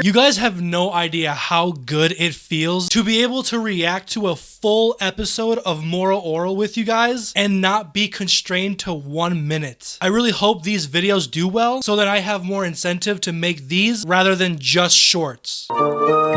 You guys have no idea how good it feels to be able to react to a full episode of Moral Orel with you guys and not be constrained to 1 minute. I really hope these videos do well so that I have more incentive to make these rather than just shorts. Oh.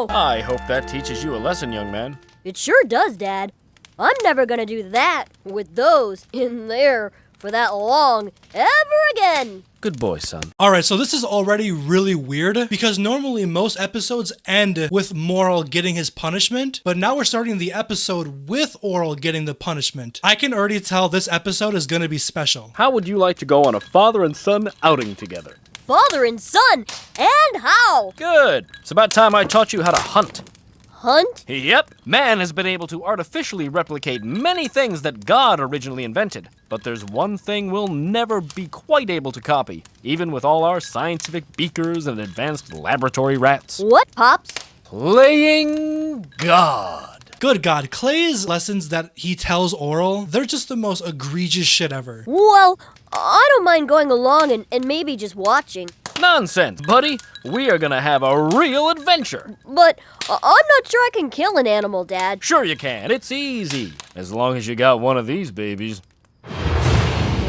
I hope that teaches you a lesson, young man. It sure does, Dad. I'm never gonna do that with those in there for that long ever again. Good boy, son. Alright, so this is already really weird because normally most episodes end with Moral getting his punishment, but now we're starting the episode with Orel getting the punishment. I can already tell this episode is gonna be special. How would you like to go on a father and son outing together? Father and son? And how? Good. It's about time I taught you how to hunt. Hunt? Yep. Man has been able to artificially replicate many things that God originally invented. But there's one thing we'll never be quite able to copy, even with all our scientific beakers and advanced laboratory rats. What, Pops? Playing God. Good God, Clay's lessons that he tells Orel, they're just the most egregious shit ever. Well, I don't mind going along and maybe just watching. Nonsense, buddy. We are gonna have a real adventure. But I'm not sure I can kill an animal, Dad. Sure you can. It's easy. As long as you got one of these babies.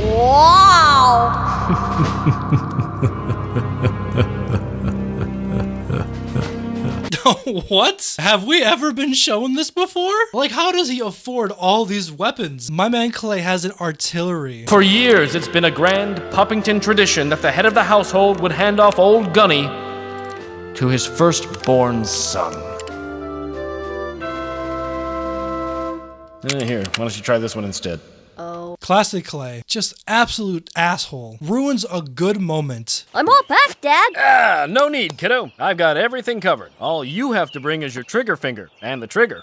Wow! What? Have we ever been shown this before? Like, how does he afford all these weapons? My man Clay has an artillery. For years, it's been a grand Puppington tradition that the head of the household would hand off old Gunny to his firstborn son. Here, why don't you try this one instead? Oh. Classic Clay. Just absolute asshole. Ruins a good moment. I'm all packed, Dad. Ah, no need, kiddo. I've got everything covered. All you have to bring is your trigger finger, and the trigger,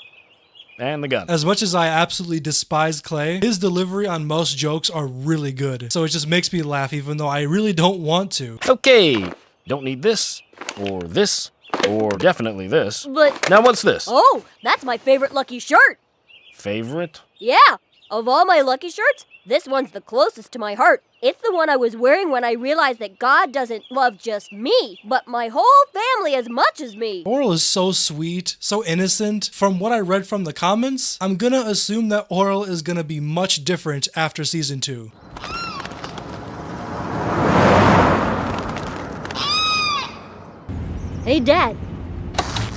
and the gun. As much as I absolutely despise Clay, his delivery on most jokes are really good. So it just makes me laugh even though I really don't want to. Okay, don't need this, or definitely this. But... Now what's this? Oh, that's my favorite Lucky shirt. Favorite? Yeah. Of all my Lucky shirts, this one's the closest to my heart. It's the one I was wearing when I realized that God doesn't love just me, but my whole family as much as me. Orel is so sweet, so innocent. From what I read from the comments, I'm gonna assume that Orel is gonna be much different after season 2. Hey, Dad.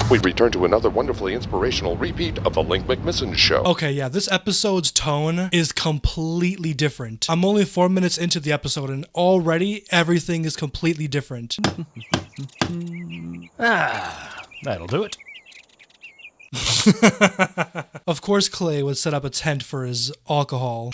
We return to another wonderfully inspirational repeat of the Link McMissons show. Okay, yeah, this episode's tone is completely different. I'm only 4 minutes into the episode and already everything is completely different. That'll do it. Of course Clay would set up a tent for his alcohol.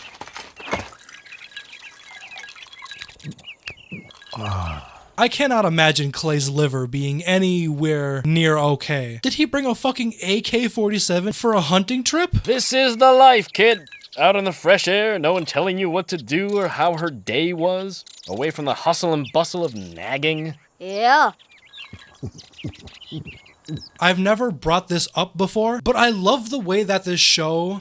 I cannot imagine Clay's liver being anywhere near okay. Did he bring a fucking AK-47 for a hunting trip? This is the life, kid. Out in the fresh air, no one telling you what to do or how her day was. Away from the hustle and bustle of nagging. Yeah. I've never brought this up before, but I love the way that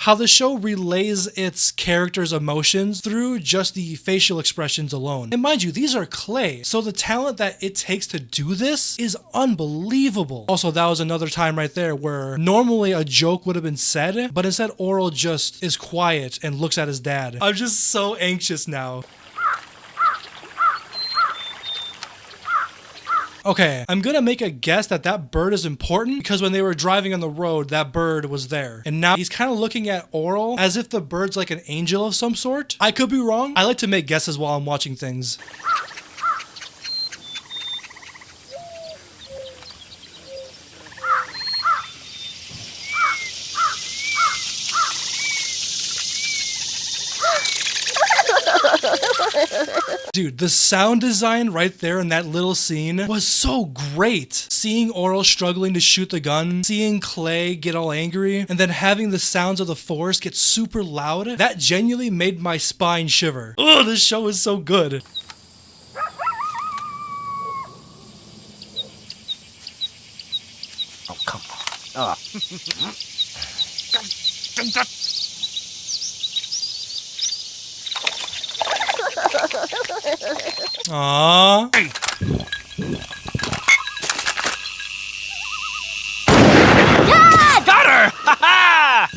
how the show relays its characters' emotions through just the facial expressions alone. And mind you, these are Clay, so the talent that it takes to do this is unbelievable. Also, that was another time right there where normally a joke would have been said, but instead Orel just is quiet and looks at his dad. I'm just so anxious now. Okay, I'm gonna make a guess that that bird is important because when they were driving on the road, that bird was there. And now he's kind of looking at Orel as if the bird's like an angel of some sort. I could be wrong. I like to make guesses while I'm watching things. Dude, the sound design right there in that little scene was so great. Seeing Orel struggling to shoot the gun, seeing Clay get all angry, and then having the sounds of the forest get super loud, that genuinely made my spine shiver. Ugh, this show is so good. Oh, come on. Aww. Got her! Ha ha!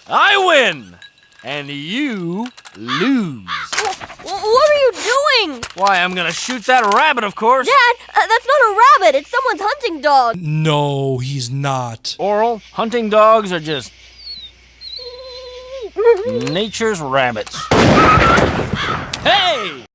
I win! And you lose. What are you doing? Why, I'm gonna shoot that rabbit, of course. Dad, that's not a rabbit. It's someone's hunting dog. No, he's not. Orel, hunting dogs are just nature's rabbits. Hey!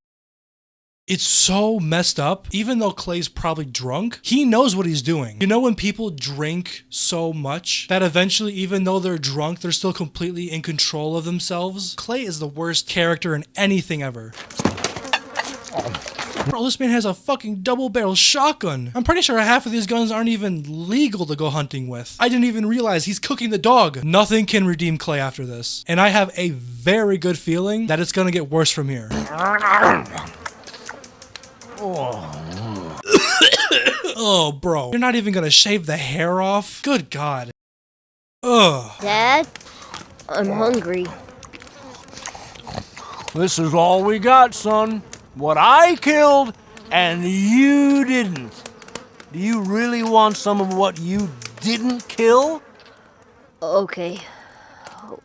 It's so messed up. Even though Clay's probably drunk, he knows what he's doing. You know when people drink so much that eventually, even though they're drunk, they're still completely in control of themselves? Clay is the worst character in anything ever. Bro, this man has a fucking double-barrel shotgun. I'm pretty sure half of these guns aren't even legal to go hunting with. I didn't even realize he's cooking the dog. Nothing can redeem Clay after this. And I have a very good feeling that it's gonna get worse from here. Oh, bro. You're not even gonna shave the hair off? Good God. Ugh. Dad, I'm hungry. This is all we got, son. What I killed, and you didn't. Do you really want some of what you didn't kill? Okay.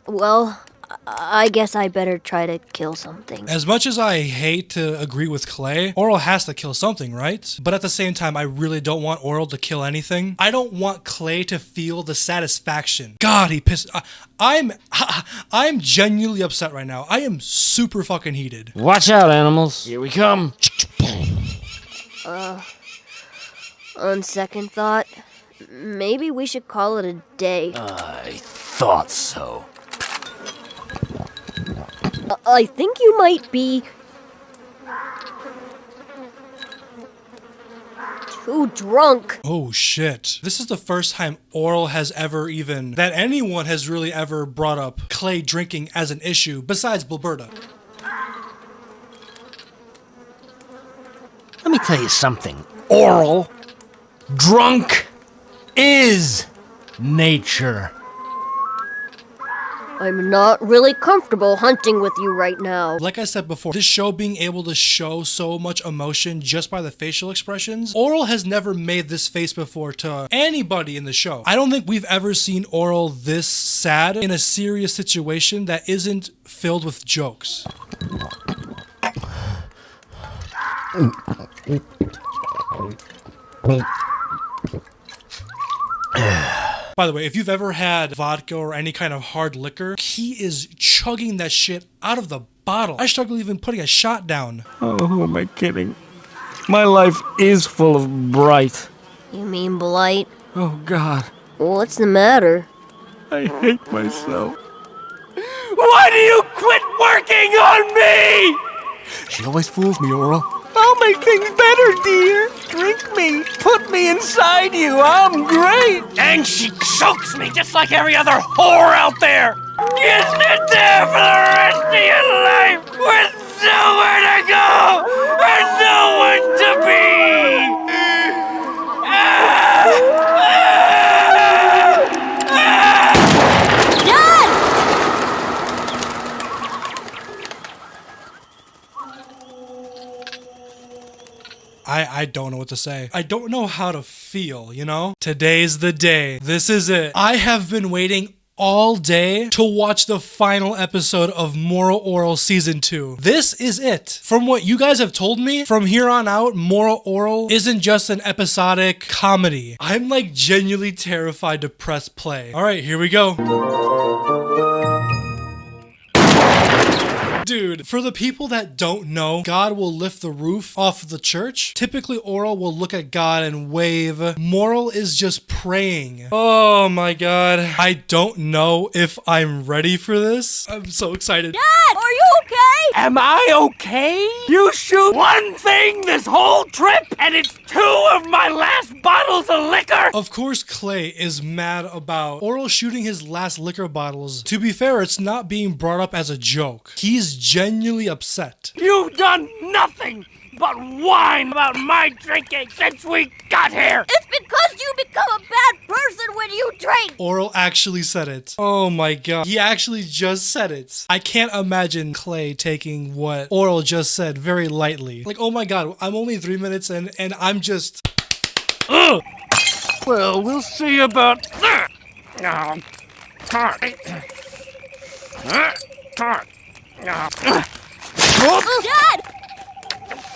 Well, I guess I better try to kill something. As much as I hate to agree with Clay, Orel has to kill something, right? But at the same time, I really don't want Orel to kill anything. I don't want Clay to feel the satisfaction. God, he pissed. I'm genuinely upset right now. I am super fucking heated. Watch out, animals. Here we come. On second thought, maybe we should call it a day. I thought so. I think you might be too drunk. Oh shit. This is the first time Orel has ever that anyone has really ever brought up Clay drinking as an issue besides Bilberta. Let me tell you something, Orel. Drunk is nature. I'm not really comfortable hunting with you right now. Like I said before, this show being able to show so much emotion just by the facial expressions, Orel has never made this face before to anybody in the show. I don't think we've ever seen Orel this sad in a serious situation that isn't filled with jokes. By the way, if you've ever had vodka or any kind of hard liquor, he is chugging that shit out of the bottle. I struggle even putting a shot down. Oh, who am I kidding? My life is full of bright. You mean blight? Oh, God. What's the matter? I hate myself. Why do you quit working on me? She always fools me, Orel. I'll make things better, dear. Drink me. Put me inside you. I'm great. And she chokes me just like every other whore out there. You sit there for the rest of your life with nowhere to go and no one to be. I don't know what to say. I don't know how to feel, you know? Today's the day. This is it. I have been waiting all day to watch the final episode of Moral Orel Season 2. This is it. From what you guys have told me, from here on out, Moral Orel isn't just an episodic comedy. I'm like genuinely terrified to press play. All right, here we go. Dude, for the people that don't know, God will lift the roof off of the church. Typically, Orel will look at God and wave. Moral is just praying. Oh my God. I don't know if I'm ready for this. I'm so excited. Dad, are you okay? Am I okay? You shoot one thing this whole trip, and it's 2 of my last bottles of liquor? Of course, Clay is mad about Orel shooting his last liquor bottles. To be fair, it's not being brought up as a joke. He's genuinely upset. You've done nothing but whine about my drinking since we got here. It's because Because you become a bad person when you drink! Orel actually said it. Oh my god. He actually just said it. I can't imagine Clay taking what Orel just said very lightly. Like, oh my god, I'm only 3 minutes in and I'm just... Ugh! Well, we'll see about that. Dad!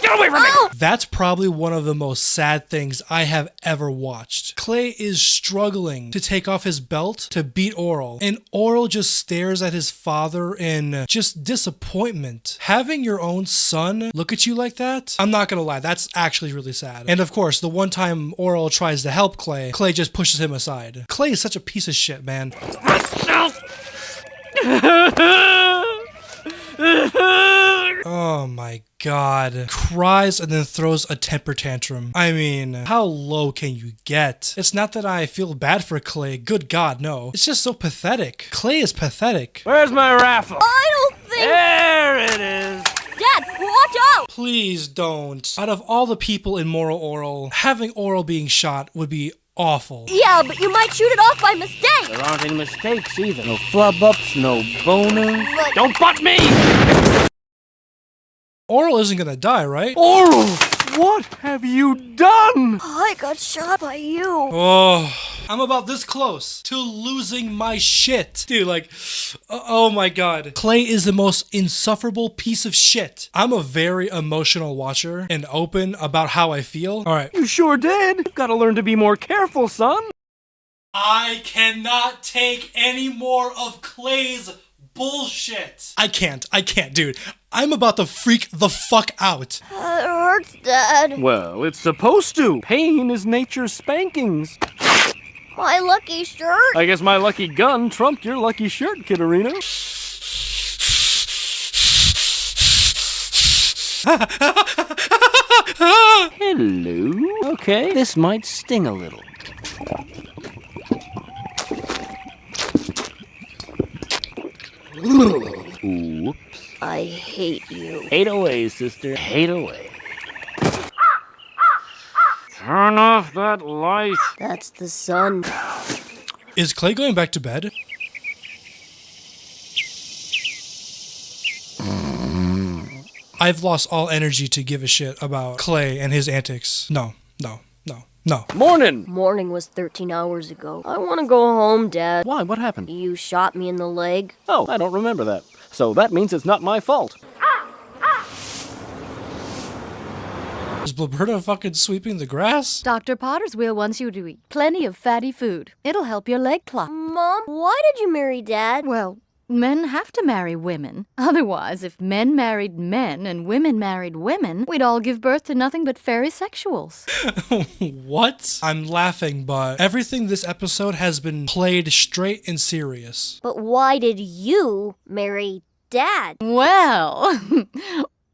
Get away from me! Oh! That's probably one of the most sad things I have ever watched. Clay is struggling to take off his belt to beat Orel, and Orel just stares at his father in just disappointment. Having your own son look at you like that, I'm not gonna lie, that's actually really sad. And of course, the one time Orel tries to help Clay, Clay just pushes him aside. Clay is such a piece of shit, man. Oh my god. Cries and then throws a temper tantrum. I mean, how low can you get? It's not that I feel bad for Clay. Good god, no. It's just so pathetic. Clay is pathetic. Where's my raffle? I don't think... There it is. Dad, watch out! Please don't. Out of all the people in Moral Orel, having Orel being shot would be awful. Yeah, but you might shoot it off by mistake! There aren't any mistakes either. No flub-ups, no boners. But- Don't butt me! Orel isn't gonna die, right? Orel, what have you done? I got shot by you. Oh, I'm about this close to losing my shit. Dude, like, oh my god. Clay is the most insufferable piece of shit. I'm a very emotional watcher and open about how I feel. All right. You sure did. You've got to learn to be more careful, son. I cannot take any more of Clay's bullshit. I can't, dude. I'm about to freak the fuck out. It hurts, Dad. Well, it's supposed to. Pain is nature's spankings. My lucky shirt. I guess my lucky gun trumped your lucky shirt, Kitterino. Hello. Okay, this might sting a little. Whoops. I hate you. Hate away, sister. Hate away. Turn off that light. That's the sun. Is Clay going back to bed? I've lost all energy to give a shit about Clay and his antics. No. Morning. Morning was 13 hours ago. I want to go home, Dad. Why? What happened? You shot me in the leg. Oh, I don't remember that. So that means it's not my fault. Is Blabberta fucking sweeping the grass? Dr. Potter's wheel wants you to eat plenty of fatty food. It'll help your leg clot. Mom, why did you marry Dad? Well, men have to marry women. Otherwise, if men married men and women married women, we'd all give birth to nothing but fairy sexuals. What? I'm laughing, but everything this episode has been played straight and serious. But why did you marry Dad? Well,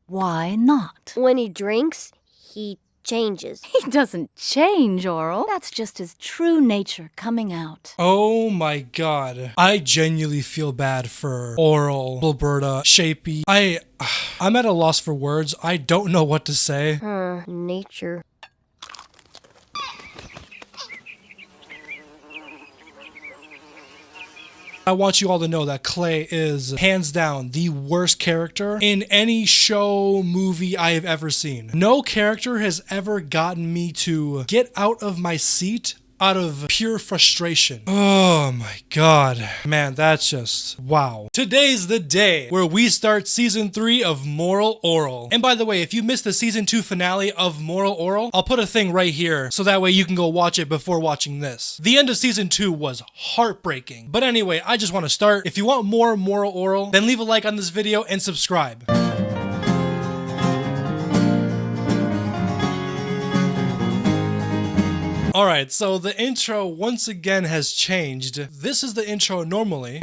why not? When he drinks, he changes. He doesn't change, Orel. That's just his true nature coming out. Oh my god. I genuinely feel bad for Orel, Blabberta, Shapey. I'm at a loss for words. I don't know what to say. Nature. I want you all to know that Clay is hands down the worst character in any show, movie I have ever seen. No character has ever gotten me to get out of my seat out of pure frustration. Oh my god. Man, that's just wow. Today's the day where we start season 3 of Moral Orel. And by the way, if you missed the season 2 finale of Moral Orel, I'll put a thing right here so that way you can go watch it before watching this. The end of season 2 was heartbreaking. But anyway, I just want to start. If you want more Moral Orel, then leave a like on this video and subscribe. Alright, so the intro once again has changed. This is the intro normally.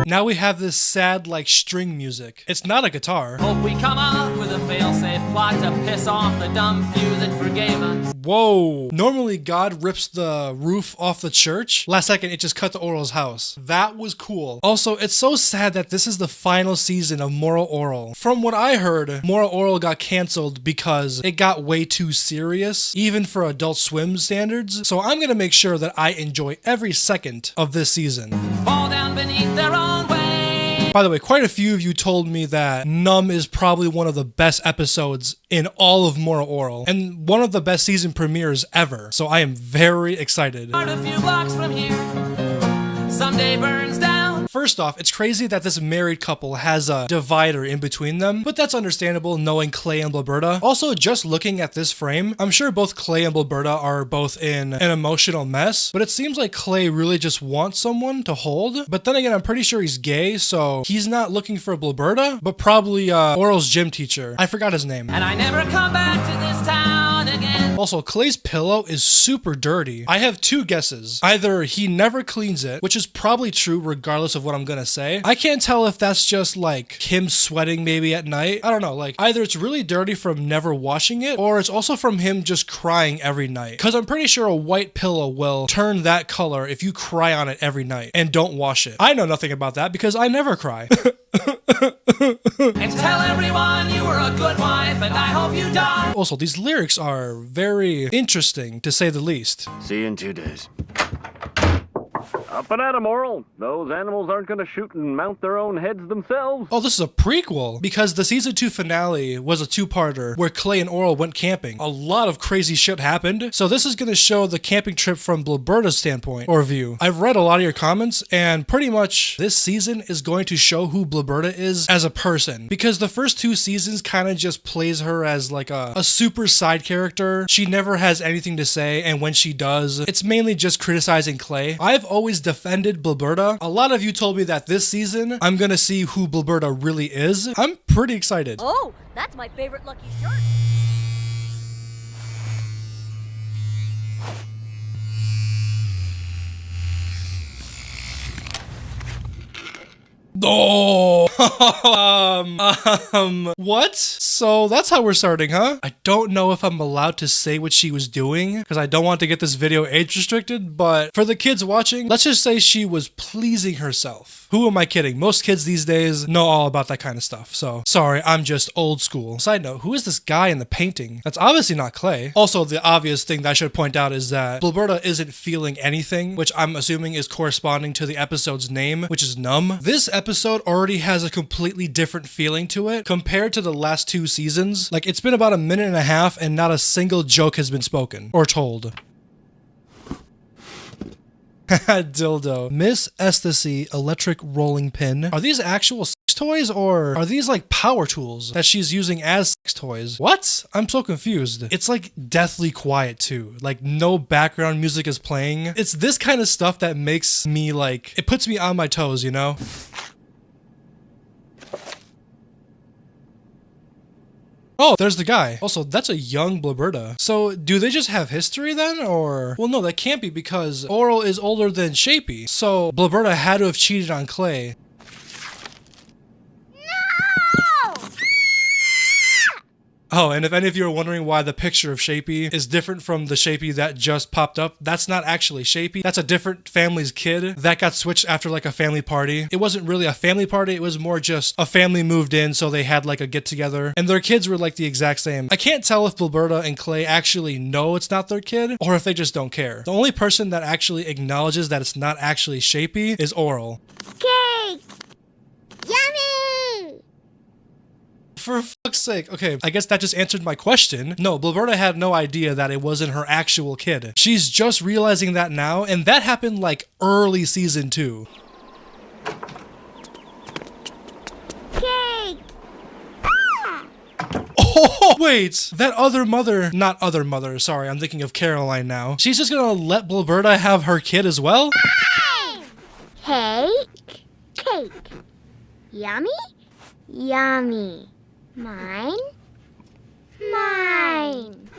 Now we have this sad, like, string music. It's not a guitar. Hope we come up with a fail-safe plot to piss off the dumb few that forgave us. Whoa. Normally God rips the roof off the church. Last second, it just cut to Orel's house. That was cool. Also, it's so sad that this is the final season of Moral Orel. From what I heard, Moral Orel got canceled because it got way too serious, even for Adult Swim standards. So I'm gonna make sure that I enjoy every second of this season. Fall down beneath their own weight. By the way, quite a few of you told me that Numb is probably one of the best episodes in all of Moral Orel, and one of the best season premieres ever. So I am very excited. A few blocks from here, someday burns down. First off, it's crazy that this married couple has a divider in between them, but that's understandable knowing Clay and Blilberta. Also, just looking at this frame, I'm sure both Clay and Blilberta are both in an emotional mess, but it seems like Clay really just wants someone to hold. But then again, I'm pretty sure he's gay, so he's not looking for Blilberta, but probably Orel's gym teacher. I forgot his name. And I never come back to this town again. Also, Clay's pillow is super dirty. I have two guesses. Either he never cleans it, which is probably true regardless of what I'm gonna say. I can't tell if that's just like him sweating maybe at night. I don't know, like either it's really dirty from never washing it, or it's also from him just crying every night. Because I'm pretty sure a white pillow will turn that color if you cry on it every night and don't wash it. I know nothing about that because I never cry. And tell everyone you were a good wife, and I hope you die. Also, these lyrics are very interesting, to say the least. See you in 2 days. Up and at 'em, Orel. Those animals aren't gonna shoot and mount their own heads themselves. Oh, this is a prequel because the season 2 finale was a two-parter where Clay and Orel went camping. A lot of crazy shit happened. So this is going to show the camping trip from Blilberta's standpoint or view. I've read a lot of your comments, and pretty much this season is going to show who Blilberta is as a person, because the first 2 seasons kind of just plays her as like a super side character. She never has anything to say, and when she does, it's mainly just criticizing Clay. I've always defended Blilberta. A lot of you told me that this season I'm gonna see who Blilberta really is. I'm pretty excited. Oh, that's my favorite lucky shirt. Oh, what? So that's how we're starting, huh? I don't know if I'm allowed to say what she was doing because I don't want to get this video age restricted, but for the kids watching, let's just say she was pleasing herself. Who am I kidding? Most kids these days know all about that kind of stuff. So sorry, I'm just old school. Side note, who is this guy in the painting? That's obviously not Clay. Also, the obvious thing that I should point out is that Blilberta isn't feeling anything, which I'm assuming is corresponding to the episode's name, which is Numb. This episode already has a completely different feeling to it compared to the last 2 seasons. Like, it's been about a minute and a half and not a single joke has been spoken or told. Dildo. Miss Ecstasy electric rolling pin. Are these actual sex toys or are these like power tools that she's using as sex toys? What? I'm so confused. It's like deathly quiet too. Like no background music is playing. It's this kind of stuff that makes me like, it puts me on my toes, you know? Oh, there's the guy. Also, that's a young Blilberta. So, do they just have history then, or? Well, no, that can't be because Orel is older than Shapey. So, Blilberta had to have cheated on Clay. Oh, and if any of you are wondering why the picture of Shapey is different from the Shapey that just popped up, that's not actually Shapey. That's a different family's kid that got switched after like a family party. It wasn't really a family party. It was more just a family moved in, so they had like a get together and their kids were like the exact same. I can't tell if Blilberta and Clay actually know it's not their kid or if they just don't care. The only person that actually acknowledges that it's not actually Shapey is Orel. Cake! Yummy! For fuck's sake. Okay, I guess that just answered my question. No, Blilberta had no idea that it wasn't her actual kid. She's just realizing that now, and that happened like early season 2. Cake! Oh, wait, that other mother, not other mother, sorry, I'm thinking of Caroline now. She's just gonna let Blilberta have her kid as well? Cake, cake. Yummy, yummy. Mine, Mine.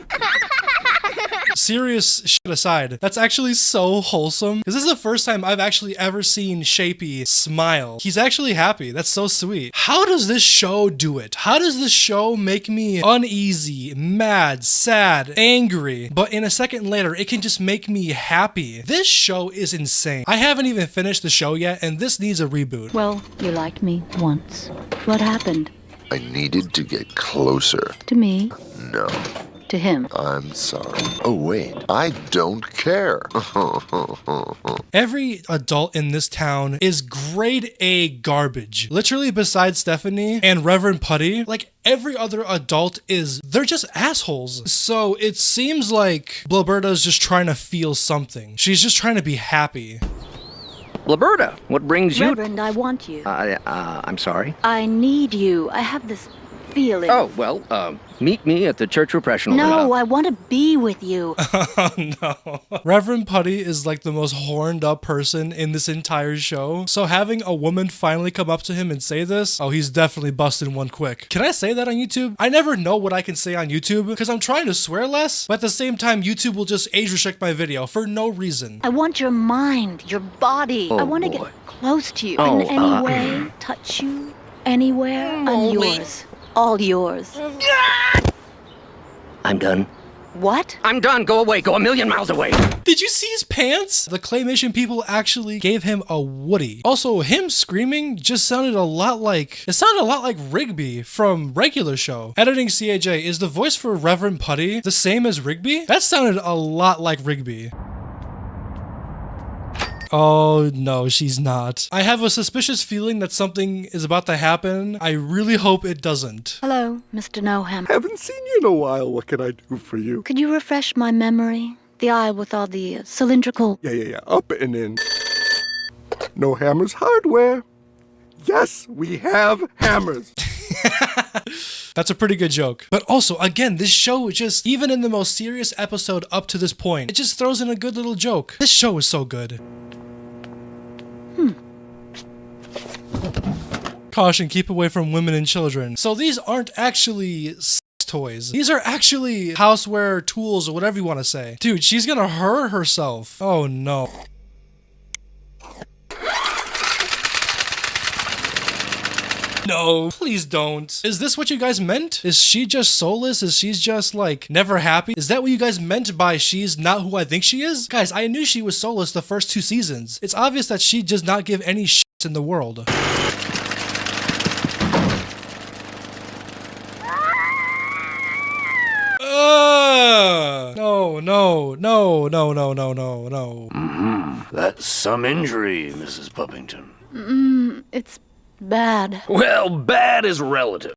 Serious shit aside, that's actually so wholesome. Because this is the first time I've actually ever seen Shapey smile. He's actually happy. That's so sweet. How does this show do it? How does this show make me uneasy, mad, sad, angry, but in a second later, it can just make me happy? This show is insane. I haven't even finished the show yet, and this needs a reboot. Well, you liked me once. What happened? I needed to get closer. To me? No, To him? I'm sorry. Oh, wait. I don't care. Every adult in this town is grade A garbage. Literally, besides Stephanie and Reverend Putty, like every other adult they're just assholes. So it seems like Blaberta's just trying to feel something. She's just trying to be happy. Blaberta, what brings you? Reverend, I want you. I'm sorry. I need you. I have this feeling. Oh, well, meet me at the church repressional. No, I want to be with you. Oh no. Reverend Putty is like the most horned up person in this entire show. So having a woman finally come up to him and say this, oh, he's definitely busting one quick. Can I say that on YouTube? I never know what I can say on YouTube because I'm trying to swear less, but at the same time, YouTube will just age restrict my video for no reason. I want your mind, your body. Oh, I want to boy. get close to you. Oh, In any way, touch you. Anywhere. I'm yours. All yours. I'm done. What? I'm done. Go away. Go a million miles away. Did you see his pants? The claymation people actually gave him a Woody. Also, him screaming just sounded a lot like Rigby from regular show. Editing CeeAyeJay, is the voice for Reverend Putty the same as Rigby? That sounded a lot like Rigby. Oh no, she's not. I have a suspicious feeling that something is about to happen. I really hope it doesn't. Hello, Mr. Noham. Haven't seen you in a while. What can I do for you? Could you refresh my memory? The aisle with all the cylindrical... Yeah. Up and in. No hammers hardware. Yes, we have hammers. That's a pretty good joke. But also, again, this show just, even in the most serious episode up to this point, it just throws in a good little joke. This show is so good. Caution, keep away from women and children. So these aren't actually sex toys. These are actually houseware tools or whatever you want to say. Dude, she's gonna hurt herself. Oh no. No, please don't. Is this what you guys meant? Is she just soulless? Is she just like never happy? Is that what you guys meant by she's not who I think she is? Guys, I knew she was soulless the first 2 seasons. It's obvious that she does not give any shits in the world. No. That's some injury, Mrs. Puppington. It's bad. Well, bad is relative.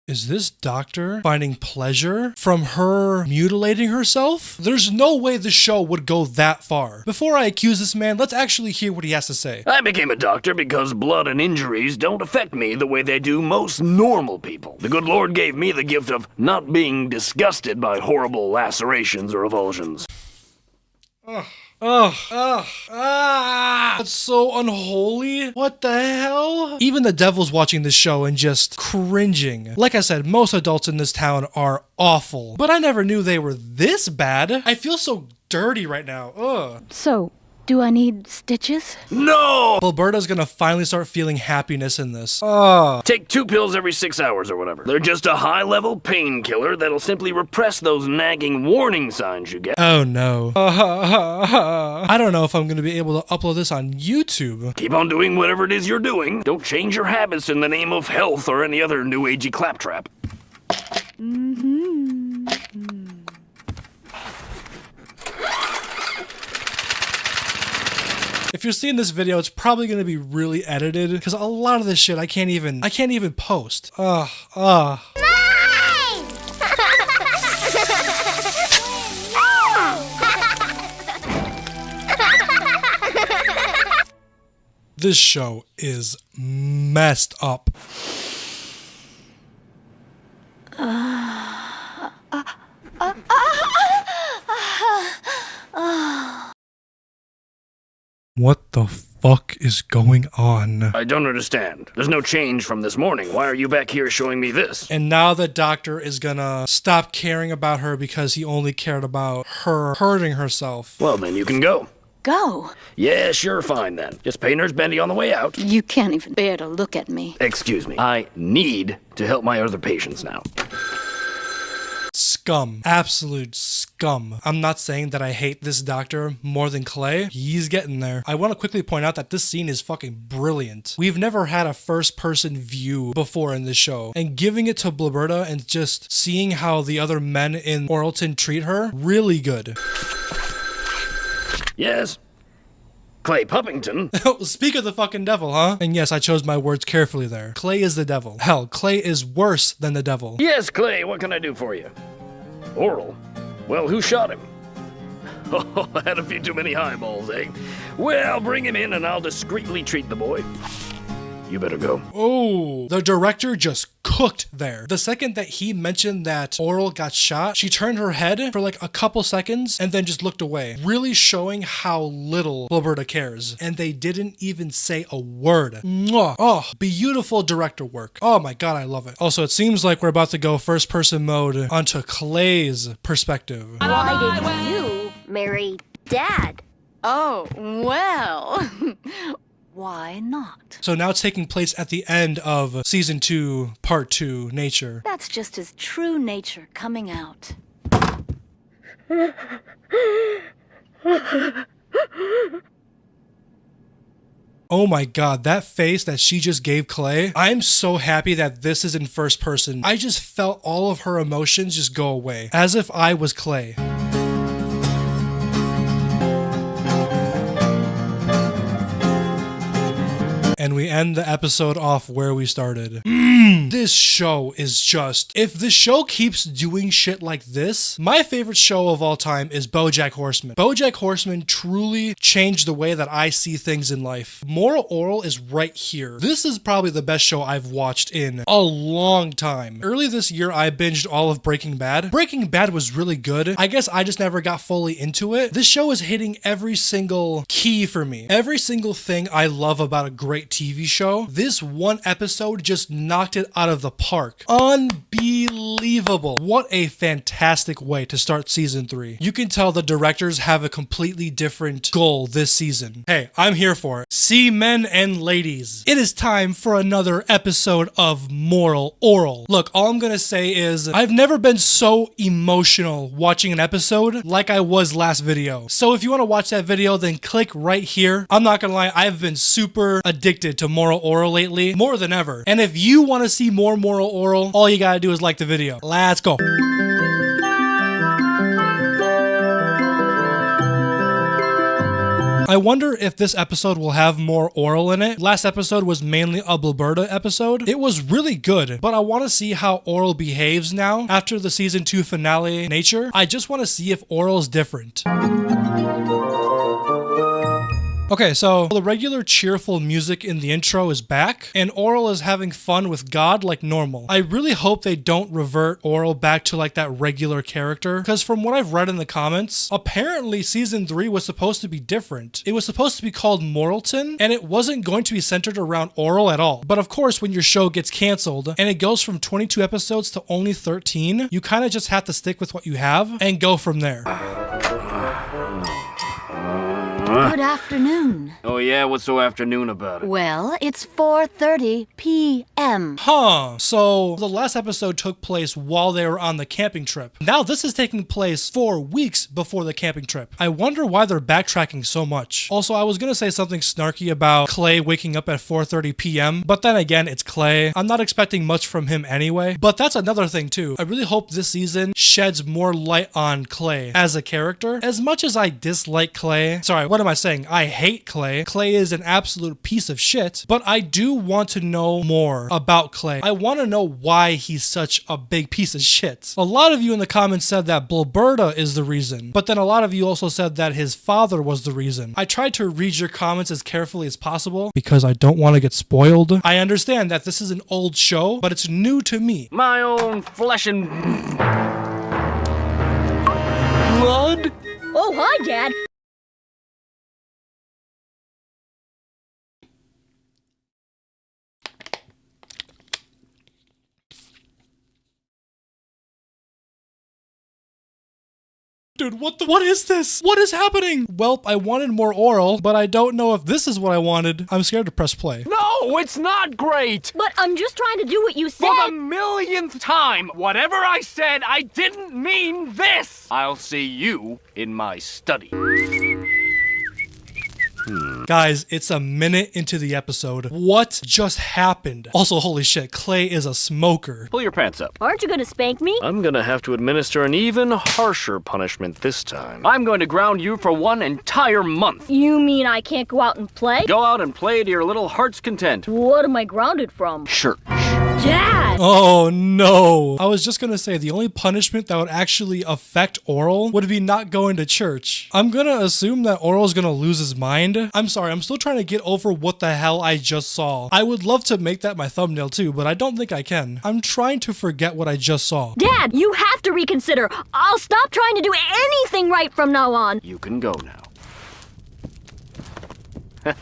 Is this doctor finding pleasure from her mutilating herself? There's no way the show would go that far. Before I accuse this man, let's actually hear what he has to say. I became a doctor because blood and injuries don't affect me the way they do most normal people. The good Lord gave me the gift of not being disgusted by horrible lacerations or avulsions. That's so unholy. What the hell? Even the devil's watching this show and just cringing. Like I said, most adults in this town are awful, but I never knew they were this bad. I feel so dirty right now. Ugh. So, do I need stitches? No! Alberta's gonna finally start feeling happiness in this. Take 2 pills every 6 hours or whatever. They're just a high-level painkiller that'll simply repress those nagging warning signs you get. Oh no. I don't know if I'm gonna be able to upload this on YouTube. Keep on doing whatever it is you're doing. Don't change your habits in the name of health or any other new agey claptrap. If you're seeing this video, it's probably gonna be really edited because a lot of this shit I can't even post. This show is messed up. What the fuck is going on? I don't understand. There's no change from this morning. Why are you back here showing me this? And now the doctor is gonna stop caring about her because he only cared about her hurting herself. Well, then you can go. Go? Yeah, sure, fine then. Just pay Nurse Bendy on the way out. You can't even bear to look at me. Excuse me. I need to help my other patients now. Scum. Absolute scum. I'm not saying that I hate this doctor more than Clay. He's getting there. I want to quickly point out that this scene is fucking brilliant. We've never had a first-person view before in this show. And giving it to Blibberta and just seeing how the other men in Orelton treat her, really good. Yes? Clay Puppington? Speak of the fucking devil, huh? And yes, I chose my words carefully there. Clay is the devil. Hell, Clay is worse than the devil. Yes, Clay, what can I do for you? Orel? Well, who shot him? Oh, I had a few too many highballs, eh? Well, bring him in and I'll discreetly treat the boy. You better go. Oh, the director just cooked there. The second that he mentioned that Orel got shot, she turned her head for like a couple seconds and then just looked away, really showing how little Blibberta cares. And they didn't even say a word. Mwah. Oh, beautiful director work. Oh my god, I love it. Also, it seems like we're about to go first person mode onto Clay's perspective. Why did you marry Dad? Oh, well. Why not? So now it's taking place at the end of season 2, part 2, Nature. That's just his true nature coming out. Oh my god, that face that she just gave Clay. I'm so happy that this is in first person. I just felt all of her emotions just go away, as if I was Clay. And we end the episode off where we started. This show is just... If the show keeps doing shit like this, my favorite show of all time is BoJack Horseman. BoJack Horseman truly changed the way that I see things in life. Moral Orel is right here. This is probably the best show I've watched in a long time. Early this year, I binged all of Breaking Bad. Breaking Bad was really good. I guess I just never got fully into it. This show is hitting every single key for me. Every single thing I love about a great TV show. This one episode just knocked it out of the park. Unbelievable. What a fantastic way to start season 3. You can tell the directors have a completely different goal this season. Hey, I'm here for it. See, men and ladies, it is time for another episode of Moral Orel. Look, all I'm gonna say is I've never been so emotional watching an episode like I was last video. So if you want to watch that video, then click right here. I'm not gonna lie, I've been super addicted to Moral Orel lately, more than ever. And if you want to see more Moral Orel, all you gotta do is like the video. Let's go. I wonder if this episode will have more Orel in it. Last episode was mainly a Blibberta episode. It was really good, but I want to see how Orel behaves now after the season 2 finale, Nature. I just want to see if Orel's different. Okay, so the regular cheerful music in the intro is back, and Orel is having fun with God like normal. I really hope they don't revert Orel back to like that regular character, because from what I've read in the comments, apparently season 3 was supposed to be different. It was supposed to be called Moralton, and it wasn't going to be centered around Orel at all. But of course, when your show gets canceled, and it goes from 22 episodes to only 13, you kind of just have to stick with what you have, and go from there. Good afternoon. Oh yeah, what's so afternoon about it? Well, it's 4:30 p.m. Huh. So the last episode took place while they were on the camping trip. Now this is taking place 4 weeks before the camping trip. I wonder why they're backtracking so much. Also, I was gonna say something snarky about Clay waking up at 4:30 p.m., but then again, it's Clay. I'm not expecting much from him anyway, but that's another thing too. I really hope this season sheds more light on Clay as a character. As much as I dislike Clay, sorry, what am I saying? I hate Clay. Clay is an absolute piece of shit, but I do want to know more about Clay. I want to know why he's such a big piece of shit. A lot of you in the comments said that Blibberta is the reason, but then a lot of you also said that his father was the reason. I tried to read your comments as carefully as possible because I don't want to get spoiled. I understand that this is an old show, but it's new to me. My own flesh and blood? Oh, hi, Dad. Dude, what is this? What is happening? Welp, I wanted more Orel, but I don't know if this is what I wanted. I'm scared to press play. No, it's not great! But I'm just trying to do what you said. For the millionth time, whatever I said, I didn't mean this! I'll see you in my study. Guys, it's a minute into the episode. What just happened? Also, holy shit, Clay is a smoker. Pull your pants up. Aren't you gonna spank me? I'm gonna have to administer an even harsher punishment this time. I'm going to ground you for 1 entire month. You mean I can't go out and play? Go out and play to your little heart's content. What am I grounded from? Church. Dad! Oh no. I was just gonna say the only punishment that would actually affect Orel would be not going to church. I'm gonna assume that Orel's gonna lose his mind. I'm sorry, I'm still trying to get over what the hell I just saw. I would love to make that my thumbnail too, but I don't think I can. I'm trying to forget what I just saw. Dad, you have to reconsider. I'll stop trying to do anything right from now on. You can go now.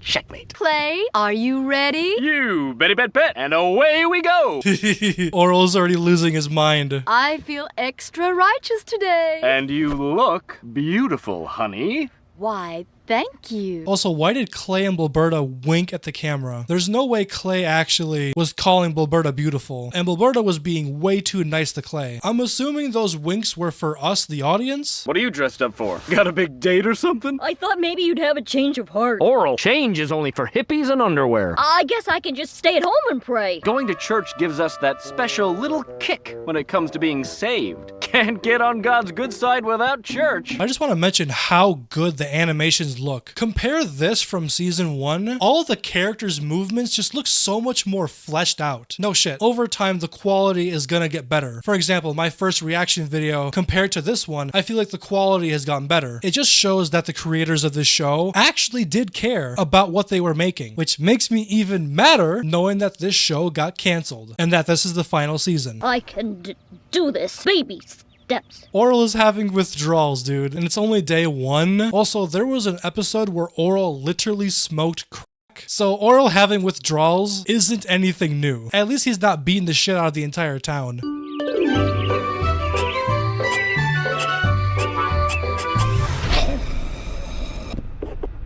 Checkmate. Clay, are you ready? You Betty Bet Bet, and away we go! Orel's already losing his mind. I feel extra righteous today. And you look beautiful, honey. Why, thank you. Also, why did Clay and Bilberta wink at the camera? There's no way Clay actually was calling Bilberta beautiful, and Bilberta was being way too nice to Clay. I'm assuming those winks were for us, the audience? What are you dressed up for? Got a big date or something? I thought maybe you'd have a change of heart. Orel, change is only for hippies and underwear. I guess I can just stay at home and pray. Going to church gives us that special little kick when it comes to being saved. Can't get on God's good side without church. I just want to mention how good the animations look. Compare this from season 1. All the characters' movements just look so much more fleshed out. No shit. Over time, the quality is gonna get better. For example, my first reaction video compared to this one, I feel like the quality has gotten better. It just shows that the creators of this show actually did care about what they were making, which makes me even madder knowing that this show got canceled and that this is the final season. I can do this. Baby steps. Orel is having withdrawals, dude, and it's only day 1. Also, there was an episode where Orel literally smoked crack. So Orel having withdrawals isn't anything new. At least he's not beating the shit out of the entire town.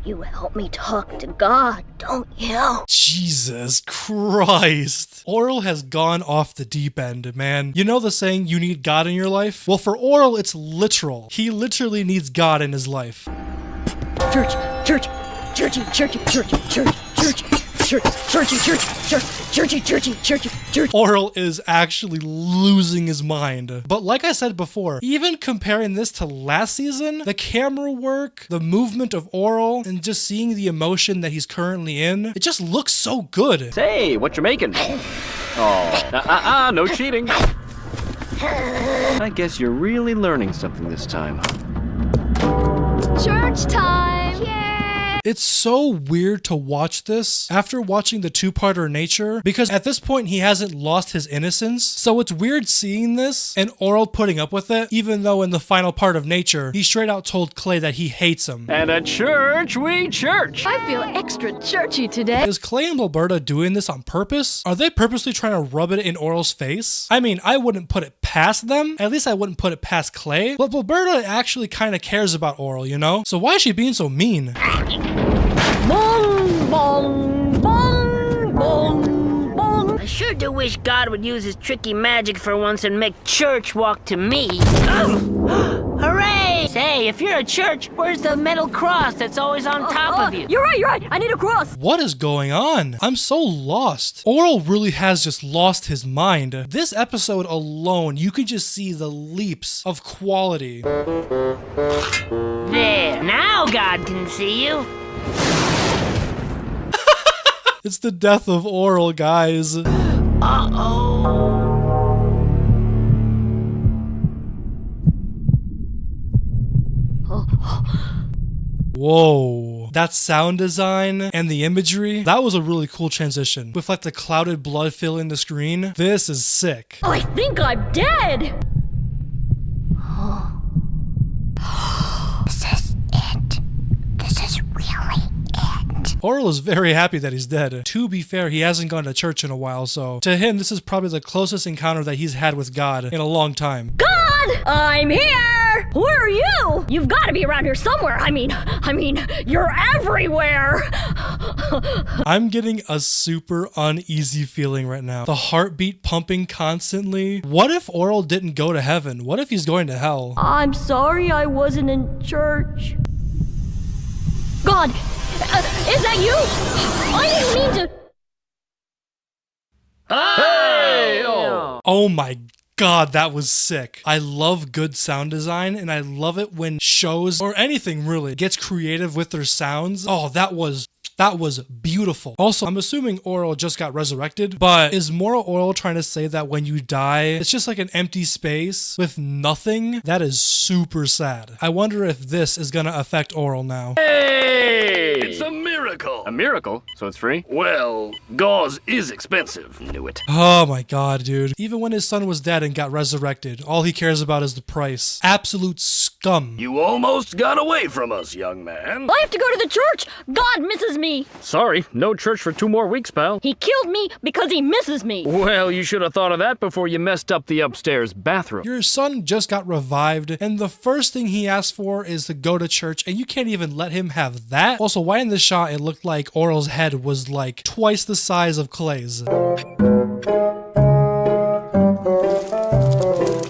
You help me talk to God, don't you? Jesus Christ. Orel has gone off the deep end, man. You know the saying, you need God in your life? Well, for Orel, it's literal. He literally needs God in his life. Church, church, churchy, churchy, churchy, church, church, church, churchy, church, church, churchy, churchy, churchy, church. Orel is actually losing his mind. But like I said before, even comparing this to last season, the camera work, the movement of Orel, and just seeing the emotion that he's currently in, it just looks so good. Say, what you making? Oh, no cheating. I guess you're really learning something this time. Church time! Yay! It's so weird to watch this after watching the 2-parter Nature, because at this point he hasn't lost his innocence, so it's weird seeing this and Orel putting up with it, even though in the final part of Nature, he straight out told Clay that he hates him. And at church, we church! I feel extra churchy today. Is Clay and Bilberta doing this on purpose? Are they purposely trying to rub it in Orel's face? I mean, I wouldn't put it past them. At least I wouldn't put it past Clay. But Bilberta actually kind of cares about Orel, you know? So why is she being so mean? Bong, bong, bong, bong, bong. I sure do wish God would use his tricky magic for once and make church walk to me. Oh! Hooray! Say, if you're a church, where's the metal cross that's always on top of you? You're right. I need a cross. What is going on? I'm so lost. Orel really has just lost his mind. This episode alone, you can just see the leaps of quality. There, now God can see you. It's the death of Orel, guys. Whoa. That sound design and the imagery, that was a really cool transition. With like the clouded blood filling the screen. This is sick. I think I'm dead. This is it. This is really it. Orel is very happy that he's dead. To be fair, he hasn't gone to church in a while, so to him, this is probably the closest encounter that he's had with God in a long time. God, I'm here. Where are you? You've got to be around here somewhere. I mean, you're everywhere. I'm getting a super uneasy feeling right now. The heartbeat pumping constantly. What if Orel didn't go to heaven? What if he's going to hell? I'm sorry I wasn't in church. God, is that you? I didn't mean to. Hey! Oh my God, that was sick. I love good sound design, and I love it when shows, or anything really, gets creative with their sounds. Oh, that was beautiful. Also, I'm assuming Orel just got resurrected, but is Moral Orel trying to say that when you die, it's just like an empty space with nothing? That is super sad. I wonder if this is gonna affect Orel now. Hey! It's a miracle. A miracle? So it's free? Well, gauze is expensive. Knew it. Oh my God, dude. Even when his son was dead and got resurrected, all he cares about is the price. Absolute scum. You almost got away from us, young man. I have to go to the church. God misses me. Sorry, no church for 2 more weeks, pal. He killed me because he misses me. Well, you should have thought of that before you messed up the upstairs bathroom. Your son just got revived, and the first thing he asked for is to go to church, and you can't even let him have that? Also, why in this shot it looked like Orel's head was like twice the size of Clay's?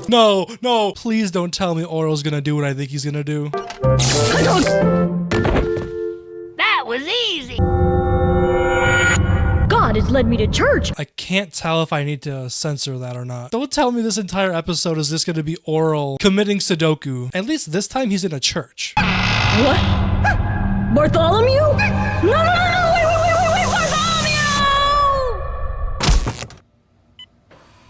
No, please don't tell me Orel's gonna do what I think he's gonna do. That was easy. God has led me to church. I can't tell if I need to censor that or not. Don't tell me this entire episode is just gonna be Orel committing Sudoku. At least this time he's in a church. What? Bartholomew? No, wait, Bartholomew!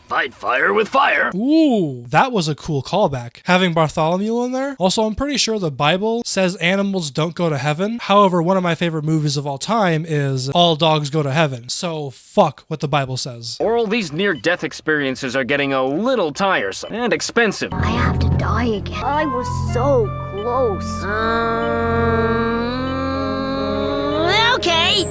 Fight fire with fire. Ooh, that was a cool callback. Having Bartholomew in there. Also, I'm pretty sure the Bible says animals don't go to heaven. However, one of my favorite movies of all time is All Dogs Go to Heaven. So fuck what the Bible says. Orel, these near-death experiences are getting a little tiresome and expensive. I have to die again. I was so close. Okay.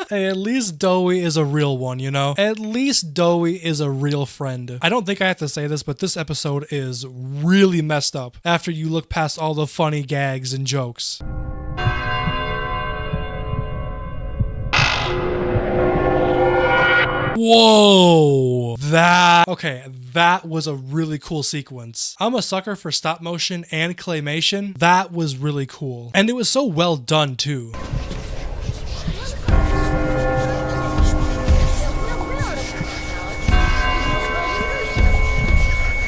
Hey, at least Dowie is a real one, you know? At least Dowie is a real friend. I don't think I have to say this, but this episode is really messed up after you look past all the funny gags and jokes. Whoa! That was a really cool sequence. I'm a sucker for stop motion and claymation. That was really cool. And it was so well done, too.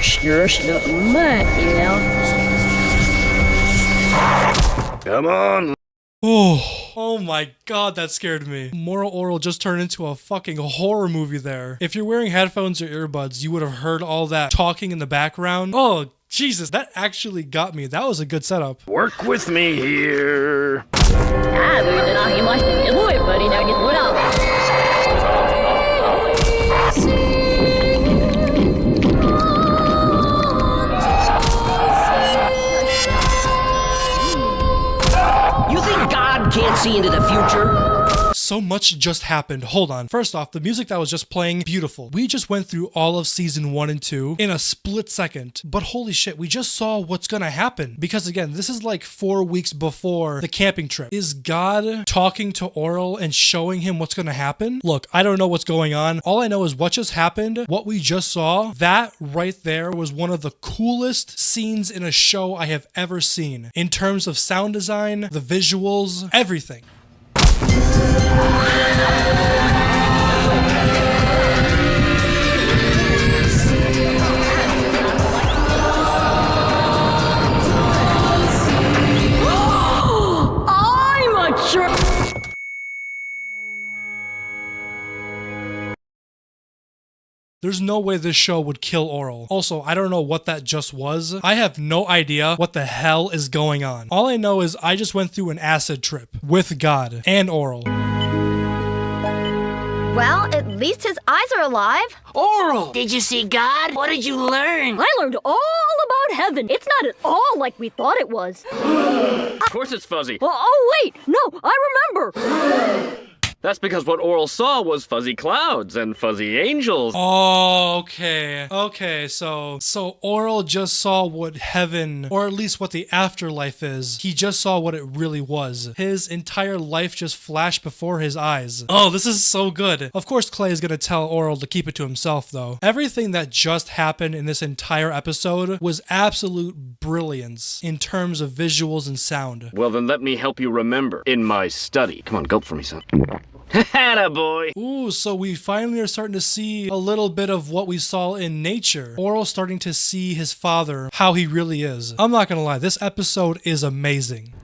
Sure, not much, you know. Come on. Oh my God, that scared me. Moral Orel just turned into a fucking horror movie there. If you're wearing headphones or earbuds, you would have heard all that talking in the background. Oh, Jesus, that actually got me. That was a good setup. Work with me here. You think God can't see into the future? So much just happened. Hold on. First off, the music that was just playing, beautiful. We just went through all of season 1 and 2 in a split second. But holy shit, we just saw what's gonna happen. Because again, this is like 4 weeks before the camping trip. Is God talking to Orel and showing him what's gonna happen? Look, I don't know what's going on. All I know is what just happened, what we just saw, that right there was one of the coolest scenes in a show I have ever seen. In terms of sound design, the visuals, everything. I'm a jerk. There's no way this show would kill Orel. Also, I don't know what that just was. I have no idea what the hell is going on. All I know is I just went through an acid trip with God and Orel. Well, at least his eyes are alive. Orel! Did you see God? What did you learn? I learned all about heaven. It's not at all like we thought it was. Of course it's fuzzy. Oh, wait. No, I remember. That's because what Orel saw was fuzzy clouds and fuzzy angels. Oh, okay. Okay, so Orel just saw what heaven, or at least what the afterlife is. He just saw what it really was. His entire life just flashed before his eyes. Oh, this is so good. Of course, Clay is gonna tell Orel to keep it to himself, though. Everything that just happened in this entire episode was absolute brilliance in terms of visuals and sound. Well, then let me help you remember. In my study. Come on, gulp for me, son. Attaboy! Ooh, so we finally are starting to see a little bit of what we saw in nature. Orel starting to see his father, how he really is. I'm not gonna lie, this episode is amazing.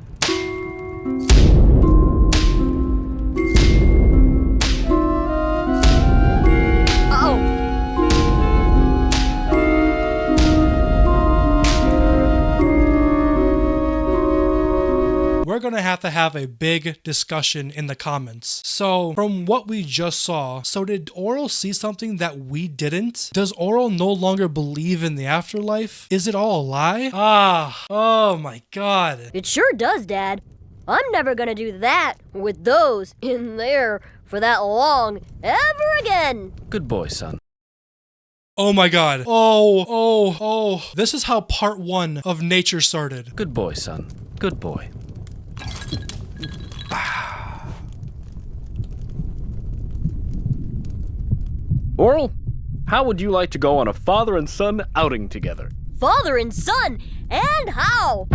We're gonna have a big discussion in the comments. So, from what we just saw, so did Orel see something that we didn't? Does Orel no longer believe in the afterlife? Is it all a lie? Oh my god. It sure does, Dad. I'm never gonna do that with those in there for that long ever again. Good boy, son. Oh my god. Oh. This is how part 1 of nature started. Good boy, son. Good boy. Orel, how would you like to go on a father and son outing together? Father and son? And how?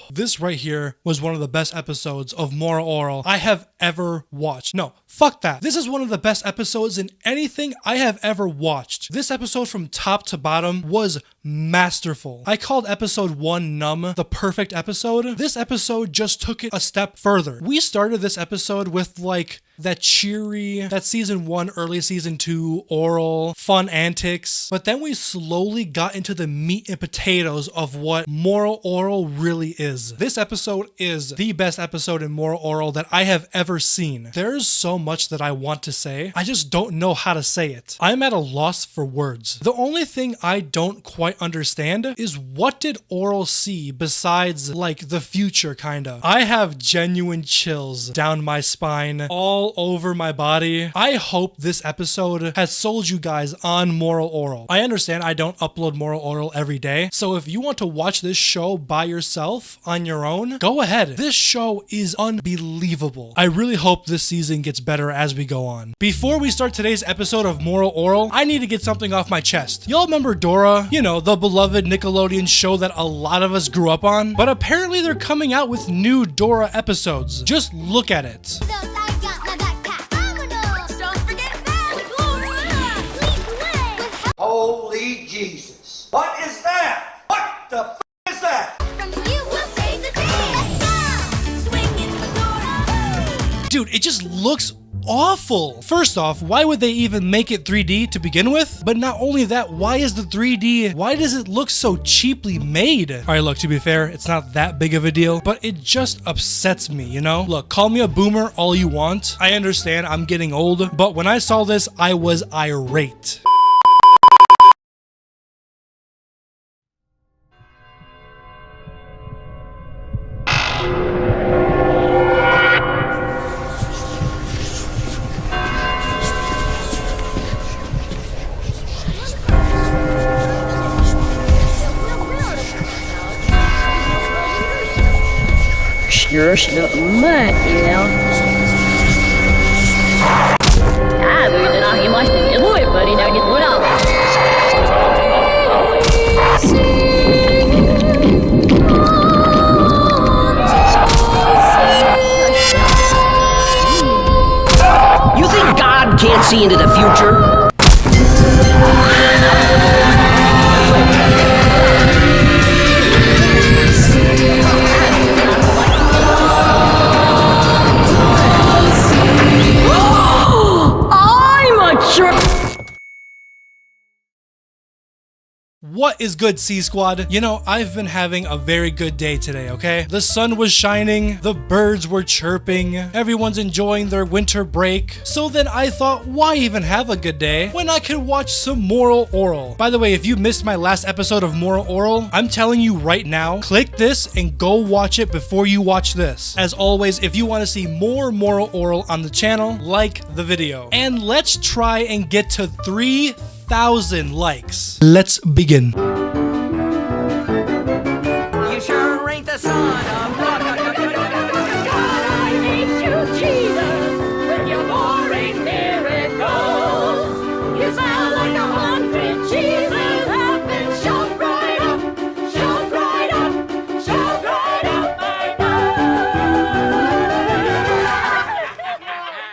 This right here was one of the best episodes of Orel I have ever watched. No, fuck that. This is one of the best episodes in anything I have ever watched. This episode from top to bottom was masterful. I called episode 1 Numb the perfect episode. This episode just took it a step further. We started this episode with like that cheery, that season 1, early season 2, Orel, fun antics. But then we slowly got into the meat and potatoes of what Orel really is. This episode is the best episode in Orel that I have ever seen. There's so much that I want to say. I just don't know how to say it. I'm at a loss for words. The only thing I don't quite understand is what did Orel see besides like the future kinda. I have genuine chills down my spine, all over my body. I hope this episode has sold you guys on Orel. I understand I don't upload Orel every day, so if you want to watch this show by yourself on your own, go ahead. This show is unbelievable. I really hope this season gets better as we go on. Before we start today's episode of Orel, I need to get something off my chest. Y'all remember Dora? You know, the beloved Nickelodeon show that a lot of us grew up on? But apparently they're coming out with new Dora episodes. Just look at it. Holy Jesus. What is that? What the f is that? Dude, it just looks awful. First off, why would they even make it 3D to begin with? But not only that, why is the 3D, why does it look so cheaply made? All right, look, to be fair, it's not that big of a deal, but it just upsets me, you know? Look, call me a boomer all you want. I understand I'm getting old, but when I saw this, I was irate. Sure, not much, you know. We're not getting much to do it, buddy. Now get one out. You think God can't see into the future? What is good, C Squad? You know, I've been having a very good day today, okay? The sun was shining, the birds were chirping, everyone's enjoying their winter break. So then I thought, why even have a good day when I could watch some Moral Orel? By the way, if you missed my last episode of Moral Orel, I'm telling you right now, click this and go watch it before you watch this. As always, if you want to see more Moral Orel on the channel, like the video. And let's try and get to 3,000 likes. Let's begin. You sure ain't the son of God. I hate you, Jesus, with your boring miracles. You sound like 100 cheeses have been shoved right up, shoved right up, shoved right up my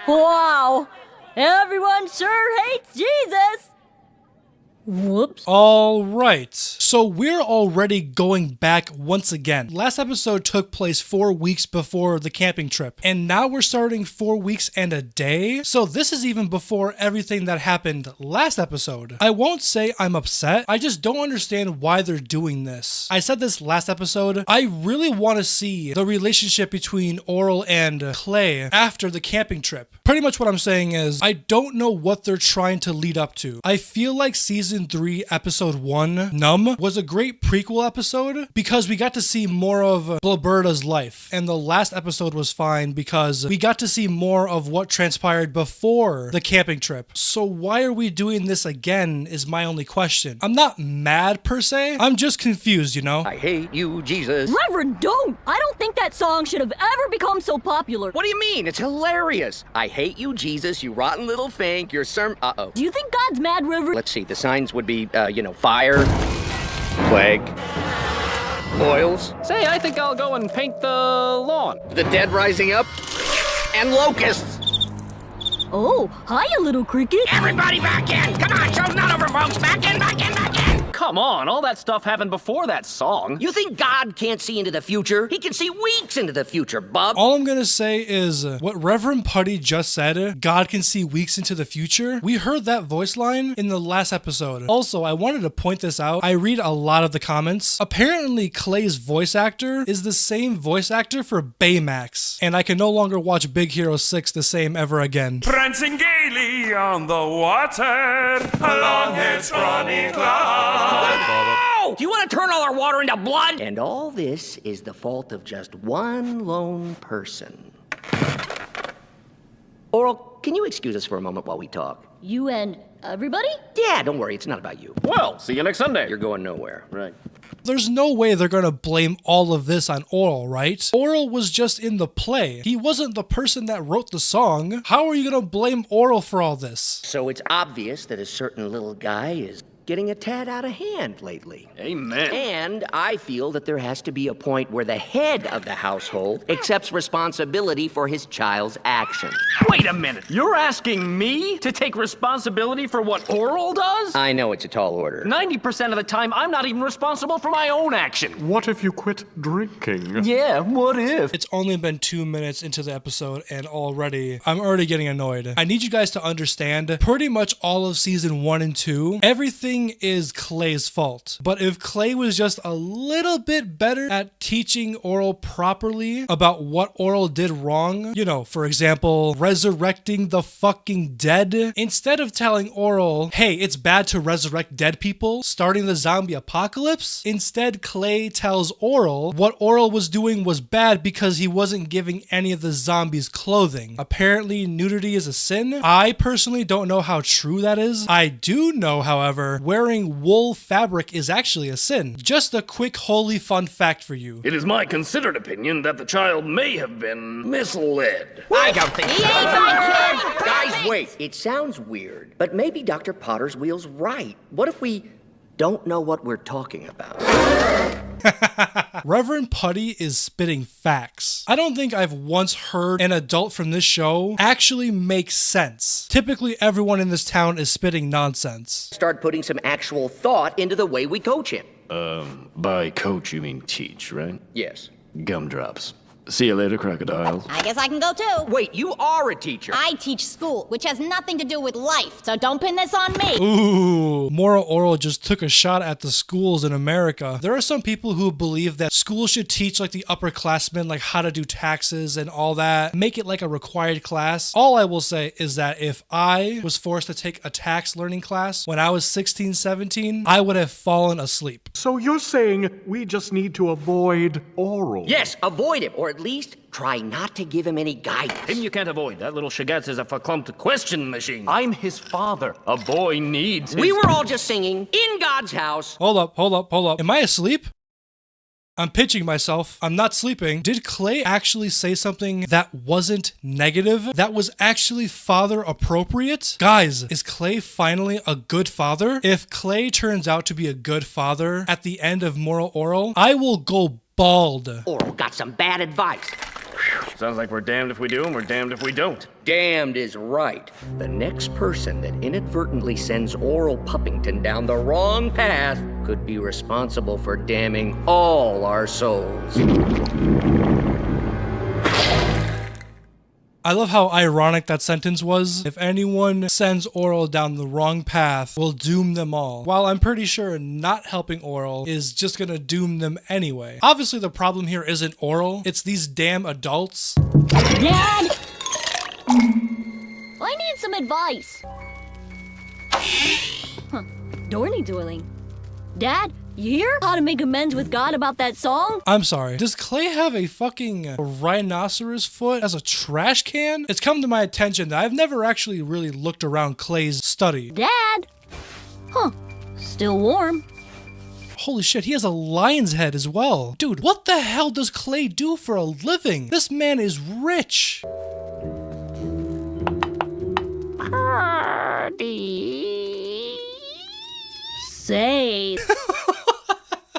nose. Wow! Everyone sure hates Jesus! Whoops. All right, so we're already going back once again. Last episode took place 4 weeks before the camping trip, and now we're starting 4 weeks and a day. So this is even before everything that happened last episode. I won't say I'm upset, I just don't understand why they're doing this. I said this last episode, I really want to see the relationship between Orel and Clay after the camping trip. Pretty much what I'm saying is, I don't know what they're trying to lead up to. I feel like Season 3 Episode 1, Numb, was a great prequel episode because we got to see more of Blabberta's life. And the last episode was fine because we got to see more of what transpired before the camping trip. So why are we doing this again is my only question. I'm not mad per se, I'm just confused, you know? I hate you, Jesus. Reverend, don't! I don't think that song should have ever become so popular. What do you mean? It's hilarious. I hate you, Jesus, you rotten little fink. Your sermon. Uh-oh. Do you think God's mad, Reverend? Let's see. The signs would be, fire, plague, oils, Say, I think I'll go and paint the lawn. the dead rising up, and locusts. Oh, hiya, little cricket. Everybody back in! Come on, show's not over, folks! Back in, back in, back in! Come on, all that stuff happened before that song. You think God can't see into the future? He can see weeks into the future, bub. All I'm gonna say is what Reverend Putty just said, God can see weeks into the future. We heard that voice line in the last episode. Also, I wanted to point this out. I read a lot of the comments. Apparently, Clay's voice actor is the same voice actor for Baymax, and I can no longer watch Big Hero 6 the same ever again. Prancing gaily on the water along its running cloud. Oh! Do you want to turn all our water into blood? And all this is the fault of just one lone person. Orel, can you excuse us for a moment while we talk? You and everybody? Yeah, don't worry, it's not about you. Well, see you next Sunday. You're going nowhere. Right. There's no way they're gonna blame all of this on Orel, right? Orel was just in the play. He wasn't the person that wrote the song. How are you gonna blame Orel for all this? So it's obvious that a certain little guy is getting a tad out of hand lately. Amen. And I feel that there has to be a point where the head of the household accepts responsibility for his child's actions. Wait a minute. You're asking me to take responsibility for what Orel does? I know it's a tall order. 90% of the time, I'm not even responsible for my own action. What if you quit drinking? Yeah, what if? It's only been 2 minutes into the episode and I'm already getting annoyed. I need you guys to understand, pretty much all of season 1 and 2, everything is Clay's fault. But if Clay was just a little bit better at teaching Orel properly about what Orel did wrong, you know, for example, resurrecting the fucking dead, instead of telling Orel, hey, it's bad to resurrect dead people, starting the zombie apocalypse, instead Clay tells Orel what Orel was doing was bad because he wasn't giving any of the zombies clothing. Apparently, nudity is a sin. I personally don't know how true that is. I do know, however, wearing wool fabric is actually a sin. Just a quick holy fun fact for you. It is my considered opinion that the child may have been misled. I don't think so. Guys, wait. It sounds weird, but maybe Dr. Potter's wheel's right. What if we don't know what we're talking about? Reverend Putty is spitting facts. I don't think I've once heard an adult from this show actually make sense. Typically, everyone in this town is spitting nonsense. Start putting some actual thought into the way we coach him. By coach you mean teach, right? Yes. Gumdrops. See you later, crocodiles. I guess I can go too. Wait, you are a teacher. I teach school, which has nothing to do with life, so don't pin this on me. Ooh, Moral Orel just took a shot at the schools in America. There are some people who believe that schools should teach like the upperclassmen like how to do taxes and all that, make it like a required class. All I will say is that if I was forced to take a tax learning class when I was 16, 17, I would have fallen asleep. So you're saying we just need to avoid Orel? Yes, avoid him, or at least try not to give him any guidance. Him you can't avoid. That little shagatz is a verklumped question machine. I'm his father. A boy needs his... We were all just singing in God's house. Hold up. Am I asleep? I'm pitching myself. I'm not sleeping. Did Clay actually say something that wasn't negative? That was actually father appropriate? Guys, is Clay finally a good father? If Clay turns out to be a good father at the end of Moral Orel, I will go bald. Orel got some bad advice. Sounds like we're damned if we do and we're damned if we don't. Damned is right. The next person that inadvertently sends Orel Puppington down the wrong path could be responsible for damning all our souls. I love how ironic that sentence was. If anyone sends Orel down the wrong path, will doom them all. While I'm pretty sure not helping Orel is just gonna doom them anyway. Obviously the problem here isn't Orel, it's these damn adults. Dad! I need some advice. Dorny doiling. Dad, you hear how to make amends with God about that song? I'm sorry, does Clay have a fucking rhinoceros foot as a trash can? It's come to my attention that I've never actually really looked around Clay's study. Dad? Still warm. Holy shit, he has a lion's head as well. Dude, what the hell does Clay do for a living? This man is rich. Say.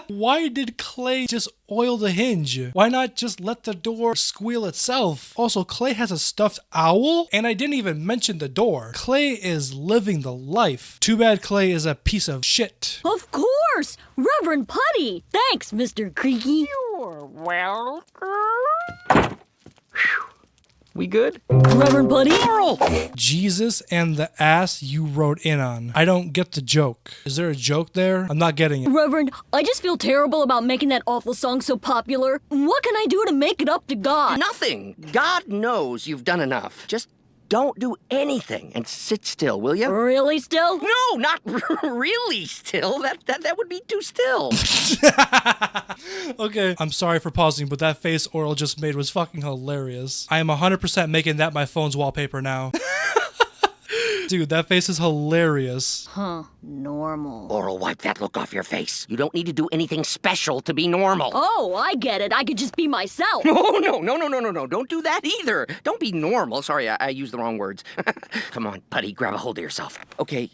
Why did Clay just oil the hinge? Why not just let the door squeal itself? Also, Clay has a stuffed owl, and I didn't even mention the door. Clay is living the life. Too bad Clay is a piece of shit. Of course! Reverend Putty! Thanks, Mr. Creaky. You're welcome. We good? Reverend Putty? Jesus and the ass you wrote in on. I don't get the joke. Is there a joke there? I'm not getting it. Reverend, I just feel terrible about making that awful song so popular. What can I do to make it up to God? Nothing. God knows you've done enough. Just don't do anything and sit still, will you? Really still? No, not really still. That would be too still. Okay, I'm sorry for pausing, but that face Orel just made was fucking hilarious. I am 100% making that my phone's wallpaper now. Dude, that face is hilarious. Normal. Orel, wipe that look off your face. You don't need to do anything special to be normal. Oh, I get it. I could just be myself. No. Don't do that either. Don't be normal. Sorry, I used the wrong words. Come on, Putty, grab a hold of yourself. Okay,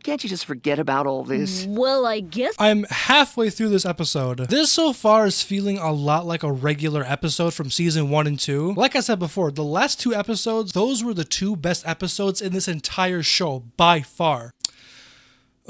can't you just forget about all this? Well, I guess. I'm halfway through this episode. This so far is feeling a lot like a regular episode from season 1 and 2. Like I said before, the last 2 episodes, those were the 2 best episodes in this entire show by far.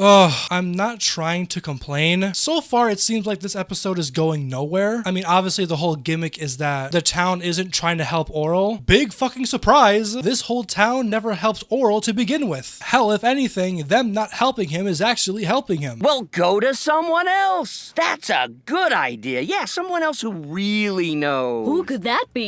Ugh, I'm not trying to complain. So far, it seems like this episode is going nowhere. I mean, obviously, the whole gimmick is that the town isn't trying to help Orel. Big fucking surprise! This whole town never helped Orel to begin with. Hell, if anything, them not helping him is actually helping him. Well, go to someone else. That's a good idea. Yeah, someone else who really knows. Who could that be?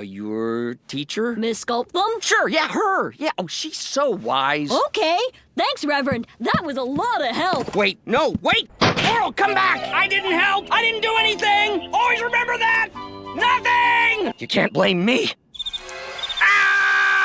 Your teacher? Miss Sculpthum? Sure, yeah, her. Yeah, oh, she's so wise. Okay. Thanks, Reverend. That was a lot of help. Wait. Orel, come back. I didn't help. I didn't do anything. Always remember that. Nothing. You can't blame me.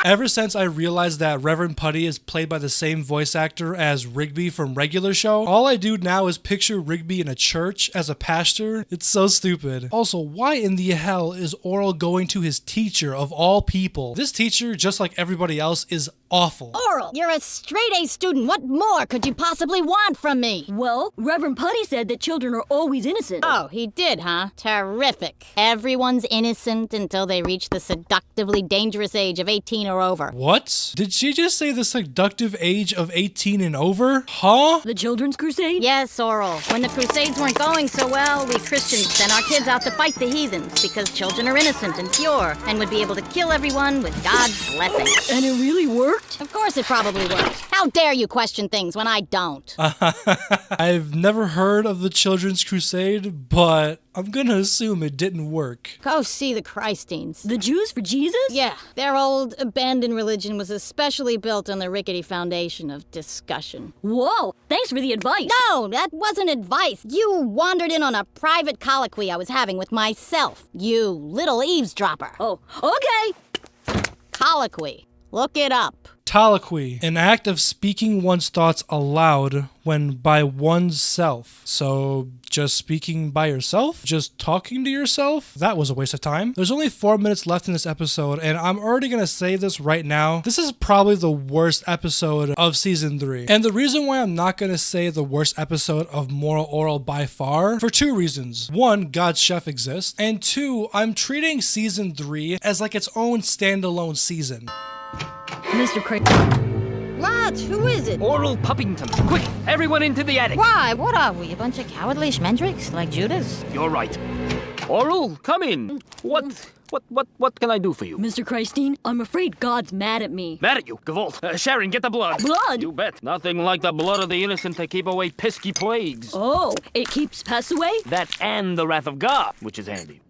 Ever since I realized that Reverend Putty is played by the same voice actor as Rigby from regular show, all I do now is picture Rigby in a church as a pastor. It's so stupid. Also, why in the hell is Orel going to his teacher of all people? This teacher, just like everybody else, is awful. Orel, you're a straight-A student. What more could you possibly want from me? Well, Reverend Putty said that children are always innocent. Oh, he did, huh? Terrific. Everyone's innocent until they reach the seductively dangerous age of 18 or over. What? Did she just say the seductive age of 18 and over? Huh? The Children's Crusade? Yes, Orel. When the Crusades weren't going so well, we Christians sent our kids out to fight the heathens because children are innocent and pure and would be able to kill everyone with God's blessing. And it really worked? Of course it probably worked. How dare you question things when I don't? I've never heard of the Children's Crusade, but I'm gonna assume it didn't work. Go see the Christines. The Jews for Jesus? Yeah, their old abandoned religion was especially built on the rickety foundation of discussion. Whoa, thanks for the advice. No, that wasn't advice. You wandered in on a private colloquy I was having with myself. You little eavesdropper. Oh, okay. Colloquy. Look it up. Colloquy, an act of speaking one's thoughts aloud when by one's self. So just speaking by yourself? Just talking to yourself? That was a waste of time. There's only 4 minutes left in this episode, and I'm already gonna say this right now. This is probably the worst episode of season 3. And the reason why I'm not gonna say the worst episode of Moral Orel by far, for 2 reasons. 1, God's Chef exists, and 2, I'm treating season 3 as like its own standalone season. Mr. Craig. What? Who is it? Orel Puppington. Quick, everyone into the attic. Why? What are we? A bunch of cowardly schmendricks like Judas? You're right. Orel, come in. What can I do for you? Mr. Christine, I'm afraid God's mad at me. Mad at you, Gavolt. Sharon, get the blood. Blood? You bet. Nothing like the blood of the innocent to keep away pesky plagues. Oh, it keeps pests away? That and the wrath of God, which is handy.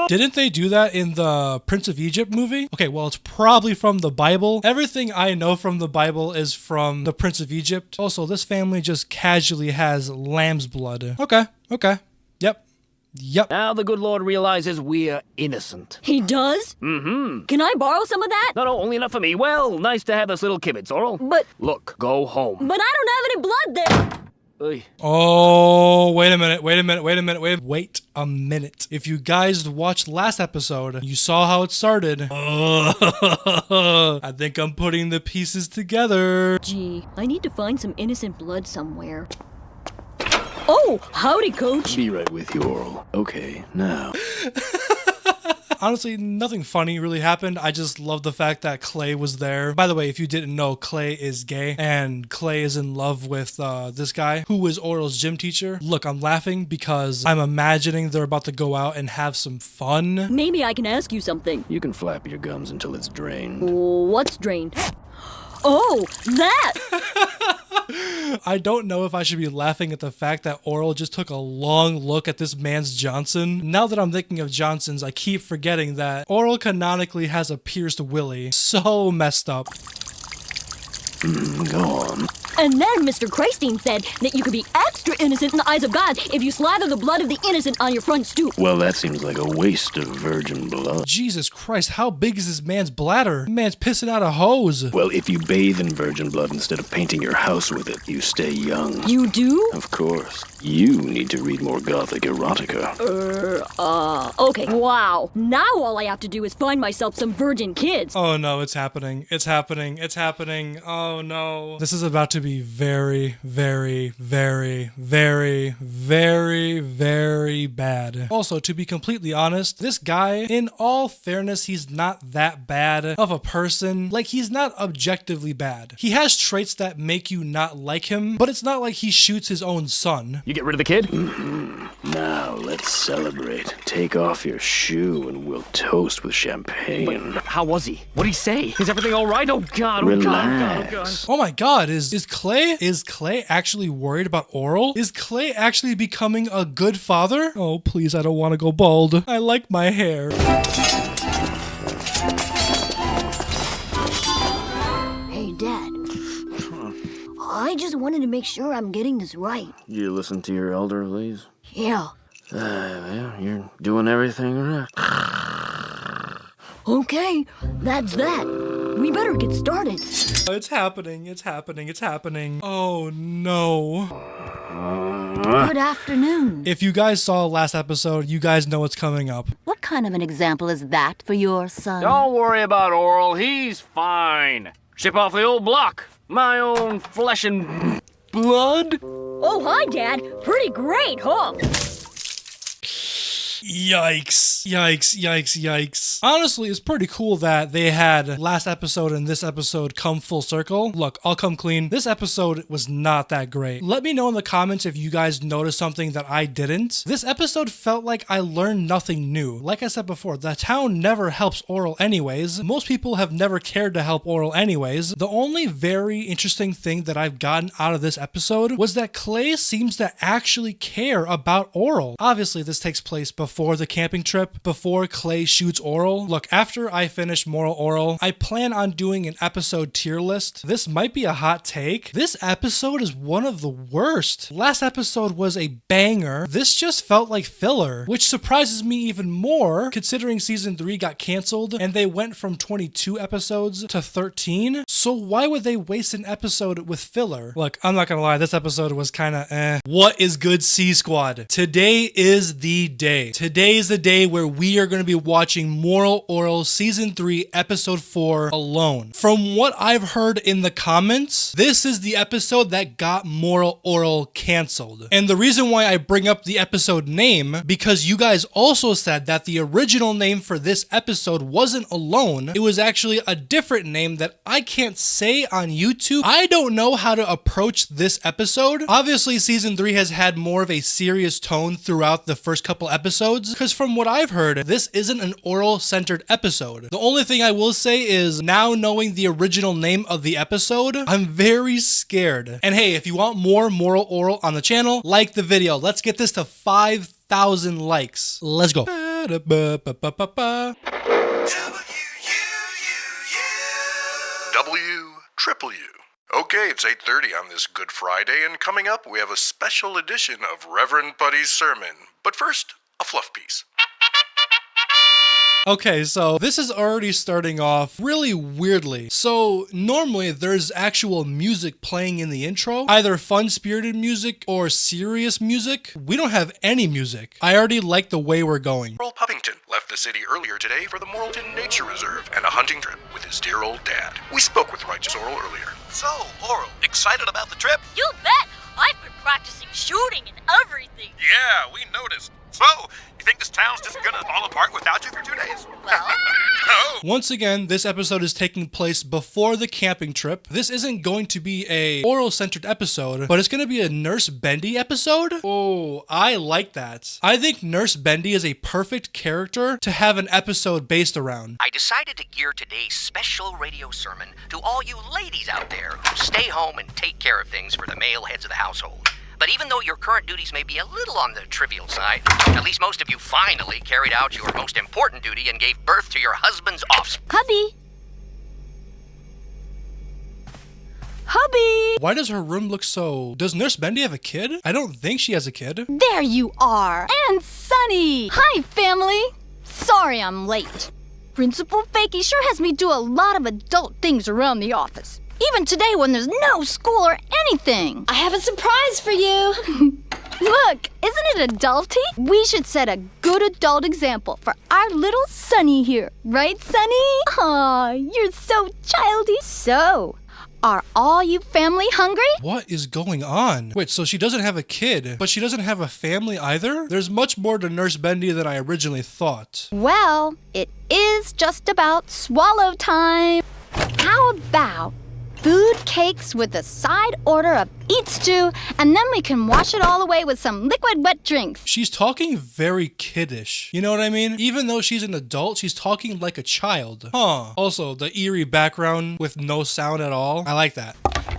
Didn't they do that in the Prince of Egypt movie? Okay, well, it's probably from the Bible. Everything I know from the Bible is from the Prince of Egypt. Also, this family just casually has lamb's blood. Okay. Yep. Now the good Lord realizes we're innocent. He does? Mm-hmm. Can I borrow some of that? No, only enough for me. Well, nice to have this little kibitz, Orel. But... Look, go home. But I don't have any blood there. Oh, wait a minute. If you guys watched last episode, you saw how it started. I think I'm putting the pieces together. Gee, I need to find some innocent blood somewhere. Oh, howdy, Coach. Be right with you, Orel. Okay, now. Honestly, nothing funny really happened. I just love the fact that Clay was there. By the way, if you didn't know, Clay is gay, and Clay is in love with this guy, who is Orel's gym teacher. Look, I'm laughing because I'm imagining they're about to go out and have some fun. Maybe I can ask you something. You can flap your gums until it's drained. What's drained? Oh, that! I don't know if I should be laughing at the fact that Orel just took a long look at this man's Johnson. Now that I'm thinking of Johnsons, I keep forgetting that Orel canonically has a pierced willy. So messed up. Go on. And then Mr. Christine said that you could be extra innocent in the eyes of God if you slather the blood of the innocent on your front stoop. Well, that seems like a waste of virgin blood. Jesus Christ, how big is this man's bladder? The man's pissing out a hose. Well, if you bathe in virgin blood instead of painting your house with it, you stay young. You do? Of course. You need to read more gothic erotica. Okay. Wow. Now all I have to do is find myself some virgin kids. Oh no, it's happening. It's happening. Oh no. This is about to be very, very, very, very, very, very bad. Also, to be completely honest, this guy, in all fairness, he's not that bad of a person. Like, he's not objectively bad. He has traits that make you not like him, but it's not like he shoots his own son. You get rid of the kid? Now, let's celebrate. Take off your shoe and we'll toast with champagne. But how was he? What'd he say? Is everything all right? Oh, God. Relax. Oh my God, is Clay actually worried about Orel? Is Clay actually becoming a good father? Oh, please, I don't want to go bald. I like my hair. Hey, Dad. I just wanted to make sure I'm getting this right. You listen to your elderlies? Yeah. Well, you're doing everything right. Okay, that's that. we better get started. It's happening, it's happening, it's happening. Oh no. Good afternoon. If you guys saw last episode, you guys know what's coming up. What kind of an example is that for your son? Don't worry about Orel, he's fine. Ship off the old block. My own flesh and blood. Oh, hi, Dad. Pretty great, huh? Yikes. Yikes, yikes, yikes. Honestly, it's pretty cool that they had last episode and this episode come full circle. Look, I'll come clean. This episode was not that great. Let me know in the comments if you guys noticed something that I didn't. This episode felt like I learned nothing new. Like I said before, the town never helps Orel anyways. Most people have never cared to help Orel anyways. The only very interesting thing that I've gotten out of this episode was that Clay seems to actually care about Orel. Obviously, this takes place before the camping trip, before Clay shoots Orel. Look, after I finish Moral Orel, I plan on doing an episode tier list. This might be a hot take. This episode is one of the worst. Last episode was a banger. This just felt like filler, which surprises me even more considering season 3 got canceled and they went from 22 episodes to 13. So why would they waste an episode with filler? Look, I'm not gonna lie, this episode was kind of eh. What is good, C Squad? Today is the day. Today is the day where we are going to be watching Moral Orel Season 3 Episode 4 alone. From what I've heard in the comments, this is the episode that got Moral Orel canceled. And the reason why I bring up the episode name, because you guys also said that the original name for this episode wasn't Alone. It was actually a different name that I can't say on YouTube. I don't know how to approach this episode. Obviously, Season 3 has had more of a serious tone throughout the first couple episodes, because from what I've heard, this isn't an Orel-centered episode. The only thing I will say is, now knowing the original name of the episode, I'm very scared. And hey, if you want more Moral Orel on the channel, like the video. Let's get this to 5,000 likes. Let's go. W-triple-U. Okay, it's 8:30 on this Good Friday, and coming up, we have a special edition of Reverend Buddy's sermon. But first, a fluff piece. Okay, so this is already starting off really weirdly. So normally there's actual music playing in the intro, either fun-spirited music or serious music. We don't have any music. I already like the way we're going. Orel Puppington left the city earlier today for the Moralton Nature Reserve and a hunting trip with his dear old dad. We spoke with Righteous Orel earlier. So, Orel, excited about the trip? You bet! I've been practicing shooting and everything. Yeah, we noticed. So, you think this town's just gonna fall apart without you for 2 days? Well... No! Once again, this episode is taking place before the camping trip. This isn't going to be a Orel-centered episode, but it's going to be a Nurse Bendy episode. Oh, I like that. I think Nurse Bendy is a perfect character to have an episode based around. I decided to gear today's special radio sermon to all you ladies out there who stay home and take care of things for the male heads of the household. But even though your current duties may be a little on the trivial side, at least most of you finally carried out your most important duty and gave birth to your husband's offspring. Hubby! Hubby! Why does her room look so... Does Nurse Bendy have a kid? I don't think she has a kid. There you are! And Sunny! Hi, family! Sorry I'm late. Principal Fakey sure has me do a lot of adult things around the office. Even today when there's no school or anything. I have a surprise for you. Look, isn't it adulty? We should set a good adult example for our little Sunny here. Right, Sunny? Aw, you're so childy. So, are all you family hungry? What is going on? Wait, so she doesn't have a kid, but she doesn't have a family either? There's much more to Nurse Bendy than I originally thought. Well, it is just about swallow time. How about food cakes with a side order of eat stew, and then we can wash it all away with some liquid wet drinks. She's talking very kiddish. You know what I mean? Even though she's an adult, she's talking like a child. Huh. Also, the eerie background with no sound at all. I like that.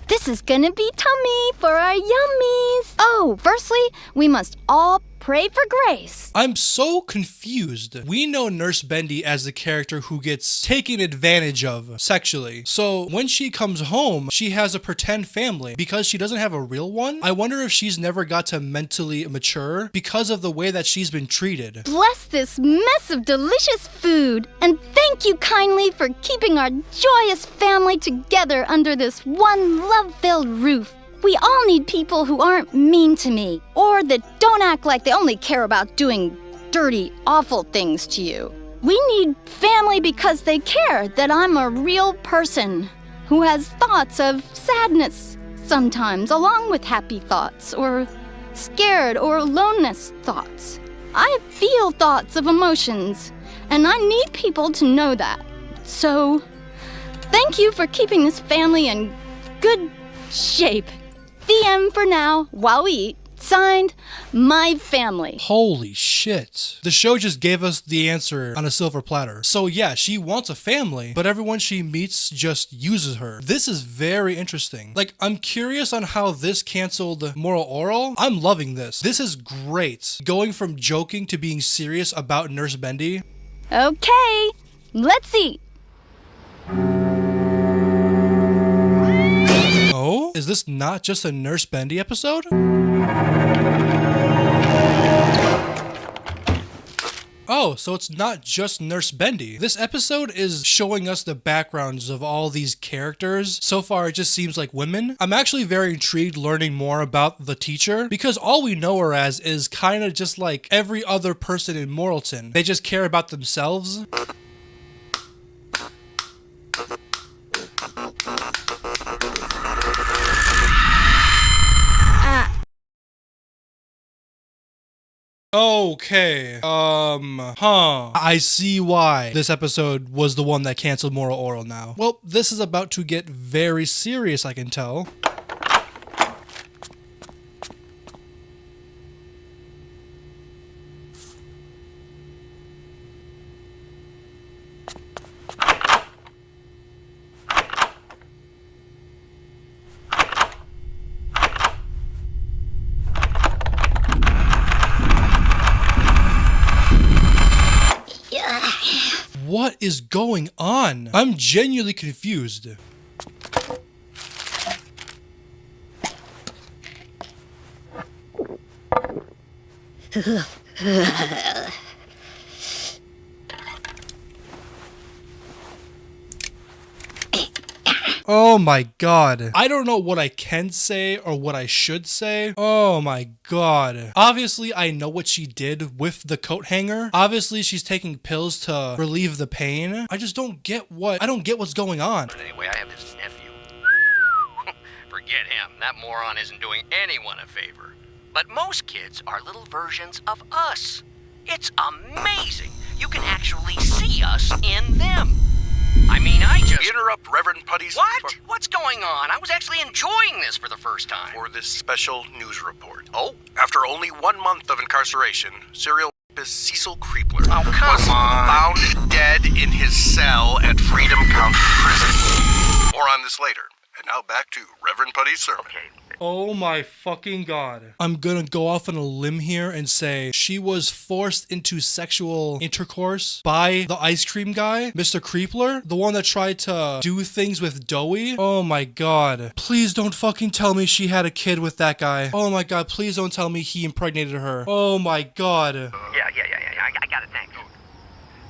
This is gonna be tummy for our yummies. Oh, firstly, we must all pray for grace. I'm so confused. We know Nurse Bendy as the character who gets taken advantage of sexually. So when she comes home, she has a pretend family because she doesn't have a real one. I wonder if she's never got to mentally mature because of the way that she's been treated. Bless this mess of delicious food, and thank you kindly for keeping our joyous family together under this one love-filled roof. We all need people who aren't mean to me, or that don't act like they only care about doing dirty, awful things to you. We need family because they care that I'm a real person who has thoughts of sadness sometimes, along with happy thoughts, or scared or loneliness thoughts. I feel thoughts of emotions, and I need people to know that. So, thank you for keeping this family in good shape. DM for now, while we eat. Signed, my family. Holy shit. The show just gave us the answer on a silver platter. So yeah, she wants a family, but everyone she meets just uses her. This is very interesting. Like, I'm curious on how this canceled Moral Orel. I'm loving this. This is great. Going from joking to being serious about Nurse Bendy. Okay, let's eat. Oh? Is this not just a Nurse Bendy episode? Oh, so it's not just Nurse Bendy. This episode is showing us the backgrounds of all these characters. So far, it just seems like women. I'm actually very intrigued learning more about the teacher because all we know her as is kind of just like every other person in Moralton. They just care about themselves. Okay, I see why this episode was the one that canceled Moral Orel now. Well, this is about to get very serious, I can tell. What is going on? I'm genuinely confused. Oh my god. I don't know what I can say or what I should say. Oh my god. Obviously, I know what she did with the coat hanger. Obviously, she's taking pills to relieve the pain. I just don't get what's going on. Anyway, I have this nephew. Forget him. That moron isn't doing anyone a favor. But most kids are little versions of us. It's amazing. You can actually see us in them. I mean, I just... Interrupt Reverend Putty's... What? What's going on? I was actually enjoying this for the first time. For this special news report. Oh, after only 1 month of incarceration, serial rapist Cecil Creepler was found dead in his cell at Freedom County Prison. More on this later. And now back to Reverend Putty's sermon. Oh my fucking god. I'm gonna go off on a limb here and say she was forced into sexual intercourse by the ice cream guy, Mr. Creepler, the one that tried to do things with Doughy. Oh my god. Please don't fucking tell me she had a kid with that guy. Oh my god, please don't tell me he impregnated her. Oh my god. Yeah, I got it, thanks.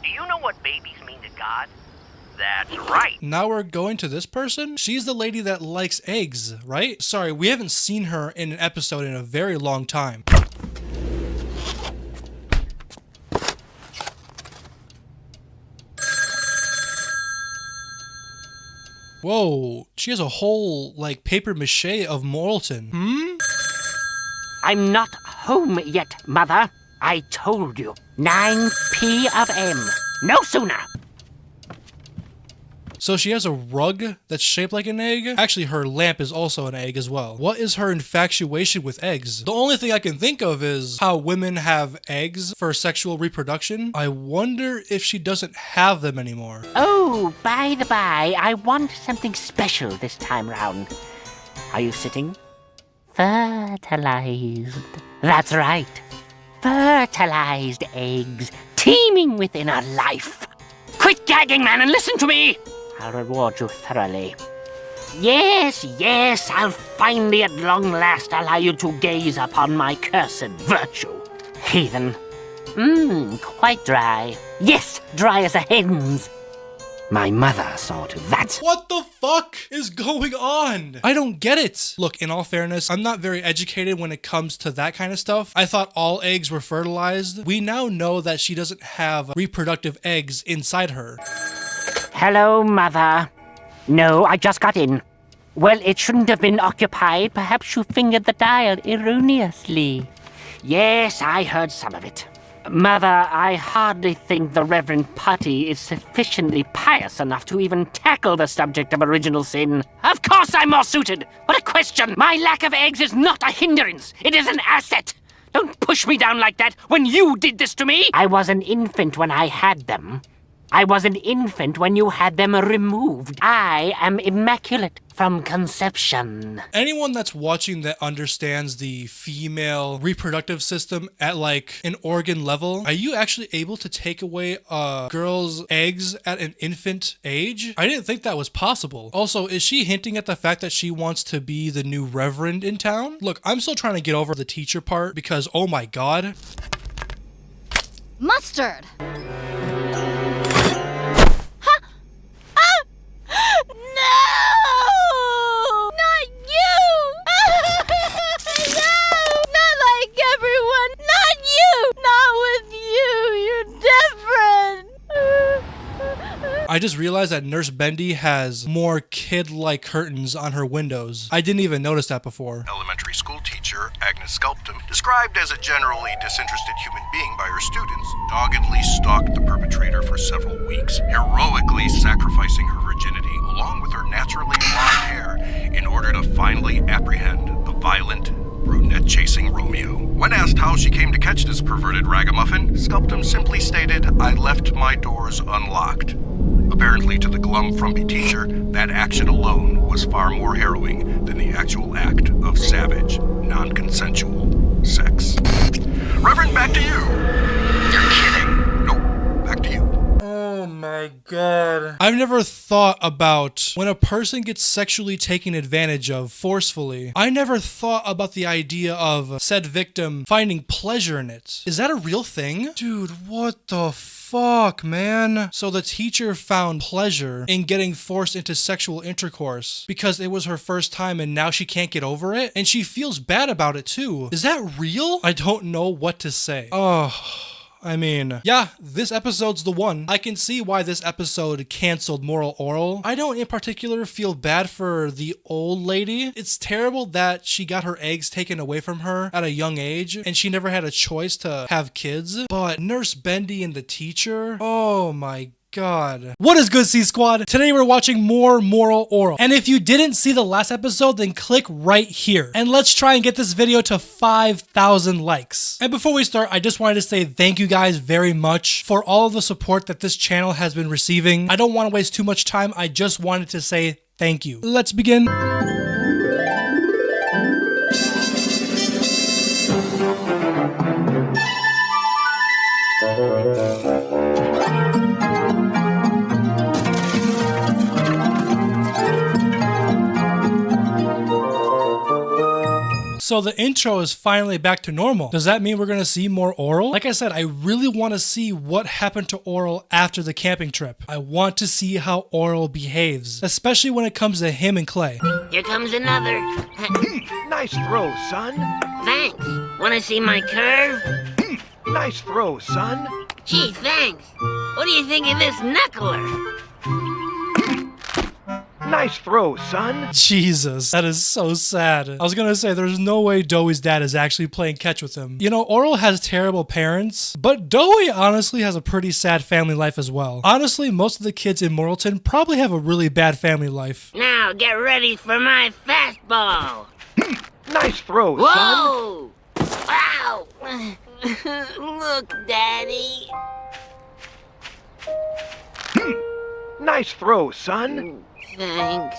Do you know what babies mean to God? That's right. Now we're going to this person? She's the lady that likes eggs, right? Sorry, we haven't seen her in an episode in a very long time. Whoa, she has a whole, like, paper mache of Moralton. I'm not home yet, Mother. I told you. 9 p.m. No sooner. So she has a rug that's shaped like an egg? Actually, her lamp is also an egg as well. What is her infatuation with eggs? The only thing I can think of is how women have eggs for sexual reproduction. I wonder if she doesn't have them anymore. Oh, by the by, I want something special this time round. Are you sitting? Fertilized. That's right. fertilized eggs teeming with inner life. Quit gagging, man, and listen to me! I'll reward you thoroughly. Yes, I'll finally at long last allow you to gaze upon my cursed virtue. Heathen. Quite dry. Yes, dry as a hen's. My mother saw to that. What the fuck is going on? I don't get it. Look, in all fairness, I'm not very educated when it comes to that kind of stuff. I thought all eggs were fertilized. We now know that she doesn't have reproductive eggs inside her. Hello, Mother. No, I just got in. Well, it shouldn't have been occupied. Perhaps you fingered the dial erroneously. Yes, I heard some of it. Mother, I hardly think the Reverend Putty is sufficiently pious enough to even tackle the subject of original sin. Of course I'm more suited! What a question! My lack of eggs is not a hindrance. It is an asset. Don't push me down like that when you did this to me! I was an infant when I had them. I was an infant when you had them removed. I am immaculate from conception. Anyone that's watching that understands the female reproductive system at like an organ level, are you actually able to take away a girl's eggs at an infant age? I didn't think that was possible. Also, is she hinting at the fact that she wants to be the new reverend in town? Look, I'm still trying to get over the teacher part because, oh my god. Mustard! No! Not you! No! Not like everyone! Not you! Not with you! You're different! I just realized that Nurse Bendy has more kid-like curtains on her windows. I didn't even notice that before. Elementary school teacher Agnes Sculptum, described as a generally disinterested human being by her students, doggedly stalked the perpetrator for several weeks, heroically sacrificing her virginity along with her naturally blonde hair in order to finally apprehend the violent, brunette-chasing Romeo. When asked how she came to catch this perverted ragamuffin, Sculptum simply stated, "I left my doors unlocked." Apparently to the glum, frumpy teacher, that action alone was far more harrowing than the actual act of savage, non-consensual sex. Reverend, back to you! You're kidding. Nope, back to you. Oh my god. I've never thought about when a person gets sexually taken advantage of forcefully. I never thought about the idea of said victim finding pleasure in it. Is that a real thing? Dude, what the fuck, man? So the teacher found pleasure in getting forced into sexual intercourse because it was her first time and now she can't get over it? And she feels bad about it too. Is that real? I don't know what to say. Oh, I mean, yeah, this episode's the one. I can see why this episode canceled Moral Orel. I don't in particular feel bad for the old lady. It's terrible that she got her eggs taken away from her at a young age and she never had a choice to have kids. But Nurse Bendy and the teacher, oh my God. What is good, C Squad? Today we're watching more Moral Orel. And if you didn't see the last episode, then click right here. And let's try and get this video to 5,000 likes. And before we start, I just wanted to say thank you guys very much for all of the support that this channel has been receiving. I don't want to waste too much time. I just wanted to say thank you. Let's begin. So the intro is finally back to normal. Does that mean we're gonna see more Orel? Like I said, I really want to see what happened to Orel after the camping trip. I want to see how Orel behaves, especially when it comes to him and Clay. Here comes another. Nice throw, son. Thanks. Wanna see my curve? Nice throw, son. Gee, thanks. What do you think of this knuckler? Nice throw, son. Jesus, that is so sad. I was gonna say, there's no way Doey's dad is actually playing catch with him. You know, Orel has terrible parents, but Doey honestly has a pretty sad family life as well. Honestly, most of the kids in Morrilton probably have a really bad family life. Now get ready for my fastball. Nice throw, Whoa! Son. Wow! Look, Daddy. Nice throw, son. Thanks.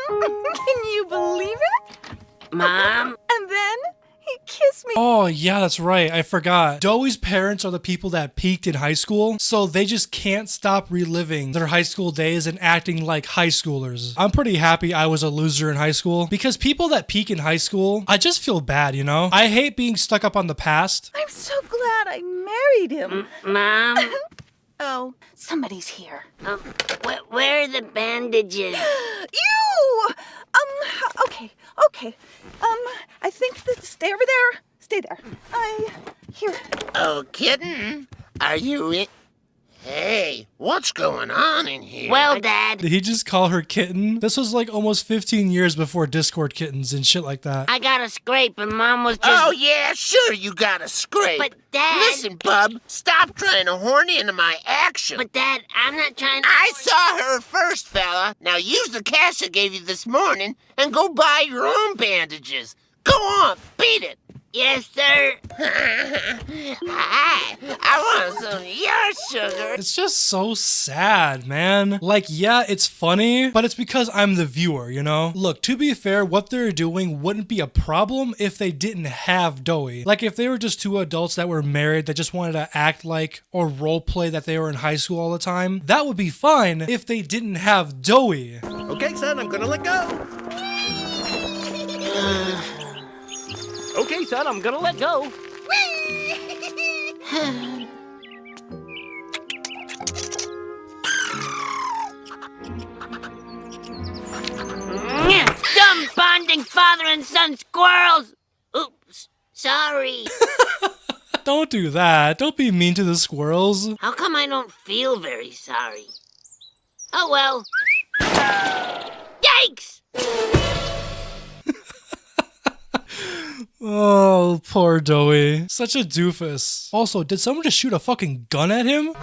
Can you believe it? Mom? And then he kissed me Oh, yeah, that's right. I forgot. Doey's parents are the people that peaked in high school, so they just can't stop reliving their high school days and acting like high schoolers. I'm pretty happy I was a loser in high school, because people that peak in high school, I just feel bad, you know? I hate being stuck up on the past. I'm so glad I married him. Mom? Oh, somebody's here. Where are the bandages? You! Okay. I think that stay over there. Stay there. Here. Oh, kitten, are you in? Hey, what's going on in here? Well, Dad. Did he just call her kitten? This was like almost 15 years before Discord kittens and shit like that. I got a scrape and Mom was just... Oh, yeah, sure you got a scrape. But, Dad... Listen, bub, stop trying to horn into my action. But, Dad, I'm not trying to... I saw her first, fella. Now use the cash I gave you this morning and go buy your own bandages. Go on, beat it. Yes, sir. I want some of your sugar. It's just so sad, man. Like, yeah, it's funny, but it's because I'm the viewer, you know? Look, to be fair, what they're doing wouldn't be a problem if they didn't have Doey. Like, if they were just two adults that were married that just wanted to act like or roleplay that they were in high school all the time, that would be fine if they didn't have Doey. Okay, son, I'm gonna let go. Okay, son, I'm gonna let go. Dumb bonding father and son squirrels! Oops, sorry. Don't do that. Don't be mean to the squirrels. How come I don't feel very sorry? Oh well. Yikes! Oh, poor Doey. Such a doofus. Also, did someone just shoot a fucking gun at him?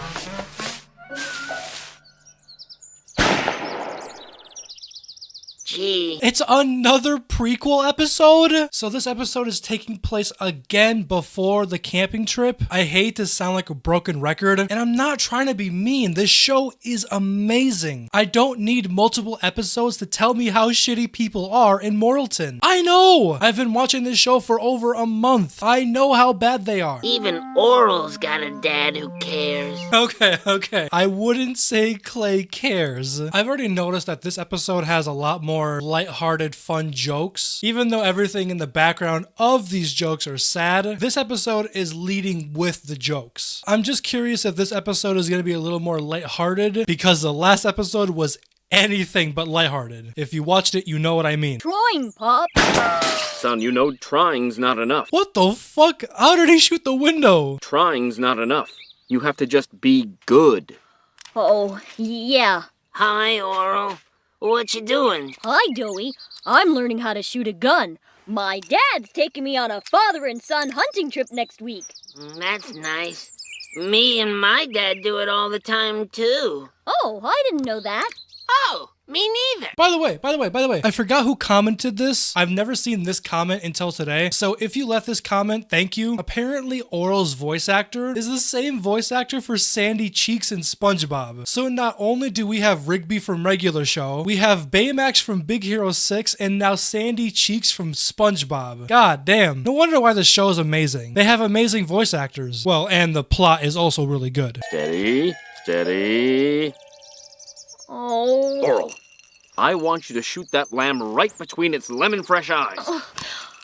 Gee. It's another prequel episode? So this episode is taking place again before the camping trip. I hate to sound like a broken record, and I'm not trying to be mean. This show is amazing. I don't need multiple episodes to tell me how shitty people are in Morrilton. I know! I've been watching this show for over a month. I know how bad they are. Even Orel's got a dad who cares. Okay. I wouldn't say Clay cares. I've already noticed that this episode has a lot more lighthearted, fun jokes. Even though everything in the background of these jokes are sad, this episode is leading with the jokes. I'm just curious if this episode is going to be a little more lighthearted, because the last episode was anything but lighthearted. If you watched it, you know what I mean. Trying, Pop. Son, you know trying's not enough. What the fuck? How did he shoot the window? Trying's not enough. You have to just be good. Oh, yeah. Hi, Orel. What you doing? Hi, Doey. I'm learning how to shoot a gun. My dad's taking me on a father and son hunting trip next week. That's nice. Me and my dad do it all the time, too. Oh, I didn't know that. Oh, me neither. By the way, I forgot who commented this. I've never seen this comment until today. So if you left this comment, thank you. Apparently, Orel's voice actor is the same voice actor for Sandy Cheeks in SpongeBob. So not only do we have Rigby from Regular Show, we have Baymax from Big Hero 6, and now Sandy Cheeks from SpongeBob. God damn. No wonder why this show is amazing. They have amazing voice actors. Well, and the plot is also really good. Steady. Oh. Orel, I want you to shoot that lamb right between its lemon-fresh eyes.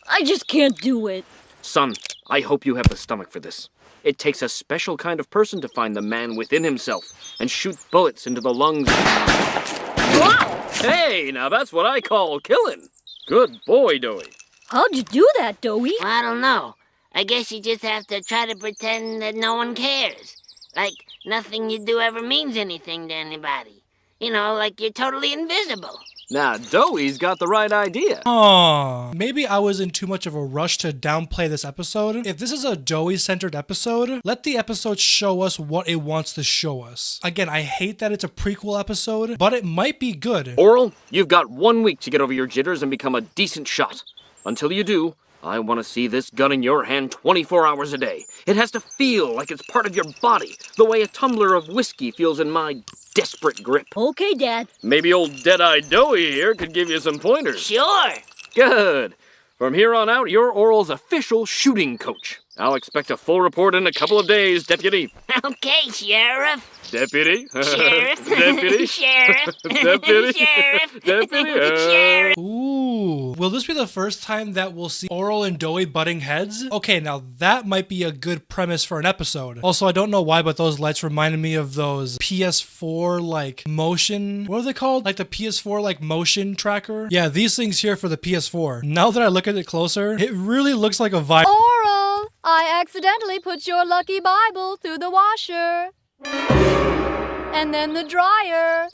I just can't do it. Son, I hope you have the stomach for this. It takes a special kind of person to find the man within himself and shoot bullets into the lungs. Wow! Hey, now that's what I call killing. Good boy, Doey. How'd you do that, Doey? I don't know. I guess you just have to try to pretend that no one cares. Like nothing you do ever means anything to anybody. You know, like you're totally invisible. Now, Doey's got the right idea. Aw, maybe I was in too much of a rush to downplay this episode. If this is a Doey-centered episode, let the episode show us what it wants to show us. Again, I hate that it's a prequel episode, but it might be good. Orel, you've got 1 week to get over your jitters and become a decent shot. Until you do, I want to see this gun in your hand 24 hours a day. It has to feel like it's part of your body, the way a tumbler of whiskey feels in my desperate grip. Okay, Dad. Maybe old Dead-Eye Doey here could give you some pointers. Sure. Good. From here on out, you're Orel's official shooting coach. I'll expect a full report in a couple of days, Deputy. Okay, Sheriff. Deputy? Sheriff. Deputy? Sheriff. Deputy? Sheriff. Deputy? Sheriff. Ooh. Will this be the first time that we'll see Orel and Doey butting heads? Okay, now that might be a good premise for an episode. Also, I don't know why, but those lights reminded me of those PS4 like motion. What are they called? Like the PS4 like motion tracker? Yeah, these things here for the PS4. Now that I look at it closer, it really looks like a vibe. Orel, I accidentally put your lucky Bible through the washer. And then the dryer.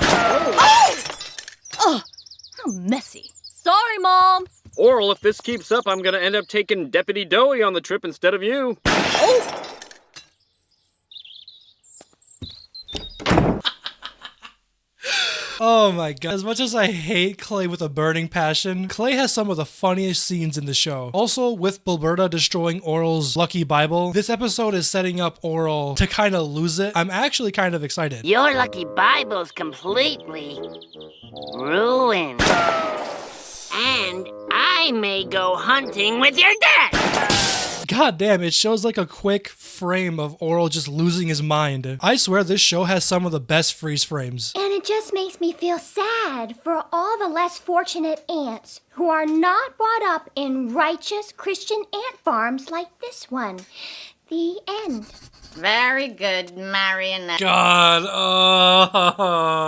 Oh! Oh, how messy. Sorry, Mom. Orel, if this keeps up, I'm gonna end up taking Deputy Doey on the trip instead of you. Oh! Oh my god. As much as I hate Clay with a burning passion, Clay has some of the funniest scenes in the show. Also, with Bilberta destroying Orel's lucky Bible, this episode is setting up Orel to kind of lose it. I'm actually kind of excited. Your lucky Bible's completely ruined. And I may go hunting with your dad. God damn, it shows like a quick frame of Orel just losing his mind. I swear this show has some of the best freeze frames. And it just makes me feel sad for all the less fortunate ants who are not brought up in righteous Christian ant farms like this one. The end. Very good, Marionette. God,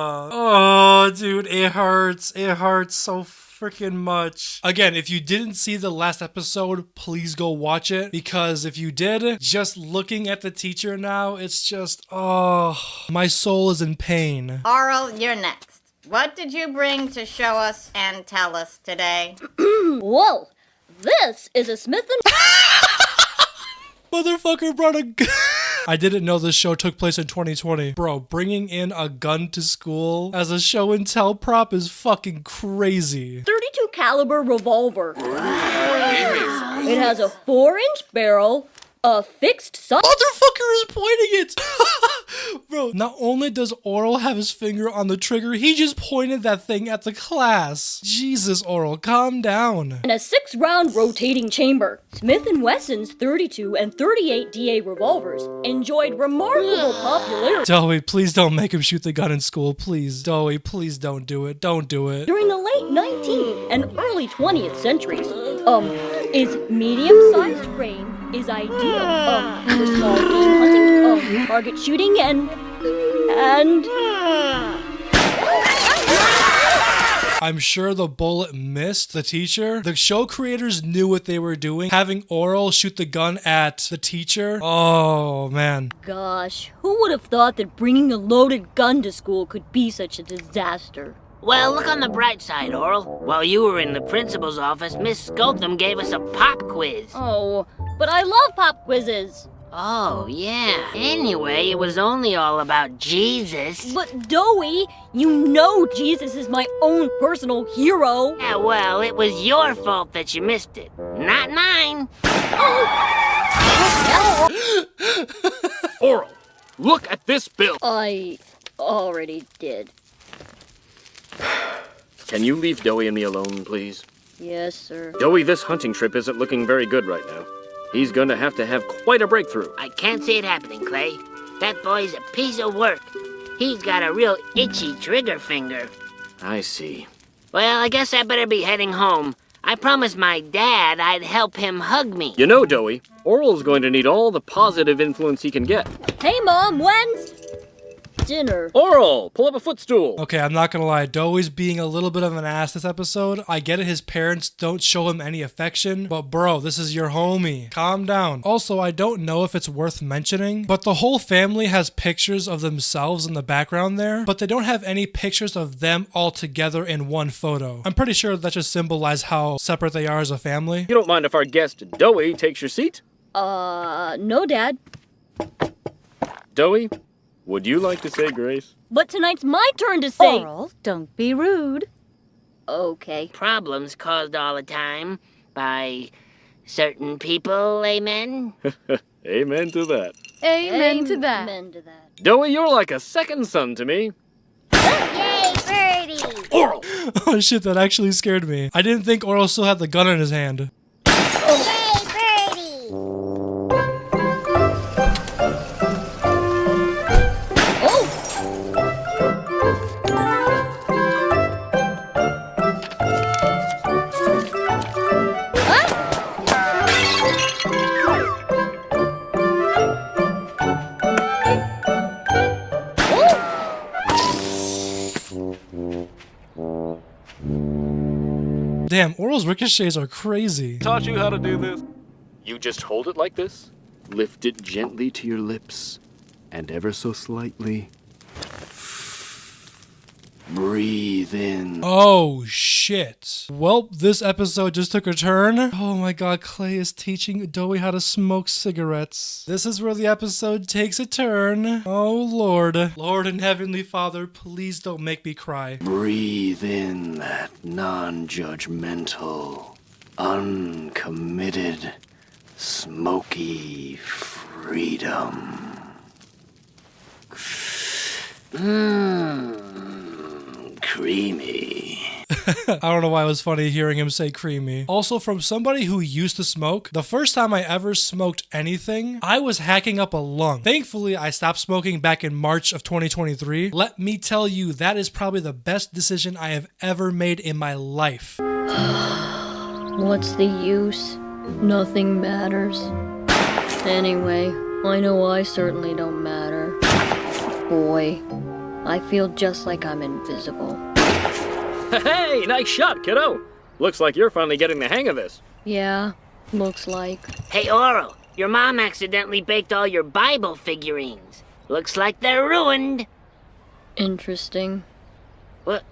oh, dude, it hurts. It hurts so freaking much. Again, if you didn't see the last episode, please go watch it, because if you did, just looking at the teacher now, it's just, oh, my soul is in pain. Orel, you're next. What did you bring to show us and tell us today? Whoa, this is a Smith & Motherfucker brought a gun. I didn't know this show took place in 2020. Bro, bringing in a gun to school as a show and tell prop is fucking crazy. 32 caliber revolver. It has a 4-inch barrel, a fixed sight. Motherfucker is pointing it. Bro, not only does Orel have his finger on the trigger, he just pointed that thing at the class. Jesus, Orel, calm down. And a 6-round rotating chamber. Smith & Wesson's 32 and 38 DA revolvers enjoyed remarkable popularity. Doey, please don't make him shoot the gun in school, please. Doey, please don't do it. Don't do it. During the late 19th and early 20th centuries, its medium-sized frame is ideal for small game hunting, target shooting, and I'm sure the bullet missed the teacher. The show creators knew what they were doing. Having Orel shoot the gun at the teacher. Oh, man. Gosh, who would have thought that bringing a loaded gun to school could be such a disaster? Well, look on the bright side, Orel. While you were in the principal's office, Miss Scultham gave us a pop quiz. Oh, but I love pop quizzes. Oh, yeah. Anyway, it was only all about Jesus. But Doey, you know Jesus is my own personal hero. Yeah, well, it was your fault that you missed it, not mine. Orel, look at this bill. I already did. Can you leave Doey and me alone, please? Yes, sir. Doey, this hunting trip isn't looking very good right now. He's going to have quite a breakthrough. I can't see it happening, Clay. That boy's a piece of work. He's got a real itchy trigger finger. I see. Well, I guess I better be heading home. I promised my dad I'd help him hug me. You know, Doey, Orel's going to need all the positive influence he can get. Hey, Mom, when's dinner? Orel, pull up a footstool. Okay, I'm not gonna lie. Doey's being a little bit of an ass this episode. I get it, his parents don't show him any affection, but bro, this is your homie. Calm down. Also, I don't know if it's worth mentioning, but the whole family has pictures of themselves in the background there, but they don't have any pictures of them all together in one photo. I'm pretty sure that just symbolizes how separate they are as a family. You don't mind if our guest, Doey, takes your seat? No, Dad. Doey, would you like to say grace? But tonight's my turn to say... Orel, don't be rude. Okay. Problems caused all the time by certain people, amen? Amen to that. Amen to that. Amen to that. Doey, you're like a second son to me. Yay, birdie! Orel! Oh shit, that actually scared me. I didn't think Orel still had the gun in his hand. Damn, Orel's ricochets are crazy. Taught you how to do this? You just hold it like this, lift it gently to your lips, and ever so slightly, breathe in. Oh shit. Well, this episode just took a turn. Oh my god, Clay is teaching Doey how to smoke cigarettes. This is where the episode takes a turn. Oh lord. Lord and Heavenly Father, please don't make me cry. Breathe in that non-judgmental, uncommitted, smoky freedom. Creamy. I don't know why it was funny hearing him say creamy. Also, from somebody who used to smoke, the first time I ever smoked anything, I was hacking up a lung. Thankfully, I stopped smoking back in March of 2023. Let me tell you, that is probably the best decision I have ever made in my life. What's the use? Nothing matters. Anyway, I know I certainly don't matter. Boy, I feel just like I'm invisible. Hey, nice shot, kiddo. Looks like you're finally getting the hang of this. Yeah, looks like. Hey, Orel, your mom accidentally baked all your Bible figurines. Looks like they're ruined. Interesting. What?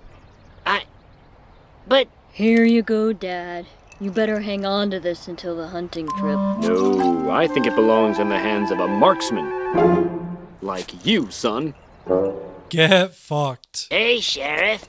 But... Here you go, Dad. You better hang on to this until the hunting trip. No, I think it belongs in the hands of a marksman. Like you, son. Get fucked. Hey, Sheriff.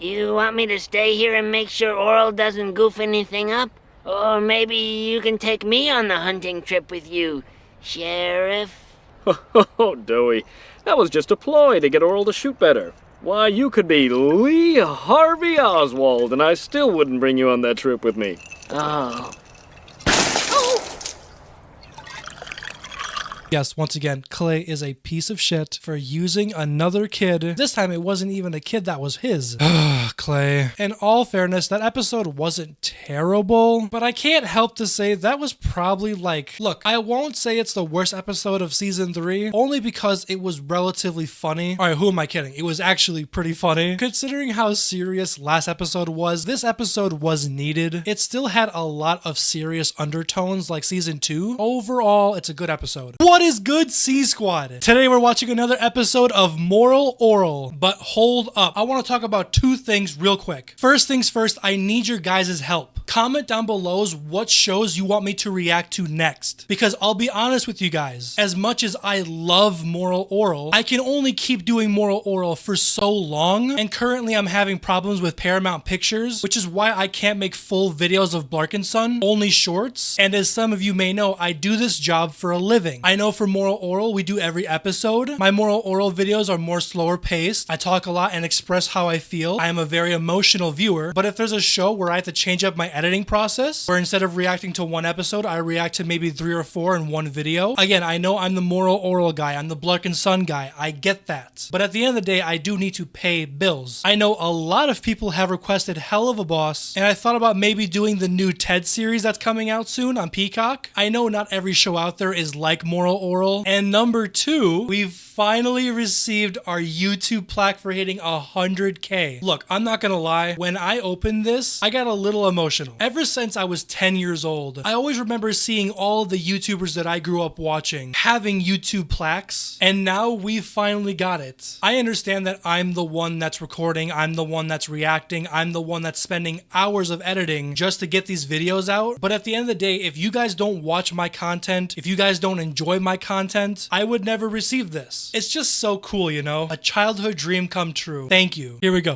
You want me to stay here and make sure Orel doesn't goof anything up? Or maybe you can take me on the hunting trip with you, Sheriff? Oh, Doey. That was just a ploy to get Orel to shoot better. Why, you could be Lee Harvey Oswald, and I still wouldn't bring you on that trip with me. Oh. Yes, once again, Clay is a piece of shit for using another kid. This time it wasn't even a kid that was his. Clay. In all fairness, that episode wasn't terrible, but I can't help to say that was probably like, look, I won't say it's the worst episode of season 3, only because it was relatively funny. Alright, who am I kidding? It was actually pretty funny. Considering how serious last episode was, this episode was needed. It still had a lot of serious undertones like season 2. Overall, it's a good episode. What is good, C Squad? Today we're watching another episode of Moral Orel, but hold up. I want to talk about two things real quick. First things first, I need your guys' help. Comment down below what shows you want me to react to next. Because I'll be honest with you guys, as much as I love Moral Orel, I can only keep doing Moral Orel for so long, and currently I'm having problems with Paramount Pictures, which is why I can't make full videos of Blarkinson, only shorts. And as some of you may know, I do this job for a living. I know for Moral Orel, we do every episode. My Moral Orel videos are more slower paced. I talk a lot and express how I feel. I am a very emotional viewer, but if there's a show where I have to change up my editing process, where instead of reacting to one episode, I react to maybe 3 or 4 in one video. Again, I know I'm the Moral Orel guy, I'm the Blarkinson guy, I get that. But at the end of the day, I do need to pay bills. I know a lot of people have requested Hell of a Boss, and I thought about maybe doing the new Ted series that's coming out soon on Peacock. I know not every show out there is like Moral Orel. And number 2, we've finally received our YouTube plaque for hitting 100K. Look, I'm not gonna lie, when I opened this, I got a little emotional. Ever since I was 10 years old, I always remember seeing all of the YouTubers that I grew up watching having YouTube plaques, and now we finally got it. I understand that I'm the one that's recording, I'm the one that's reacting, I'm the one that's spending hours of editing just to get these videos out, but at the end of the day, if you guys don't watch my content, if you guys don't enjoy my content, I would never receive this. It's just so cool, you know? A childhood dream come true. Thank you. Here we go.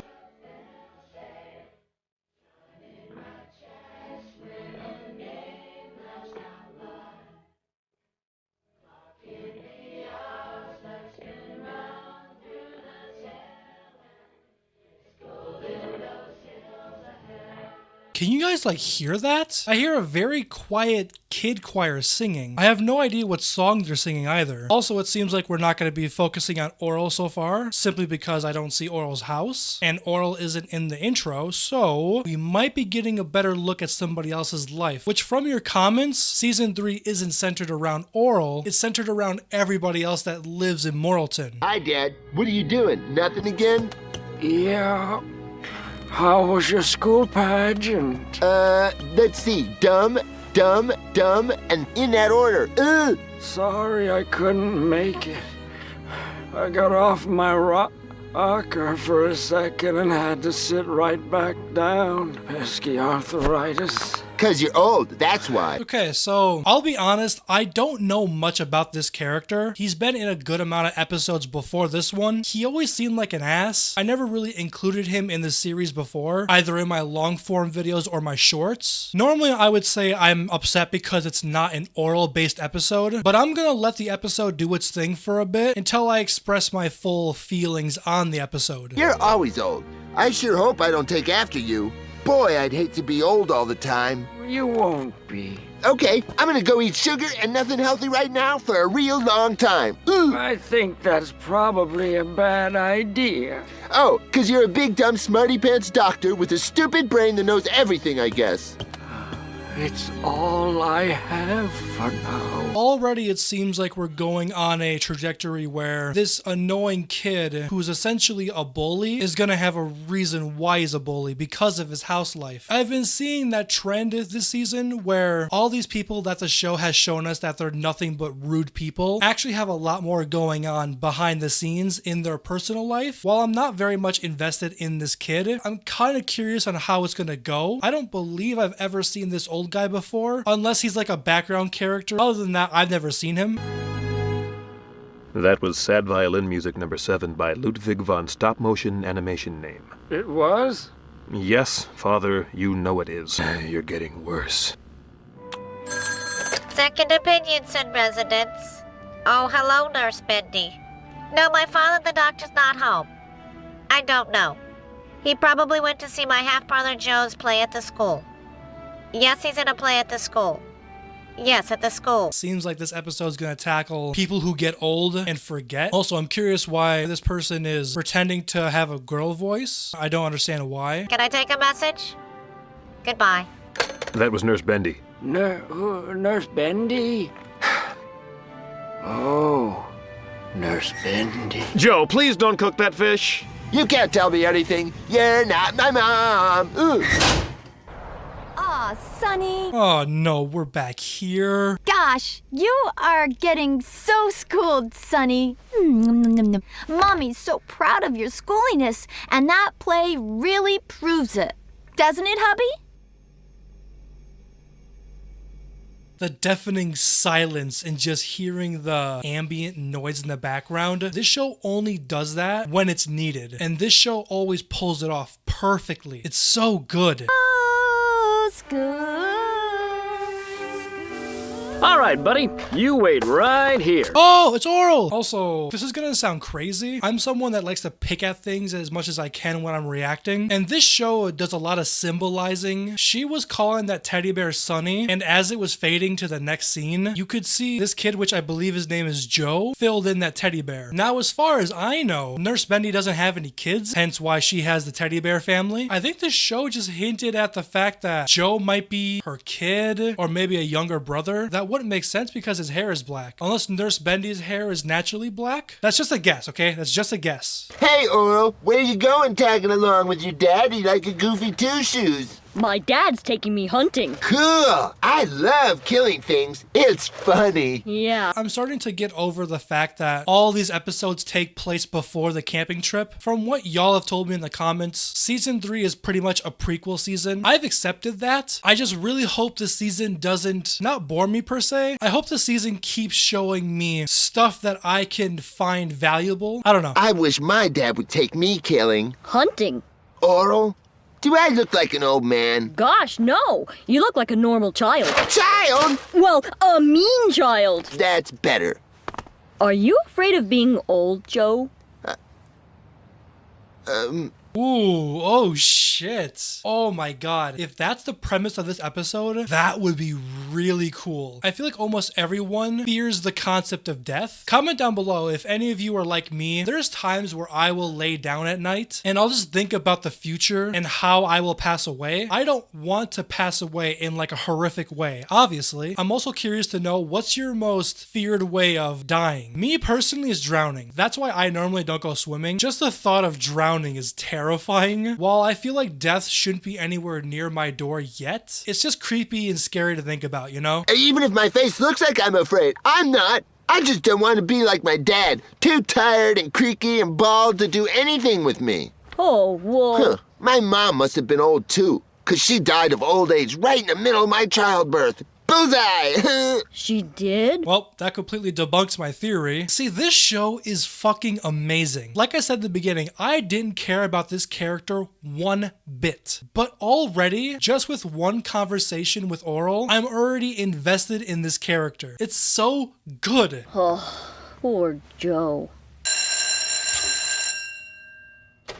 Can you guys like hear that? I hear a very quiet kid choir singing. I have no idea what song they're singing either. Also, it seems like we're not going to be focusing on Orel so far, simply because I don't see Orel's house, and Orel isn't in the intro, so we might be getting a better look at somebody else's life, which from your comments, season 3 isn't centered around Orel, it's centered around everybody else that lives in Morrilton. Hi, Dad. What are you doing? Nothing again? Yeah. How was your school pageant? Let's see. Dumb, and in that order. Sorry I couldn't make it. I got off my rocker for a second and had to sit right back down. Pesky arthritis. 'Cause you're old, that's why. Okay, so I'll be honest, I don't know much about this character. He's been in a good amount of episodes before this one. He always seemed like an ass. I never really included him in the series before, either in my long form videos or my shorts. Normally I would say I'm upset because it's not an Orel based episode, but I'm gonna let the episode do its thing for a bit until I express my full feelings on the episode. You're always old. I sure hope I don't take after you. Boy, I'd hate to be old all the time. You won't be. Okay, I'm gonna go eat sugar and nothing healthy right now for a real long time. I think that's probably a bad idea. Oh, 'cause you're a big dumb smarty pants doctor with a stupid brain that knows everything, I guess. It's all I have for now. Already it seems like we're going on a trajectory where this annoying kid who's essentially a bully is gonna have a reason why he's a bully because of his house life. I've been seeing that trend this season where all these people that the show has shown us that they're nothing but rude people actually have a lot more going on behind the scenes in their personal life. While I'm not very much invested in this kid, I'm kind of curious on how it's gonna go. I don't believe I've ever seen this old guy before, unless he's like a background character. Other than that, I've never seen him. That was Sad Violin Music number 7 by Ludwig von Stop Motion Animation Name. It was? Yes, Father, you know it is. You're getting worse. Second opinion, Sun residents. Oh, hello, Nurse Bendy. No, my father, the doctor's not home. I don't know. He probably went to see my half-brother Joe's play at the school. Yes, he's in a play at the school. Yes, at the school. Seems like this episode's gonna tackle people who get old and forget. Also, I'm curious why this person is pretending to have a girl voice. I don't understand why. Can I take a message? Goodbye. That was Nurse Bendy. Nurse Bendy? Oh, Nurse Bendy. Joe, please don't cook that fish. You can't tell me anything. You're not my mom. Aw, Sonny. Oh no, we're back here. Gosh, you are getting so schooled, Sonny. Mommy's so proud of your schooliness, and that play really proves it. Doesn't it, hubby? The deafening silence and just hearing the ambient noise in the background. This show only does that when it's needed, and this show always pulls it off perfectly. It's so good. All right, buddy, you wait right here. Oh, it's Orel! Also, this is gonna sound crazy. I'm someone that likes to pick at things as much as I can when I'm reacting, and this show does a lot of symbolizing. She was calling that teddy bear Sonny, and as it was fading to the next scene, you could see this kid, which I believe his name is Joe, filled in that teddy bear. Now, as far as I know, Nurse Bendy doesn't have any kids, hence why she has the teddy bear family. I think this show just hinted at the fact that Joe might be her kid, or maybe a younger brother. That wouldn't make sense because his hair is black. Unless Nurse Bendy's hair is naturally black. That's just a guess, okay? That's just a guess. Hey, Orel, where you going tagging along with your daddy like a goofy two-shoes? My dad's taking me hunting. Cool! I love killing things. It's funny. Yeah. I'm starting to get over the fact that all these episodes take place before the camping trip. From what y'all have told me in the comments, season 3 is pretty much a prequel season. I've accepted that. I just really hope this season doesn't, not bore me per se. I hope the season keeps showing me stuff that I can find valuable. I don't know. I wish my dad would take me killing. Hunting. Orel? Do I look like an old man? Gosh, no. You look like a normal child. Child? Well, a mean child. That's better. Are you afraid of being old, Joe? Ooh, oh shit. Oh my god. If that's the premise of this episode, that would be really cool. I feel like almost everyone fears the concept of death. Comment down below if any of you are like me. There's times where I will lay down at night and I'll just think about the future and how I will pass away. I don't want to pass away in like a horrific way, obviously. I'm also curious to know, what's your most feared way of dying? Me personally is drowning. That's why I normally don't go swimming. Just the thought of drowning is terrifying. While I feel like death shouldn't be anywhere near my door yet, it's just creepy and scary to think about, you know? Even if my face looks like I'm afraid, I'm not. I just don't want to be like my dad, too tired and creaky and bald to do anything with me. Oh, whoa. Huh. My mom must have been old too, 'cause she died of old age right in the middle of my childbirth. Bullseye! She did? Well, that completely debunks my theory. See, this show is fucking amazing. Like I said in the beginning, I didn't care about this character one bit. But already, just with one conversation with Orel, I'm already invested in this character. It's so good. Oh, poor Joe.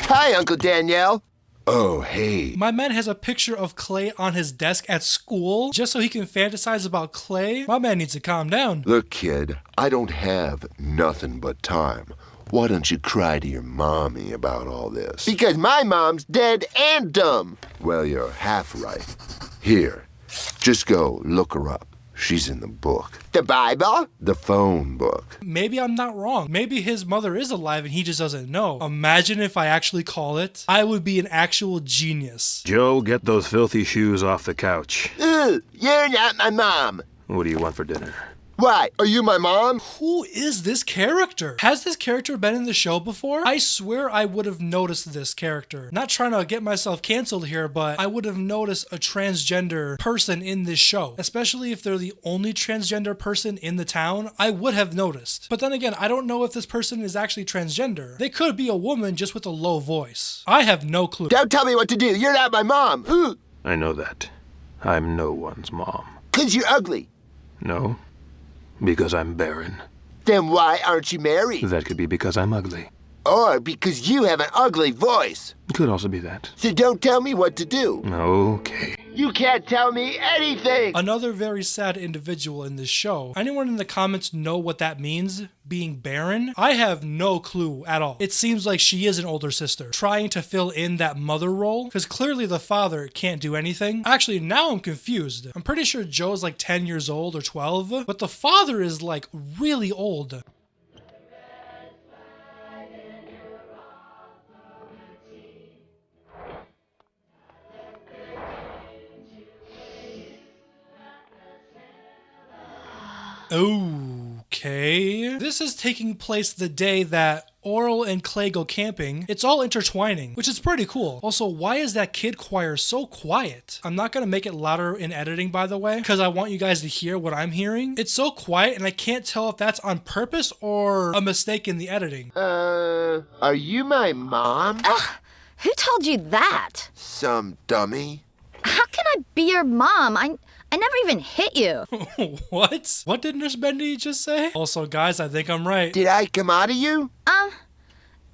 Hi, Uncle Danielle. Oh, hey. My man has a picture of Clay on his desk at school just so he can fantasize about Clay. My man needs to calm down. Look, kid, I don't have nothing but time. Why don't you cry to your mommy about all this? Because my mom's dead and dumb. Well, you're half right. Here, just go look her up. She's in the book. The Bible? The phone book. Maybe I'm not wrong. Maybe his mother is alive and he just doesn't know. Imagine if I actually call it. I would be an actual genius. Joe, get those filthy shoes off the couch. You're not my mom. What do you want for dinner? Why? Are you my mom? Who is this character? Has this character been in the show before? I swear I would have noticed this character. Not trying to get myself canceled here, but I would have noticed a transgender person in this show. Especially if they're the only transgender person in the town, I would have noticed. But then again, I don't know if this person is actually transgender. They could be a woman just with a low voice. I have no clue. Don't tell me what to do. You're not my mom. Ooh. I know that. I'm no one's mom. 'Cause you're ugly. No. Because I'm barren. Then why aren't you married? That could be because I'm ugly. Or because you have an ugly voice. Could also be that. So don't tell me what to do. Okay. You can't tell me anything. Another very sad individual in this show. Anyone in the comments know what that means? Being barren? I have no clue at all. It seems like she is an older sister, trying to fill in that mother role, because clearly the father can't do anything. Actually, now I'm confused. I'm pretty sure Joe's like 10 years old or 12, but the father is like really old. Okay. This is taking place the day that Orel and Clay go camping. It's all intertwining, which is pretty cool. Also, why is that kid choir so quiet? I'm not gonna make it louder in editing, by the way, because I want you guys to hear what I'm hearing. It's so quiet and I can't tell if that's on purpose or a mistake in the editing. Are you my mom? Who told you that? Some dummy. How can I be your mom? I never even hit you. What? What did Nurse Bendy just say? Also, guys, I think I'm right. Did I come out of you?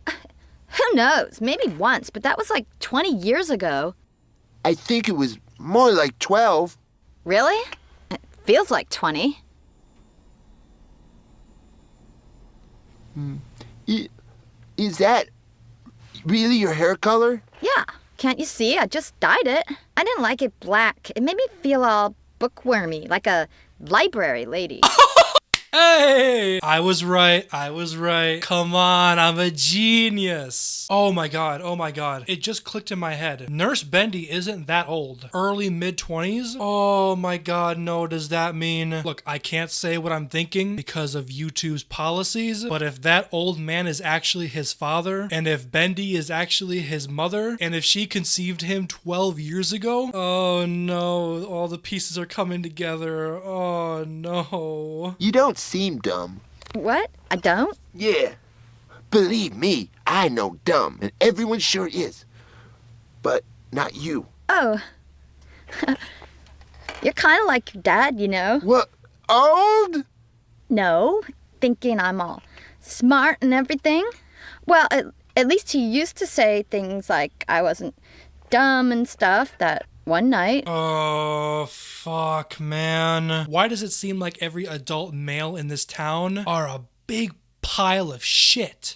Who knows? Maybe once, but that was like 20 years ago. I think it was more like 12. Really? It feels like 20. Is that really your hair color? Yeah. Can't you see? I just dyed it. I didn't like it black. It made me feel all bookwormy, like a library lady. Hey! I was right. I was right. Come on, I'm a genius. Oh my god. Oh my god. It just clicked in my head. Nurse Bendy isn't that old. Early mid-20s? Oh my god, no. Does that mean... Look, I can't say what I'm thinking because of YouTube's policies, but if that old man is actually his father, and if Bendy is actually his mother, and if she conceived him 12 years ago, oh no. All the pieces are coming together. Oh no. You don't seem dumb. What? I don't? Yeah. Believe me, I know dumb, and everyone sure is. But not you. Oh. You're kind of like your dad, you know. What? Old? No. Thinking I'm all smart and everything. Well, At least he used to say things like I wasn't dumb and stuff that one night. Oh, fuck, man. Why does it seem like every adult male in this town are a big pile of shit?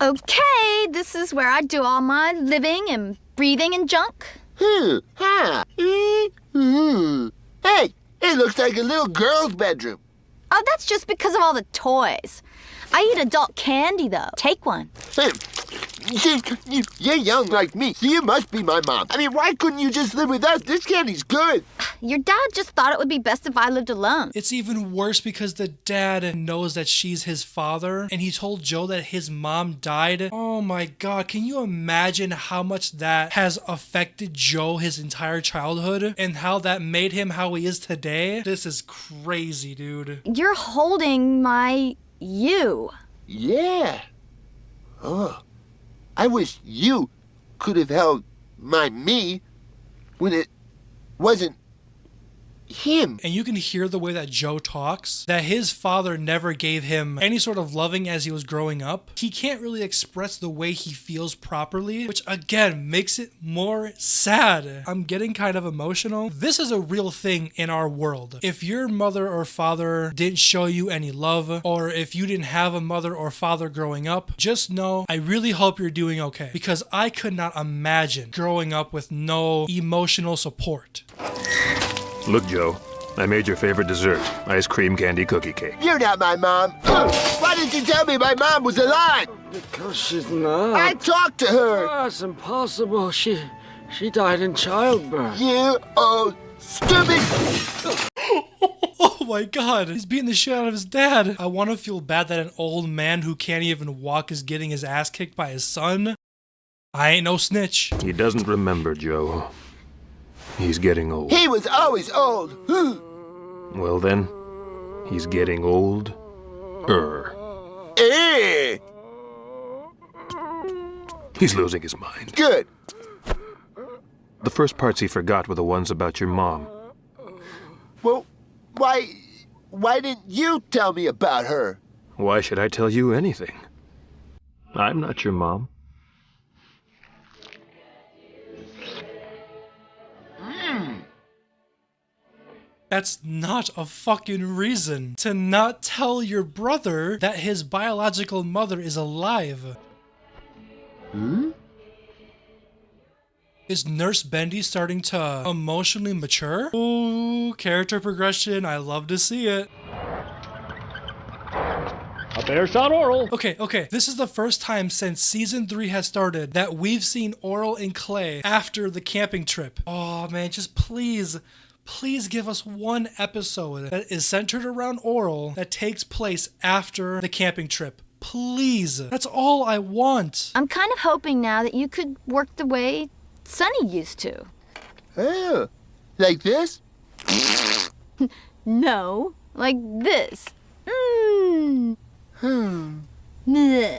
Okay, this is where I do all my living and breathing and junk. Hey, it looks like a little girl's bedroom. Oh, that's just because of all the toys. I eat adult candy, though. Take one. You're young like me, so you must be my mom. I mean, why couldn't you just live with us? This candy's good. Your dad just thought it would be best if I lived alone. It's even worse because the dad knows that she's his father, and he told Joe that his mom died. Oh my god, can you imagine how much that has affected Joe his entire childhood, and how that made him how he is today? This is crazy, dude. You're holding my you. Yeah. Oh. I wish you could have held my me when it wasn't him. And you can hear the way that Joe talks, that his father never gave him any sort of loving as he was growing up. He can't really express the way he feels properly, which again makes it more sad. I'm getting kind of emotional. This is a real thing in our world. If your mother or father didn't show you any love, or if you didn't have a mother or father growing up, just know I really hope you're doing okay, because I could not imagine growing up with no emotional support. Look, Joe, I made your favorite dessert, ice cream candy cookie cake. You're not my mom. Why didn't you tell me my mom was alive? Because she's not. I talked to her. That's impossible. She died in childbirth. You old stupid. Oh my god, he's beating the shit out of his dad. I want to feel bad that an old man who can't even walk is getting his ass kicked by his son. I ain't no snitch. He doesn't remember, Joe. He's getting old. He was always old. Well then, he's getting old. He's losing his mind. Good. The first parts he forgot were the ones about your mom. Well, why didn't you tell me about her? Why should I tell you anything? I'm not your mom. That's not a fucking reason to not tell your brother that his biological mother is alive. Is Nurse Bendy starting to emotionally mature? Ooh, character progression. I love to see it. A fair shot, Orel. Okay. This is the first time since season 3 has started that we've seen Orel and Clay after the camping trip. Oh man, just please give us one episode that is centered around Orel that takes place after the camping trip. Please. That's all I want. I'm kind of hoping now that you could work the way Sonny used to. Oh, like this? No, like this. Bleh.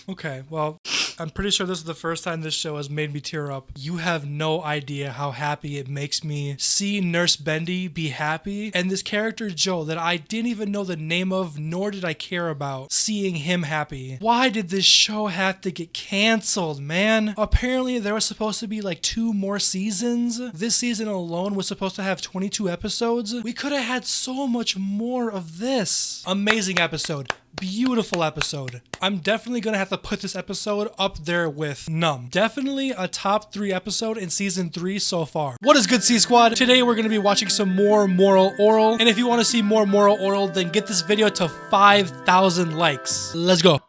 Okay, well, I'm pretty sure this is the first time this show has made me tear up. You have no idea how happy it makes me see Nurse Bendy be happy, and this character Joe that I didn't even know the name of, nor did I care about, seeing him happy. Why did this show have to get canceled, man? Apparently there was supposed to be like 2 more seasons. This season alone was supposed to have 22 episodes. We could have had so much more of this. Amazing episode. Beautiful episode. I'm definitely gonna have to put this episode up there with Numb. Definitely a top 3 episode in season 3 so far. What is good, C Squad? Today we're gonna be watching some more Moral Orel, and if you want to see more Moral Orel, then get this video to 5,000 likes. Let's go.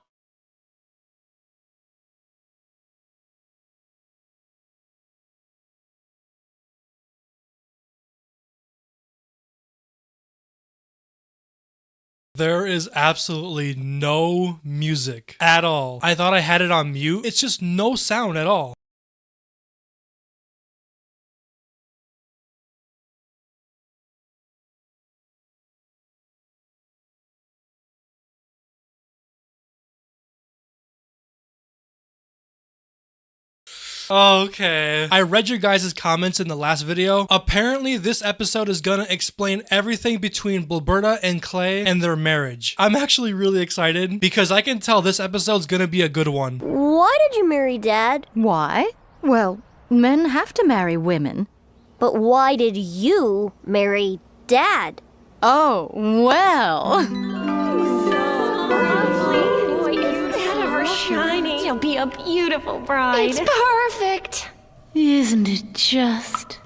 There is absolutely no music at all. I thought I had it on mute. It's just no sound at all. Okay. I read your guys' comments in the last video. Apparently, this episode is gonna explain everything between Blberta and Clay and their marriage. I'm actually really excited because I can tell this episode's gonna be a good one. Why did you marry Dad? Why? Well, men have to marry women. But why did you marry Dad? Oh, well. Shiny. You'll be a beautiful bride. It's perfect. Isn't it just?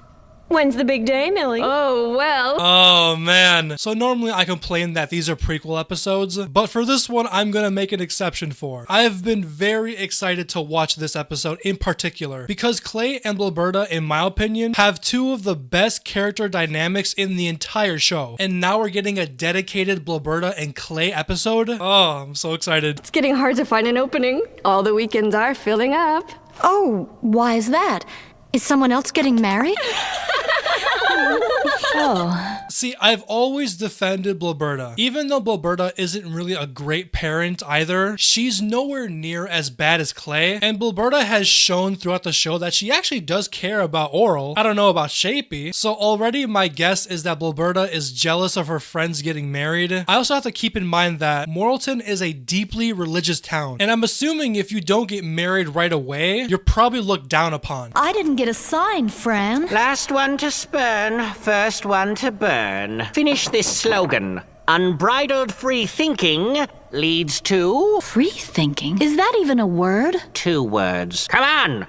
When's the big day, Millie? Oh, well. Oh, man. So normally I complain that these are prequel episodes, but for this one, I'm gonna make an exception for. I've been very excited to watch this episode in particular, because Clay and Blberta, in my opinion, have two of the best character dynamics in the entire show. And now we're getting a dedicated Blberta and Clay episode. Oh, I'm so excited. It's getting hard to find an opening. All the weekends are filling up. Oh, why is that? Is someone else getting married? Oh. See, I've always defended Blberta. Even though Blberta isn't really a great parent either, she's nowhere near as bad as Clay, and Blberta has shown throughout the show that she actually does care about Orel. I don't know about Shapey, so already my guess is that Blberta is jealous of her friends getting married. I also have to keep in mind that Morrilton is a deeply religious town, and I'm assuming if you don't get married right away, you're probably looked down upon. I didn't get a sign, Fran. Last one to spurn, first one to burn. Finish this slogan. Unbridled free thinking leads to... Free thinking? Is that even a word? 2 words. Come on!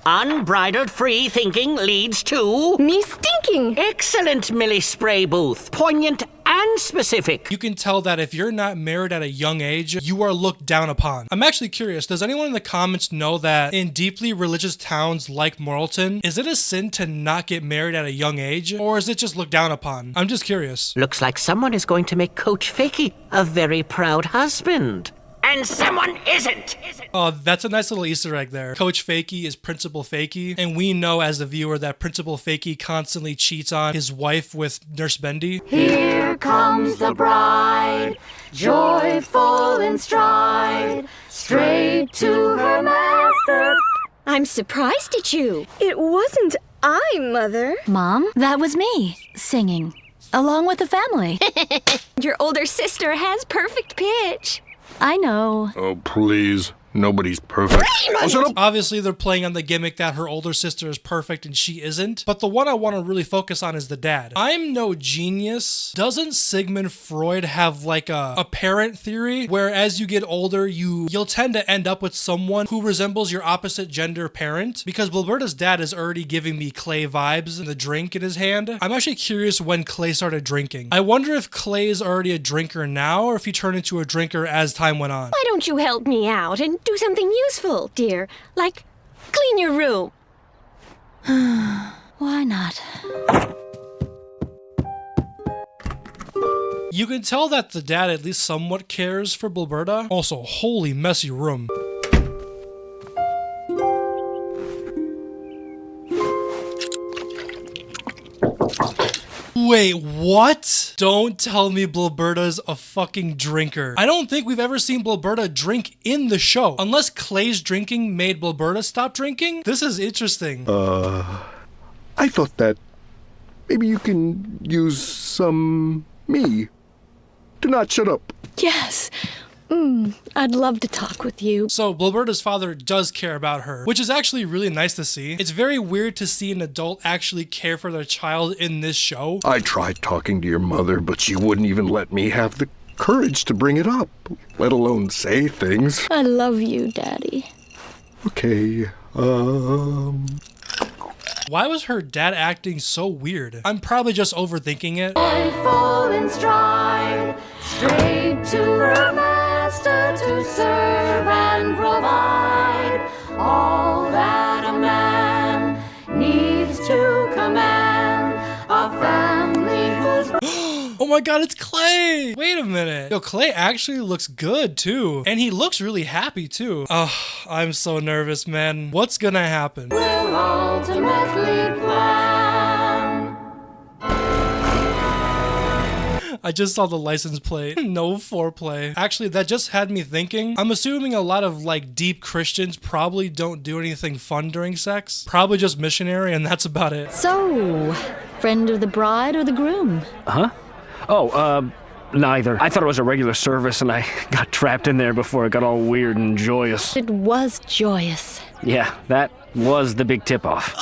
Unbridled free thinking leads to... Me stinking! Excellent, Millie Spray Booth. Poignant and specific. You can tell that if you're not married at a young age, you are looked down upon. I'm actually curious, does anyone in the comments know that in deeply religious towns like Morrilton, is it a sin to not get married at a young age? Or is it just looked down upon? I'm just curious. Looks like someone is going to make Coach Fakey a very proud husband. And someone isn't. Oh, that's a nice little Easter egg there. Coach Fakey is Principal Fakey, and we know as the viewer that Principal Fakey constantly cheats on his wife with Nurse Bendy. Here comes the bride, joyful in stride, straight to her master. I'm surprised at you. It wasn't I, Mother. Mom, that was me, singing, along with the family. Your older sister has perfect pitch. I know. Oh, please. Nobody's perfect. Obviously, they're playing on the gimmick that her older sister is perfect and she isn't. But the one I want to really focus on is the dad. I'm no genius. Doesn't Sigmund Freud have like a parent theory where as you get older, you'll tend to end up with someone who resembles your opposite gender parent? Because Blberta's dad is already giving me Clay vibes and the drink in his hand. I'm actually curious when Clay started drinking. I wonder if Clay is already a drinker now or if he turned into a drinker as time went on. Why don't you help me out and do something useful, dear? Like clean your room. Why not? You can tell that the dad at least somewhat cares for Blberta. Also, holy messy room. Wait, what? Don't tell me Blberta's a fucking drinker. I don't think we've ever seen Blberta drink in the show. Unless Clay's drinking made Blberta stop drinking? This is interesting. I thought that maybe you can use some me. Do not shut up. Yes. I'd love to talk with you. So Blberta's father does care about her, which is actually really nice to see. It's very weird to see an adult actually care for their child in this show. I tried talking to your mother, but she wouldn't even let me have the courage to bring it up, let alone say things. I love you, Daddy. Okay, Why was her dad acting so weird? I'm probably just overthinking it. Joyful in stride, straight to her master to serve and provide all that a man needs to command. A family whose... Oh my god, it's Clay! Wait a minute. Yo, Clay actually looks good too. And he looks really happy too. Oh, I'm so nervous, man. What's gonna happen? will ultimately plan. I just saw the license plate. No foreplay. Actually, that just had me thinking. I'm assuming a lot of like deep Christians probably don't do anything fun during sex. Probably just missionary, and that's about it. So, friend of the bride or the groom? Huh? Oh, neither. I thought it was a regular service and I got trapped in there before it got all weird and joyous. It was joyous. Yeah, that was the big tip-off.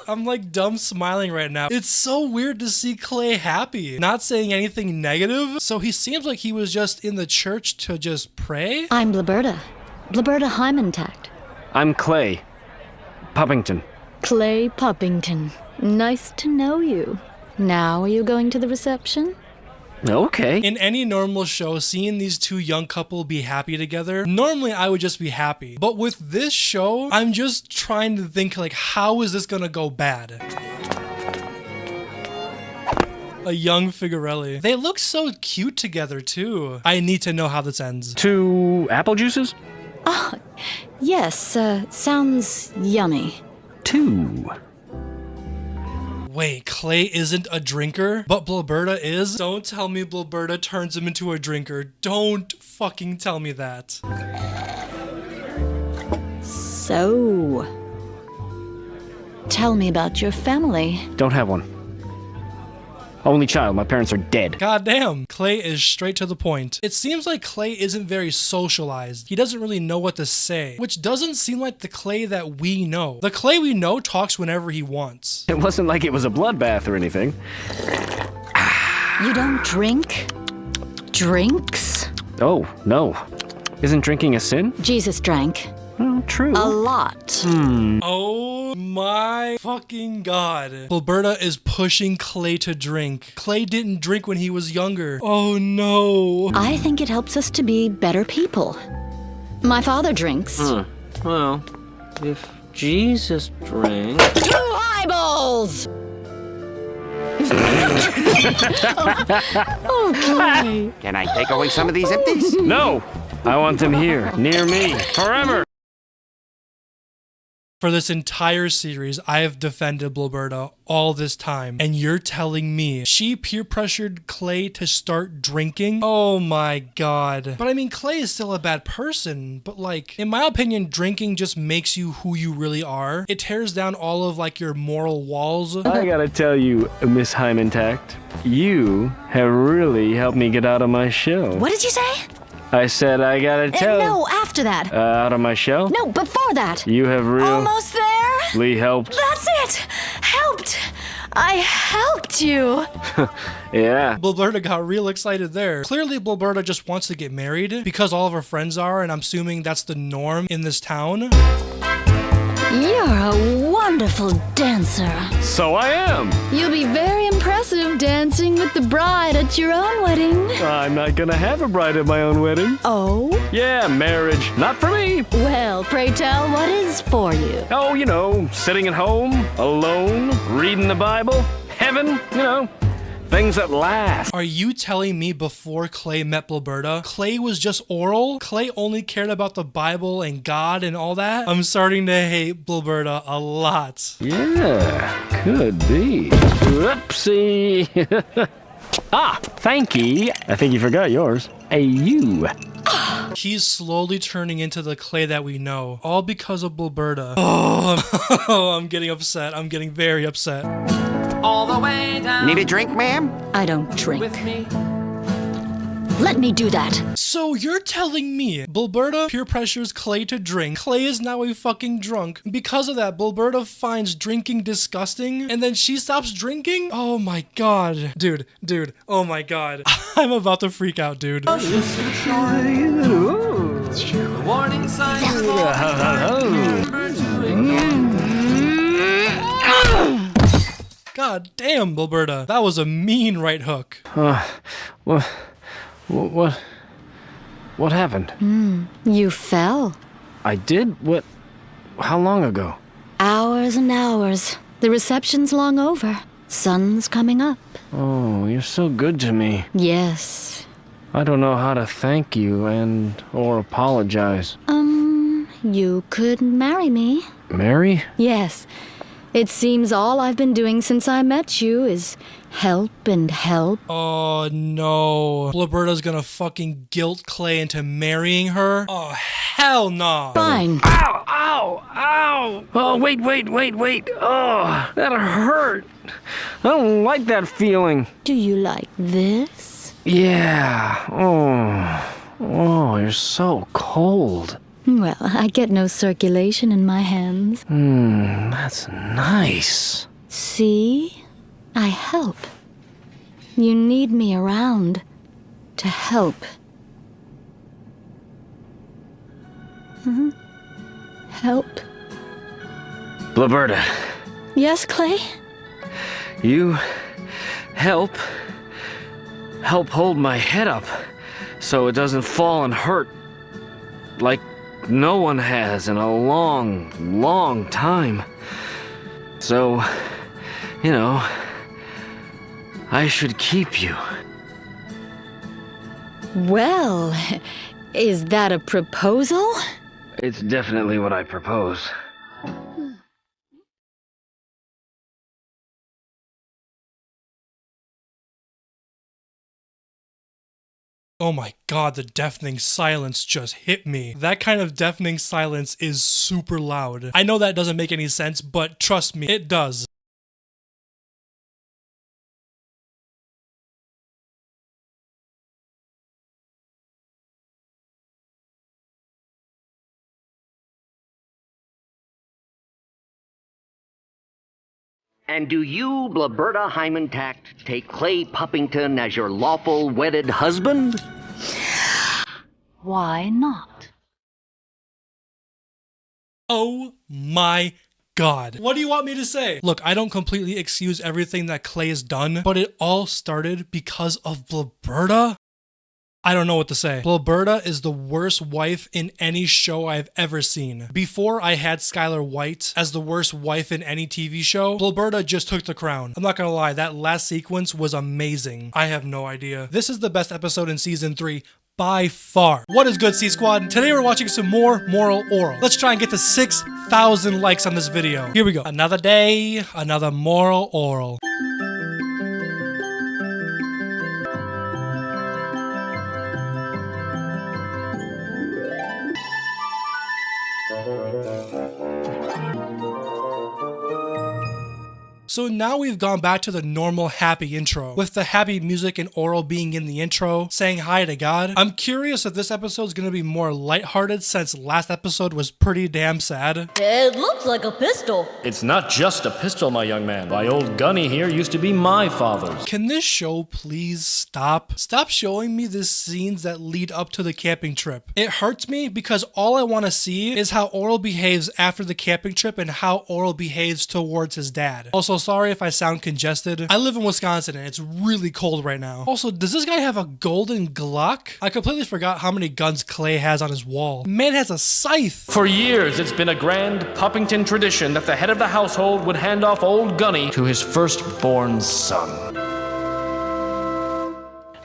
I'm like dumb smiling right now. It's so weird to see Clay happy, not saying anything negative. So he seems like he was just in the church to just pray. I'm Blaberta. Blaberta Hymantact. I'm Clay Puppington. Clay Puppington. Nice to know you. Now are you going to the reception? Okay. In any normal show, seeing these two young couple be happy together, normally I would just be happy. But with this show, I'm just trying to think like, how is this gonna go bad? A young Figarelli. They look so cute together too. I need to know how this ends. 2 apple juices? Ah, yes, sounds yummy. 2. Wait, Clay isn't a drinker, but Blaberta is? Don't tell me Blaberta turns him into a drinker. Don't fucking tell me that. So, tell me about your family. Don't have one. Only child. My parents are dead. Goddamn. Clay is straight to the point. It seems like Clay isn't very socialized. He doesn't really know what to say, which doesn't seem like the Clay that we know. The Clay we know talks whenever he wants. It wasn't like it was a bloodbath or anything. You don't drink? Drinks? Oh, no. Isn't drinking a sin? Jesus drank. Well, true. A lot. Oh my fucking god. Blaberta is pushing Clay to drink. Clay didn't drink when he was younger. Oh no. I think it helps us to be better people. My father drinks. Well, if Jesus drank... 2 eyeballs! Okay. Can I take away some of these empties? No! I want them here, near me, forever! For this entire series, I have defended Blaberta all this time, and you're telling me she peer pressured Clay to start drinking? Oh my god. But I mean, Clay is still a bad person, but like, in my opinion, drinking just makes you who you really are. It tears down all of like your moral walls. I gotta tell you, Miss Hymantact, you have really helped me get out of my shell. What did you say? I said I gotta tell No, after that. Out of my shell? No, before that. You have Almost there? really helped. That's it! Helped! I helped you! Yeah. Blaberta got real excited there. Clearly, Blaberta just wants to get married because all of her friends are, and I'm assuming that's the norm in this town. You're a wonderful dancer. So I am. You'll be very impressive dancing with the bride at your own wedding. I'm not gonna have a bride at my own wedding. Oh? Yeah, marriage. Not for me. Well, pray tell, what is for you? Oh, you know, sitting at home, alone, reading the Bible, heaven, you know, things that last. Are you telling me before Clay met Blaberta, Clay was just Orel? Clay only cared about the Bible and God and all that? I'm starting to hate Blaberta a lot. Yeah, could be. Whoopsie. Ah, thank you. I think you forgot yours. A U. He's slowly turning into the Clay that we know, all because of Blaberta. Oh, I'm getting upset. I'm getting very upset. All the way down. Need a drink, ma'am? I don't drink. With me. Let me do that. So you're telling me Blaberta peer pressures Clay to drink. Clay is now a fucking drunk. Because of that, Blaberta finds drinking disgusting, and then she stops drinking? Oh my god. Dude, oh my god. I'm about to freak out, dude. Warning signs. God damn, Blaberta. That was a mean right hook. What happened? You fell. I did? What? How long ago? Hours and hours. The reception's long over. Sun's coming up. Oh, you're so good to me. Yes. I don't know how to thank you or apologize. You could marry me. Marry? Yes. It seems all I've been doing since I met you is help and help. Oh no. Blibberta's gonna fucking guilt Clay into marrying her? Oh, hell no. Fine. Ow, ow, ow. Oh, wait. Oh, that hurt. I don't like that feeling. Do you like this? Yeah. Oh, you're so cold. Well, I get no circulation in my hands. That's nice. See? I help. You need me around to help. Help. Blibberta, Yes, Clay? you help hold my head up so it doesn't fall and hurt like no one has in a long time. So, I should keep you. Well, is that a proposal? It's definitely what I propose. Oh my god, the deafening silence just hit me. That kind of deafening silence is super loud. I know that doesn't make any sense, but trust me, it does. And do you, Blibberta Hymantact, take Clay Puppington as your lawful wedded husband? Why not? Oh my god. What do you want me to say? Look, I don't completely excuse everything that Clay has done, but it all started because of Blibberta? I don't know what to say. Blibberta is the worst wife in any show I've ever seen. Before I had Skylar White as the worst wife in any TV show, Blibberta just took the crown. I'm not gonna lie, that last sequence was amazing. I have no idea. This is the best episode in season 3 by far. What is good, C-Squad? Today we're watching some more Moral Oral. Let's try and get to 6,000 likes on this video. Here we go. Another day, another Moral Oral. So now we've gone back to the normal happy intro, with the happy music and Orel being in the intro, saying hi to God. I'm curious if this episode is going to be more lighthearted since last episode was pretty damn sad. It looks like a pistol. It's not just a pistol, my young man. My old gunny here used to be my father's. Can this show please stop? Stop showing me the scenes that lead up to the camping trip. It hurts me because all I want to see is how Orel behaves after the camping trip and how Orel behaves towards his dad. Also, sorry if I sound congested. I live in Wisconsin and it's really cold right now. Also, does this guy have a golden Glock? I completely forgot how many guns Clay has on his wall. Man has a scythe. For years, it's been a grand Puppington tradition that the head of the household would hand off old Gunny to his firstborn son.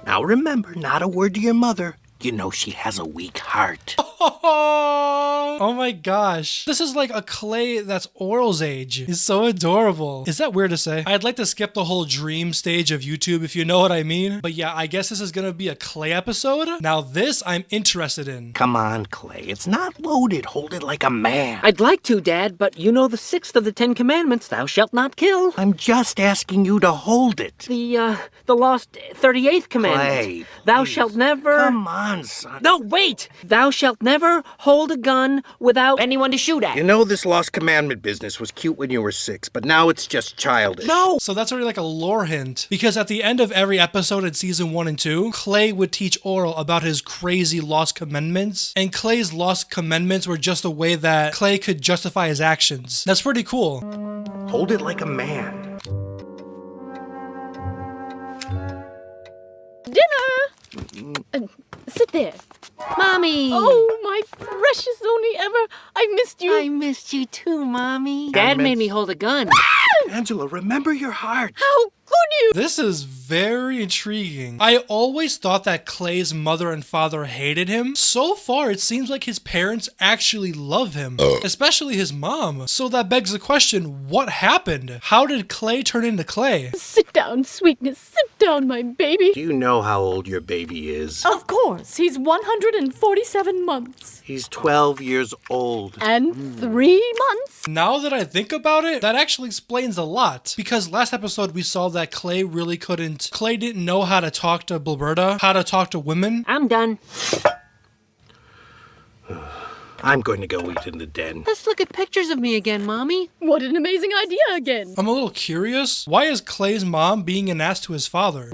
Now remember, not a word to your mother. You know she has a weak heart. Oh my gosh. This is like a Clay that's Orel's age. He's so adorable. Is that weird to say? I'd like to skip the whole dream stage of YouTube if you know what I mean. But yeah, I guess this is gonna be a Clay episode. Now this I'm interested in. Come on, Clay. It's not loaded. Hold it like a man. I'd like to, Dad, but you know the 6th of the 10 Commandments, thou shalt not kill. I'm just asking you to hold it. The lost 38th commandment. Clay, thou shalt never... Come on, son. No, wait! Thou shalt never hold a gun without anyone to shoot at. You know this lost commandment business was cute when you were 6, but now it's just childish. No! So that's already like a lore hint. Because at the end of every episode in season 1 and 2, Clay would teach Orel about his crazy lost commandments. And Clay's lost commandments were just a way that Clay could justify his actions. That's pretty cool. Hold it like a man. Dinner! Sit there. Mommy! Oh, my precious only ever. I missed you. I missed you too, Mommy. Dad made me hold a gun. Angela, remember your heart. How you? This is very intriguing. I always thought that Clay's mother and father hated him. So far, it seems like his parents actually love him, especially his mom. So that begs the question, what happened? How did Clay turn into Clay? Sit down, sweetness. Sit down, my baby. Do you know how old your baby is? Of course, he's 147 months. He's 12 years old. And 3 months? Now that I think about it, that actually explains a lot. Because last episode we saw that Clay didn't know how to talk to Blberta, how to talk to women. I'm done. I'm going to go eat in the den. Let's look at pictures of me again, Mommy. What an amazing idea again. I'm a little curious. Why is Clay's mom being an ass to his father?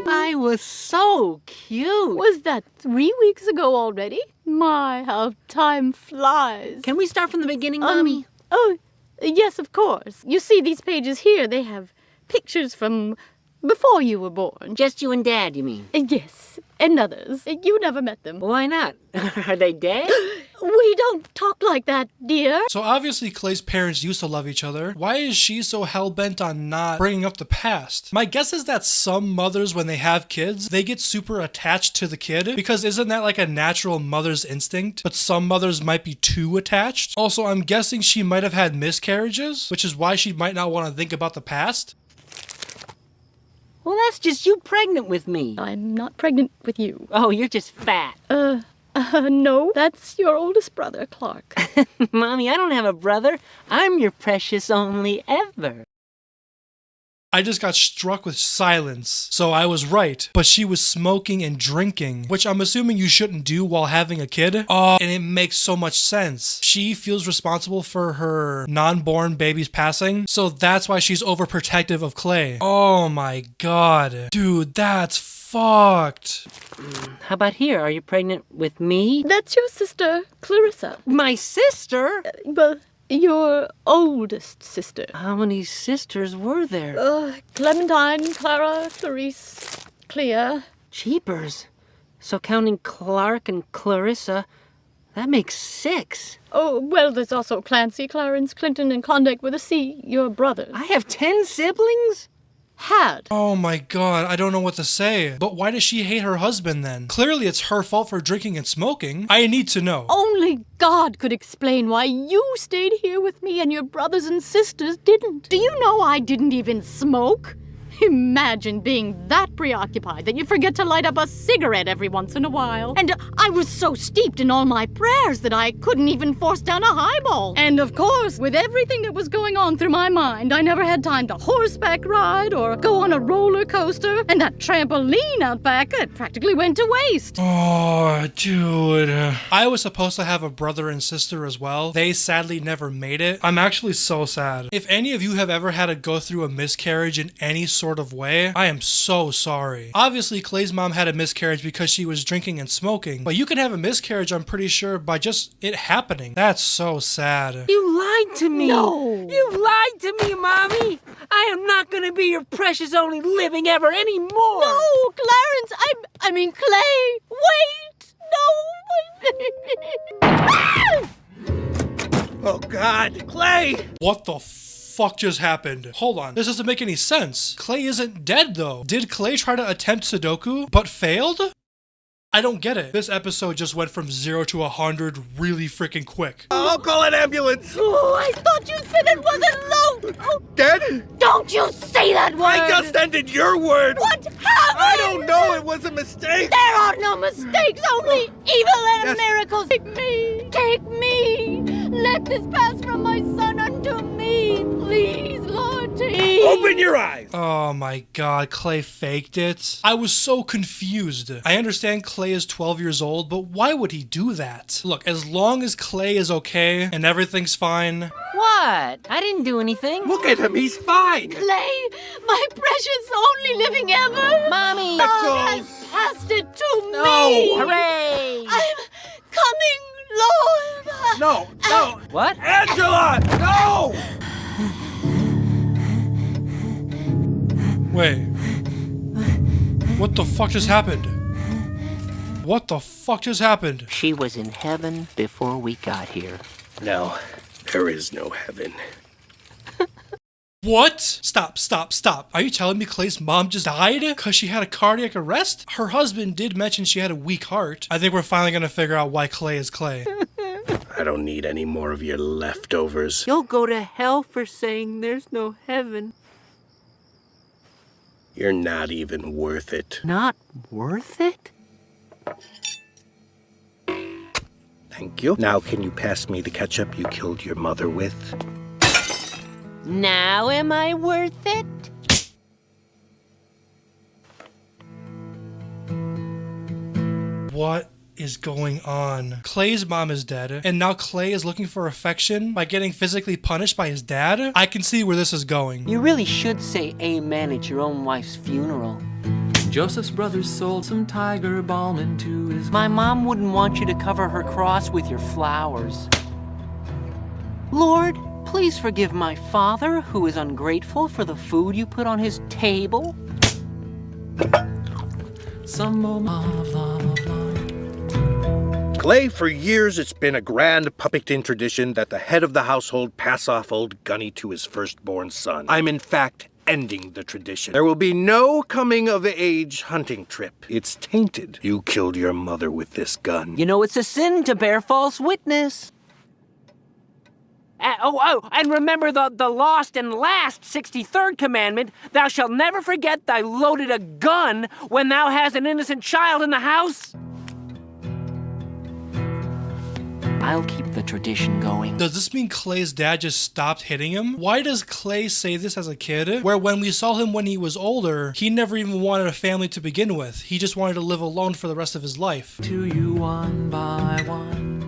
I was so cute. Was that 3 weeks ago already? My, how time flies. Can we start from the beginning, Mommy? Oh, yes, of course. You see these pages here, they have pictures from before you were born. Just you and Dad, you mean? Yes, and others. You never met them. Why not? Are they dead? We don't talk like that, dear. So obviously Clay's parents used to love each other. Why is she so hell-bent on not bringing up the past? My guess is that some mothers, when they have kids, they get super attached to the kid, because isn't that like a natural mother's instinct? But some mothers might be too attached. Also, I'm guessing she might have had miscarriages, which is why she might not want to think about the past. Well, that's just you pregnant with me. I'm not pregnant with you. Oh, you're just fat. No, that's your oldest brother, Clark. Mommy, I don't have a brother. I'm your precious only ever. I just got struck with silence. So I was right, but she was smoking and drinking, which I'm assuming you shouldn't do while having a kid. Oh, and it makes so much sense. She feels responsible for her non-born baby's passing, so that's why she's overprotective of Clay. Oh my god. Dude, that's fucked. How about here? Are you pregnant with me? That's your sister, Clarissa. My sister? Well, your oldest sister. How many sisters were there? Clementine, Clara, Clarice, Clea. Jeepers. So counting Clark and Clarissa, that makes 6. Oh, well, there's also Clancy, Clarence, Clinton, and Klondike with a C, your brothers. I have 10 siblings? Had. Oh my god, I don't know what to say. But why does she hate her husband then? Clearly it's her fault for drinking and smoking. I need to know. Only God could explain why you stayed here with me and your brothers and sisters didn't. Do you know I didn't even smoke? Imagine being that preoccupied that you forget to light up a cigarette every once in a while. And I was so steeped in all my prayers that I couldn't even force down a highball. And of course, with everything that was going on through my mind, I never had time to horseback ride or go on a roller coaster. And that trampoline out back, it practically went to waste. Oh, dude. I was supposed to have a brother and sister as well. They sadly never made it. I'm actually so sad. If any of you have ever had to go through a miscarriage in any sort of way, I am so sorry. Obviously, Clay's mom had a miscarriage because she was drinking and smoking, but you can have a miscarriage, I'm pretty sure, by just it happening. That's so sad. You lied to me. No. You lied to me, Mommy. I am not going to be your precious only living ever anymore. No, Clarence, I mean Clay. Wait. No. Oh, God. Clay! What the fuck just happened? Hold on. This doesn't make any sense. Clay isn't dead though. Did Clay try to attempt Sudoku but failed? I don't get it. This episode just went from 0 to 100 really freaking quick. I'll call an ambulance. Oh, I thought you said it wasn't low. Oh. Dead? Don't you say that word. I just ended your word. What happened? I don't know. It was a mistake. There are no mistakes, only evil and miracles. Take me. Take me. Let this pass from my son unto me. Please, Lord, take. Open your eyes. Oh my god, Clay faked it. I was so confused. I understand Clay is 12 years old, but why would he do that? Look, as long as Clay is okay and everything's fine. What? I didn't do anything. Look at him. He's fine. Clay, my precious only living ever. Mommy. God has passed it to No. me. Hooray. I'm coming, Lord. No. What? Angela, no. Wait. What the fuck just happened? What the fuck just happened? She was in heaven before we got here. No, there is no heaven. What? Stop. Are you telling me Clay's mom just died because she had a cardiac arrest? Her husband did mention she had a weak heart. I think we're finally gonna figure out why Clay is Clay. I don't need any more of your leftovers. You'll go to hell for saying there's no heaven. You're not even worth it. Not worth it? Thank you. Now can you pass me the ketchup you killed your mother with? Now am I worth it? What is going on? Clay's mom is dead, and now Clay is looking for affection by getting physically punished by his dad? I can see where this is going. You really should say amen at your own wife's funeral. Joseph's brothers sold some tiger balm into his... My mom wouldn't want you to cover her cross with your flowers. Lord, please forgive my father, who is ungrateful for the food you put on his table. Some moment of love. Clay, for years it's been a grand Puppington tradition that the head of the household pass off old Gunny to his firstborn son. I'm in fact ending the tradition. There will be no coming-of-age hunting trip. It's tainted. You killed your mother with this gun. You know it's a sin to bear false witness. And remember the lost and last 63rd commandment, thou shalt never forget thy loaded a gun when thou hast an innocent child in the house. I'll keep the tradition going. Does this mean Clay's dad just stopped hitting him? Why does Clay say this as a kid, where when we saw him when he was older, he never even wanted a family to begin with. He just wanted to live alone for the rest of his life. To you one by one.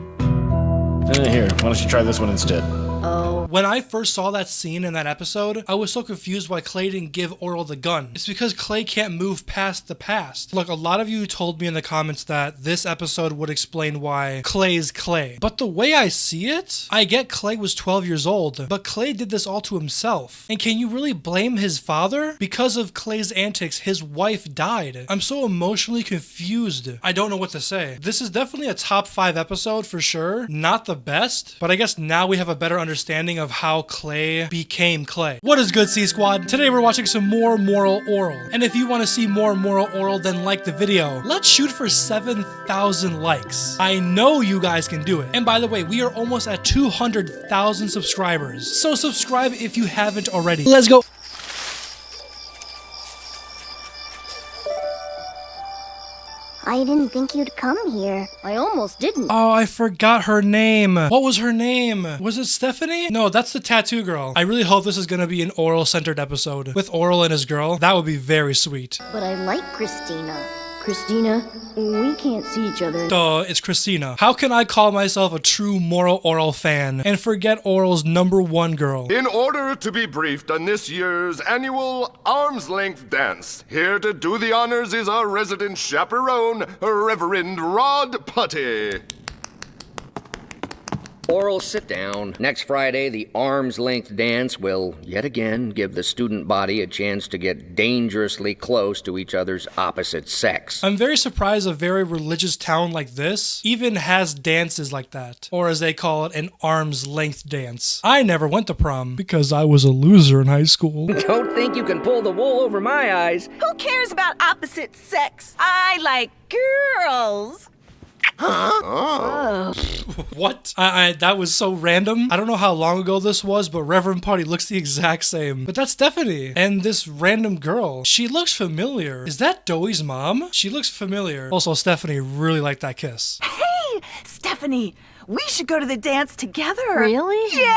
Here, why don't you try this one instead? Oh. When I first saw that scene in that episode, I was so confused why Clay didn't give Orel the gun. It's because Clay can't move past the past. Look, a lot of you told me in the comments that this episode would explain why Clay's Clay. But the way I see it, I get Clay was 12 years old, but Clay did this all to himself. And can you really blame his father? Because of Clay's antics, his wife died. I'm so emotionally confused. I don't know what to say. This is definitely a top 5 episode for sure. Not the best, but I guess now we have a better understanding of how Clay became Clay. What is good, C Squad? Today we're watching some more Moral Orel. And if you want to see more Moral Orel, then like the video. Let's shoot for 7,000 likes. I know you guys can do it. And by the way, we are almost at 200,000 subscribers. So subscribe if you haven't already. Let's go. I didn't think you'd come here. I almost didn't. Oh, I forgot her name. What was her name? Was it Stephanie? No, that's the tattoo girl. I really hope this is gonna be an Orel-centered episode with Orel and his girl. That would be very sweet. But I like Christina. Christina, we can't see each other. Duh, it's Christina. How can I call myself a true Moral Orel fan and forget Orel's #1 girl? In order to be briefed on this year's annual arm's length dance, here to do the honors is our resident chaperone, Reverend Rod Putty. Orel, sit down. Next Friday, the arm's length dance will yet again give the student body a chance to get dangerously close to each other's opposite sex. I'm very surprised a very religious town like this even has dances like that, or as they call it, an arm's length dance. I never went to prom because I was a loser in high school. Don't think you can pull the wool over my eyes. Who cares about opposite sex? I like girls. Huh? Oh. What? That was so random. I don't know how long ago this was, but Reverend Putty looks the exact same. But that's Stephanie. And this random girl, she looks familiar. Is that Doey's mom? She looks familiar. Also, Stephanie really liked that kiss. Hey, Stephanie, we should go to the dance together. Really? Yeah,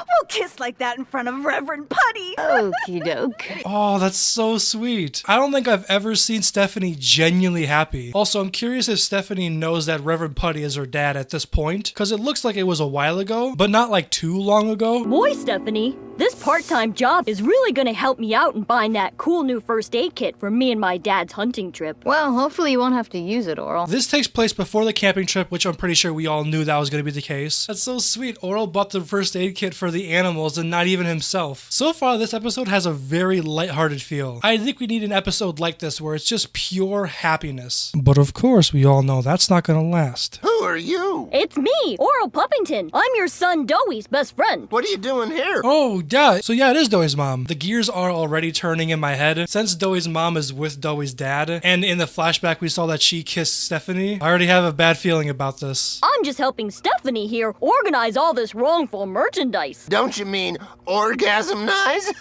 we'll kiss like that in front of Reverend Putty. Okie doke. Oh, that's so sweet. I don't think I've ever seen Stephanie genuinely happy. Also, I'm curious if Stephanie knows that Reverend Putty is her dad at this point, because it looks like it was a while ago, but not like too long ago. Boy, Stephanie, This part-time job is really gonna help me out in buying that cool new first aid kit for me and my dad's hunting trip. Well, hopefully you won't have to use it, Orel. This takes place before the camping trip, which I'm pretty sure we all knew that was going to be the case. That's so sweet. Orel bought the first aid kit for the animals and not even himself. So far, this episode has a very lighthearted feel. I think we need an episode like this where it's just pure happiness. But of course, we all know that's not going to last. Who are you? It's me, Orel Puppington. I'm your son Doey's best friend. What are you doing here? Oh, yeah. So yeah, it is Doey's mom. The gears are already turning in my head. Since Doey's mom is with Doey's dad, and in the flashback we saw that she kissed Stephanie, I already have a bad feeling about this. I'm just helping Stephanie here organize all this wrongful merchandise. Don't you mean orgasm nice?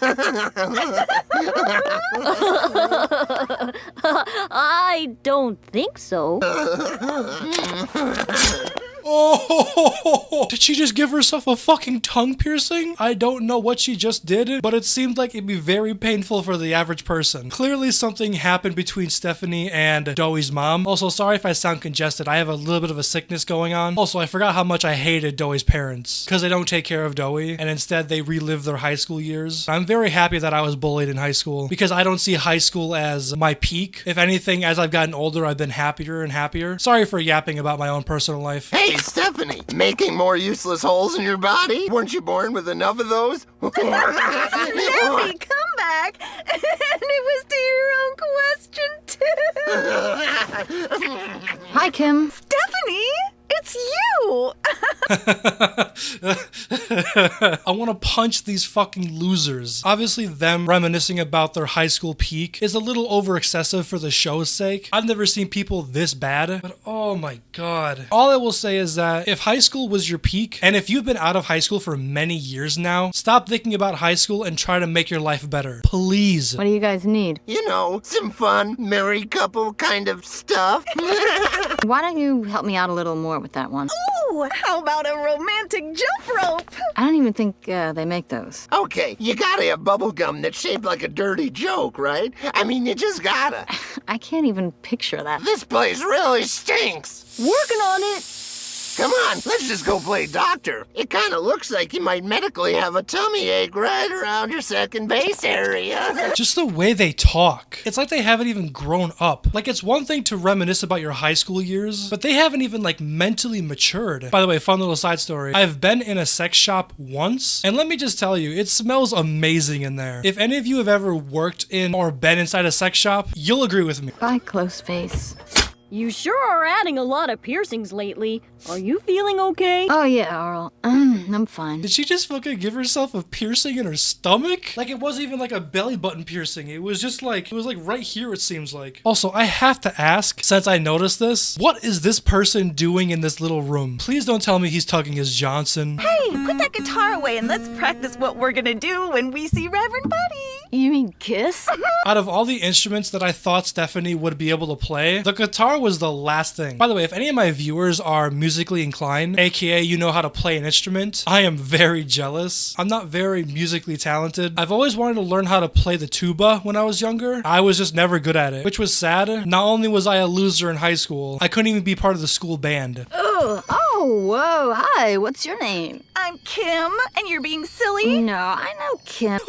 I don't think so. Oh, did she just give herself a fucking tongue piercing? I don't know what she just did, but it seemed like it'd be very painful for the average person. Clearly something happened between Stephanie and Doey's mom. Also, sorry if I sound congested. I have a little bit of a sickness going on. Also, I forgot how much I hated Doey's parents because they don't take care of Doey and instead they relive their high school years. I'm very happy that I was bullied in high school because I don't see high school as my peak. If anything, as I've gotten older, I've been happier and happier. Sorry for yapping about my own personal life. Hey, Stephanie, making more useless holes in your body? Weren't you born with enough of those? Nappy, come back. And it was to your own question, too. Hi, Kim. Stephanie, it's you. I want to punch these fucking losers. Obviously, them reminiscing about their high school peak is a little over excessive for the show's sake. I've never seen people this bad, but oh my god. All I will say is that if high school was your peak, and if you've been out of high school for many years now, stop thinking about high school and try to make your life better. Please. What do you guys need? You know, some fun, married couple kind of stuff. Why don't you help me out a little more with that one? Ooh, how about a romantic jump rope? I don't even think they make those. Okay, you gotta have bubble gum that's shaped like a dirty joke, right? I mean, you just gotta. I can't even picture that. This place really stinks. Working on it. Come on, let's just go play doctor. It kind of looks like you might medically have a tummy ache right around your second base area. Just the way they talk. It's like they haven't even grown up. Like, it's one thing to reminisce about your high school years, but they haven't even, like, mentally matured. By the way, fun little side story. I've been in a sex shop once, and let me just tell you, it smells amazing in there. If any of you have ever worked in or been inside a sex shop, you'll agree with me. Bye, close face. You sure are adding a lot of piercings lately. Are you feeling okay? Oh yeah, Orel. I'm fine. Did she just fucking give herself a piercing in her stomach? Like, it wasn't even like a belly button piercing. It was just like, it was like right here, it seems like. Also, I have to ask, since I noticed this, what is this person doing in this little room? Please don't tell me he's tugging his Johnson. Hey, put that guitar away and let's practice what we're gonna do when we see Reverend Buddy. You mean kiss? Out of all the instruments that I thought Stephanie would be able to play, the guitar was the last thing. By the way, if any of my viewers are musically inclined, aka you know how to play an instrument, I am very jealous. I'm not very musically talented. I've always wanted to learn how to play the tuba when I was younger. I was just never good at it, which was sad. Not only was I a loser in high school, I couldn't even be part of the school band. Oh, whoa, hi, what's your name? I'm Kim, and you're being silly? No, I know Kim.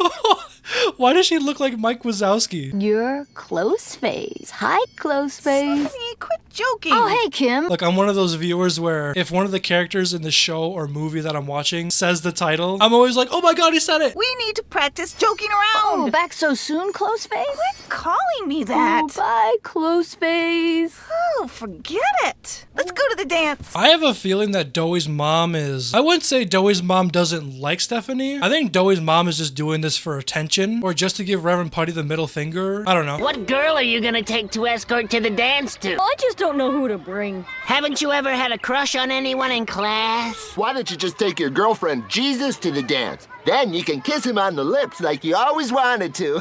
Why does she look like Mike Wazowski? You're close face. Hi, close face. Stephanie, quit joking. Oh, hey, Kim. Look, I'm one of those viewers where if one of the characters in the show or movie that I'm watching says the title, I'm always like, oh my god, he said it. We need to practice joking around. Oh, back so soon, close face? Quit calling me that. Oh, bye, close face. Oh, forget it. Let's go to the dance. I have a feeling that Doey's mom is... I wouldn't say Doey's mom doesn't like Stephanie. I think Doey's mom is just doing this for attention or just to give Reverend Putty the middle finger. I don't know. What girl are you gonna take to escort to the dance to? I just don't know who to bring. Haven't you ever had a crush on anyone in class? Why don't you just take your girlfriend Jesus to the dance? Then you can kiss him on the lips like you always wanted to.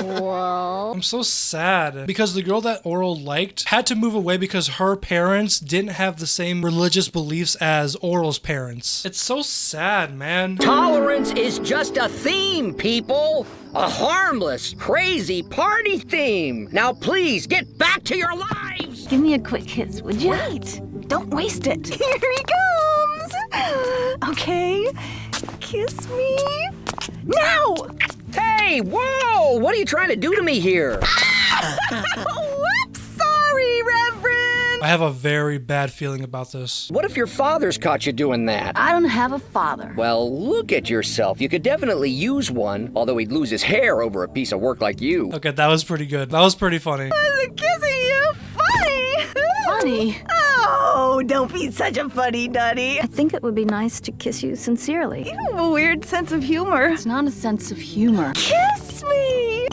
Well... I'm so sad because the girl that Orel liked had to move away because her parents didn't have the same religious beliefs as Orel's parents. It's so sad, man. Tolerance is just a theme, people. A harmless, crazy party theme. Now please, get back to your lives. Give me a quick kiss, would you? Wait, don't waste it. Here he comes. Okay, kiss me. Now! Hey, whoa! What are you trying to do to me here? Whoops! Sorry, Reverend! I have a very bad feeling about this. What if your father's caught you doing that? I don't have a father. Well, look at yourself. You could definitely use one, although he'd lose his hair over a piece of work like you. Okay, that was pretty good. That was pretty funny. I'm kissing you! Funny! Funny? Oh, don't be such a funny nutty. I think it would be nice to kiss you sincerely. You have a weird sense of humor. It's not a sense of humor. Kiss me!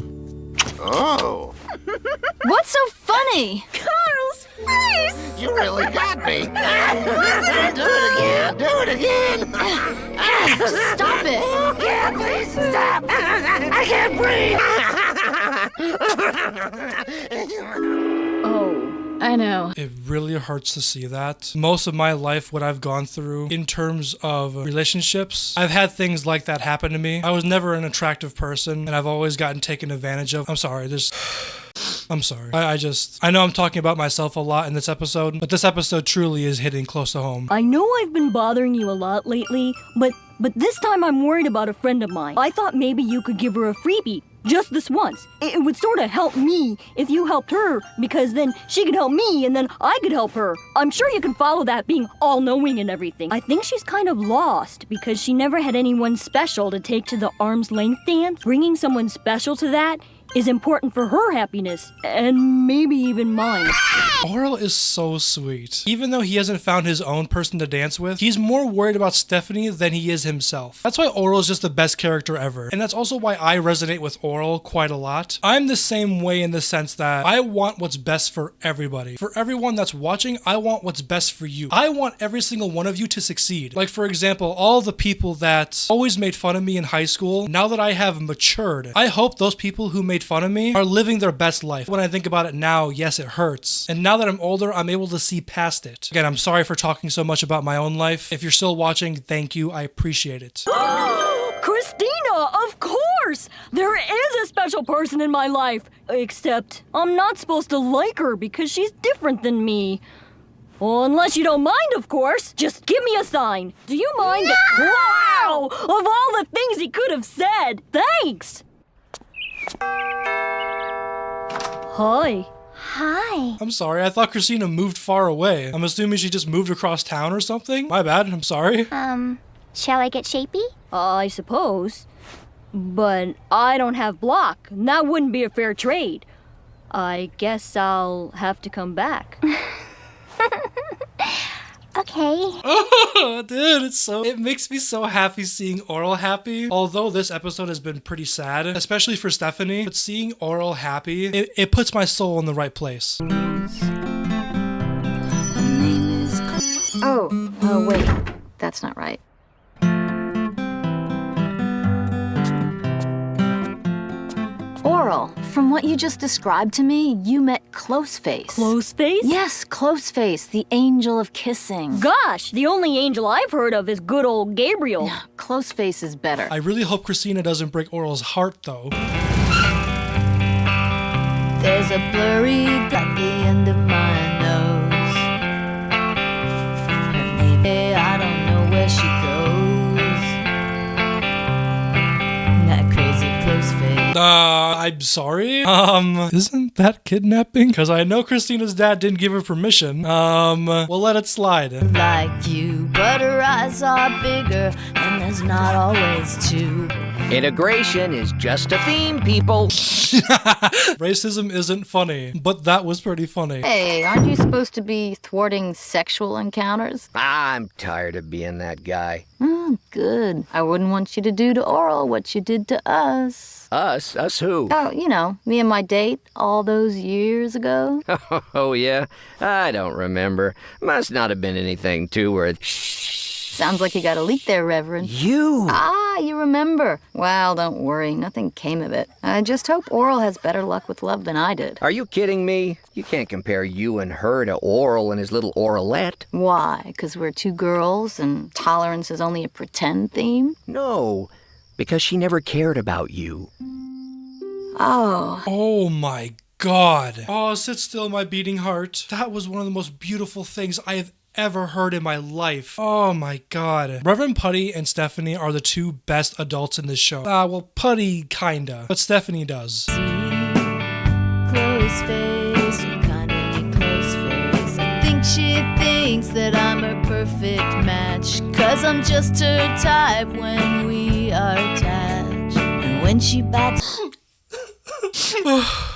Oh, What's so funny? Carl's face! you really got me. Do it again. Do it again. Stop it! Yeah, please stop. I can't breathe. Oh, I know. It really hurts to see that. Most of my life, what I've gone through in terms of relationships, I've had things like that happen to me. I was never an attractive person, and I've always gotten taken advantage of. I'm sorry, I'm sorry. I know I'm talking about myself a lot in this episode, but this episode truly is hitting close to home. I know I've been bothering you a lot lately, but this time I'm worried about a friend of mine. I thought maybe you could give her a freebie. Just this once. It would sort of help me if you helped her, because then she could help me and then I could help her. I'm sure you can follow that being all-knowing and everything. I think she's kind of lost because she never had anyone special to take to the arm's length dance. Bringing someone special to that is important for her happiness, and maybe even mine. Orel is so sweet. Even though he hasn't found his own person to dance with, he's more worried about Stephanie than he is himself. That's why Orel is just the best character ever. And that's also why I resonate with Orel quite a lot. I'm the same way in the sense that I want what's best for everybody. For everyone that's watching, I want what's best for you. I want every single one of you to succeed. Like, for example, all the people that always made fun of me in high school, now that I have matured, I hope those people who made fun of me are living their best life. When I think about it now, yes, it hurts. And now that I'm older, I'm able to see past it. Again, I'm sorry for talking so much about my own life. If you're still watching, thank you. I appreciate it. Christina, of course! There is a special person in my life. Except, I'm not supposed to like her because she's different than me. Well, unless you don't mind, of course. Just give me a sign. Do you mind? No! Wow! Of all the things he could have said, thanks! Hi. Hi. I'm sorry, I thought Christina moved far away. I'm assuming she just moved across town or something? My bad, I'm sorry. Shall I get shapy? I suppose. But I don't have block, and that wouldn't be a fair trade. I guess I'll have to come back. Okay. Oh, dude, it makes me so happy seeing Orel happy. Although this episode has been pretty sad, especially for Stephanie, but seeing Orel happy, it puts my soul in the right place. Oh, wait. That's not right. Orel, from what you just described to me, you met Closeface. Closeface? Yes, Closeface, the angel of kissing. Gosh, the only angel I've heard of is good old Gabriel. Closeface is better. I really hope Christina doesn't break Orel's heart, though. There's a blurry at the end of my nose. And maybe I don't know where she goes. That crazy Closeface. I'm sorry? Isn't that kidnapping? Because I know Christina's dad didn't give her permission. We'll let it slide. Like you, but her eyes are bigger, and there's not always two. Integration is just a theme, people. Racism isn't funny, but that was pretty funny. Hey, aren't you supposed to be thwarting sexual encounters? I'm tired of being that guy. Oh, good. I wouldn't want you to do to Orel what you did to us. Us? Us who? Oh, you know, me and my date all those years ago. Oh, yeah? I don't remember. Must not have been anything too worth. Sounds like you got a leak there, Reverend. You! Ah, you remember. Well, don't worry. Nothing came of it. I just hope Orel has better luck with love than I did. Are you kidding me? You can't compare you and her to Orel and his little Orelette. Why? Because we're two girls and tolerance is only a pretend theme? No, because she never cared about you. Oh. Oh my God. Oh, sit still, my beating heart. That was one of the most beautiful things I have ever heard in my life. Oh my god. Reverend Putty and Stephanie are the two best adults in this show. Well, Putty kinda, but Stephanie does. Close face, you kinda need close face. I think she thinks that I'm her perfect match, 'cause I'm just her type when we are attached. And when she backs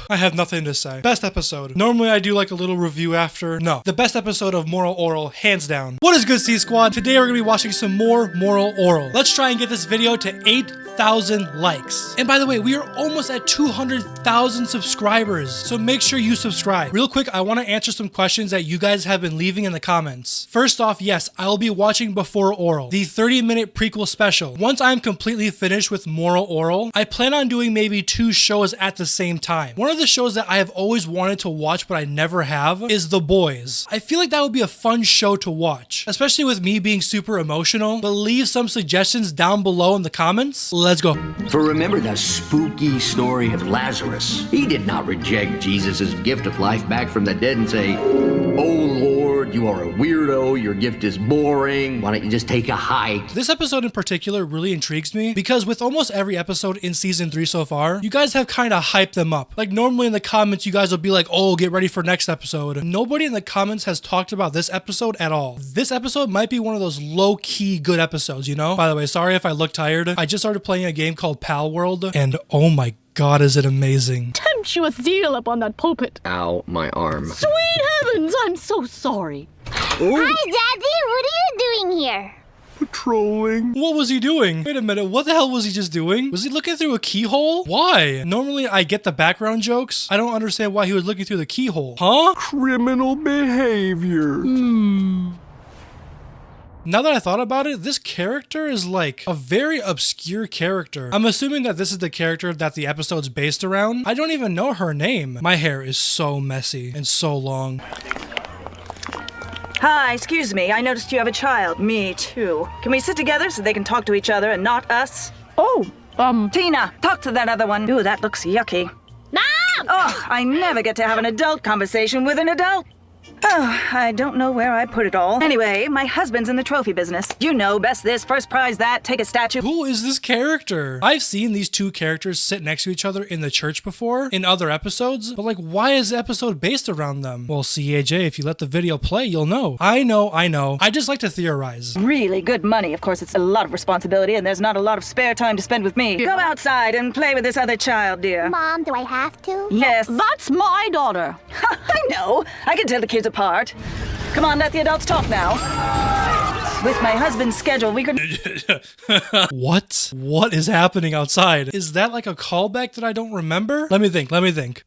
I have nothing to say. Best episode. Normally I do like a little review after. No. The best episode of Moral Orel, hands down. What is good, C Squad? Today we're gonna be watching some more Moral Orel. Let's try and get this video to 8,000 likes. And by the way, we are almost at 200,000 subscribers, so make sure you subscribe. Real quick, I want to answer some questions that you guys have been leaving in the comments. First off, yes, I will be watching Before Orel, the 30-minute prequel special. Once I'm completely finished with Moral Orel, I plan on doing maybe 2 shows at the same time. One of the shows that I have always wanted to watch but I never have is The Boys. I feel like that would be a fun show to watch, especially with me being super emotional. But leave some suggestions down below in the comments. Let's go. For remember the spooky story of Lazarus. He did not reject Jesus' gift of life back from the dead and say, "Oh Lord, you are a weirdo, your gift is boring, why don't you just take a hike?" This episode in particular really intrigues me because with almost every episode in season 3 so far, you guys have kind of hyped them up. Like normally in the comments you guys will be like, oh, get ready for next episode. Nobody in the comments has talked about this episode at all. This episode might be one of those low-key good episodes, you know? By the way, sorry if I look tired. I just started playing a game called Pal World, and oh my god, is it amazing. Tempestuous zeal up on that pulpit. Ow, my arm. Sweet heavens, I'm so sorry. Hi, Daddy. What are you doing here? Patrolling. What was he doing? Wait a minute, what the hell was he just doing? Was he looking through a keyhole? Why? Normally I get the background jokes. I don't understand why he was looking through the keyhole. Huh? Criminal behavior. Now that I thought about it, this character is like a very obscure character. I'm assuming that this is the character that the episode's based around. I don't even know her name. My hair is so messy and so long. Hi, excuse me. I noticed you have a child. Me too. Can we sit together so they can talk to each other and not us? Oh, Tina, talk to that other one. Ooh, that looks yucky. Mom! Oh, I never get to have an adult conversation with an adult. Oh, I don't know where I put it all. Anyway, my husband's in the trophy business. You know, best this, first prize that, take a statue. Who is this character? I've seen these two characters sit next to each other in the church before, in other episodes, but like, why is the episode based around them? Well, CeeAyeJay, if you let the video play, you'll know. I know. I just like to theorize. Really good money. Of course, it's a lot of responsibility, and there's not a lot of spare time to spend with me. Go outside and play with this other child, dear. Mom, do I have to? Yes. That's my daughter. I know. I can tell the kids apart. Come on, let the adults talk now. With my husband's schedule, we could... What? What is happening outside? Is that like a callback that I don't remember? Let me think.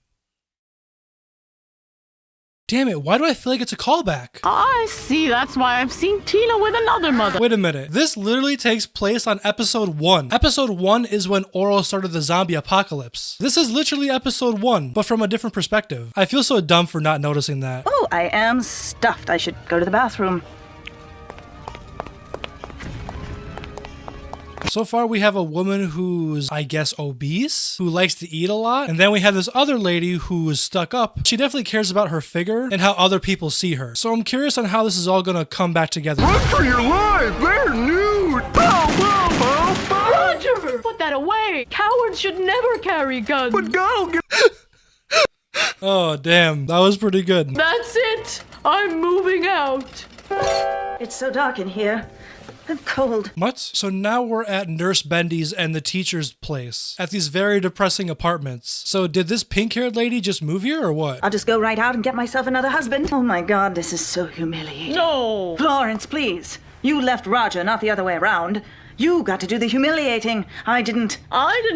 Damn it, why do I feel like it's a callback? I see, that's why I've seen Tina with another mother. Wait a minute, this literally takes place on episode 1. Episode 1 is when Orel started the zombie apocalypse. This is literally episode 1, but from a different perspective. I feel so dumb for not noticing that. Oh, I am stuffed. I should go to the bathroom. So far we have a woman who's, I guess, obese, who likes to eat a lot, and then we have this other lady who is stuck up. She definitely cares about her figure and how other people see her. So I'm curious on how this is all gonna come back together. Run for your life! They're nude! Roger! Put that away! Cowards should never carry guns! But God will get... Oh, damn. That was pretty good. That's it! I'm moving out! It's so dark in here. I'm cold. What? So now we're at Nurse Bendy's and the teacher's place, at these very depressing apartments. So did this pink-haired lady just move here or what? I'll just go right out and get myself another husband. Oh my God, this is so humiliating. No! Florence, please. You left Roger, not the other way around. You got to do the humiliating. I didn't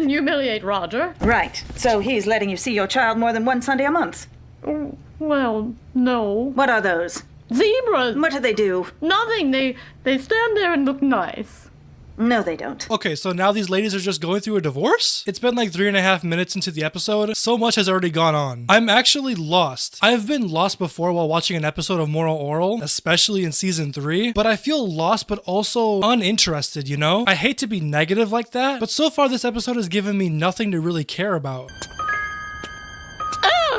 humiliate Roger. Right. So he's letting you see your child more than one Sunday a month. Well, no. What are those? Zebras. What do they do? Nothing. They stand there and look nice. No, they don't. Okay, so now these ladies are just going through a divorce? It's been like 3.5 minutes into the episode. So much has already gone on. I'm actually lost. I've been lost before while watching an episode of Moral Orel, especially in season 3, but I feel lost but also uninterested, you know? I hate to be negative like that, but so far this episode has given me nothing to really care about.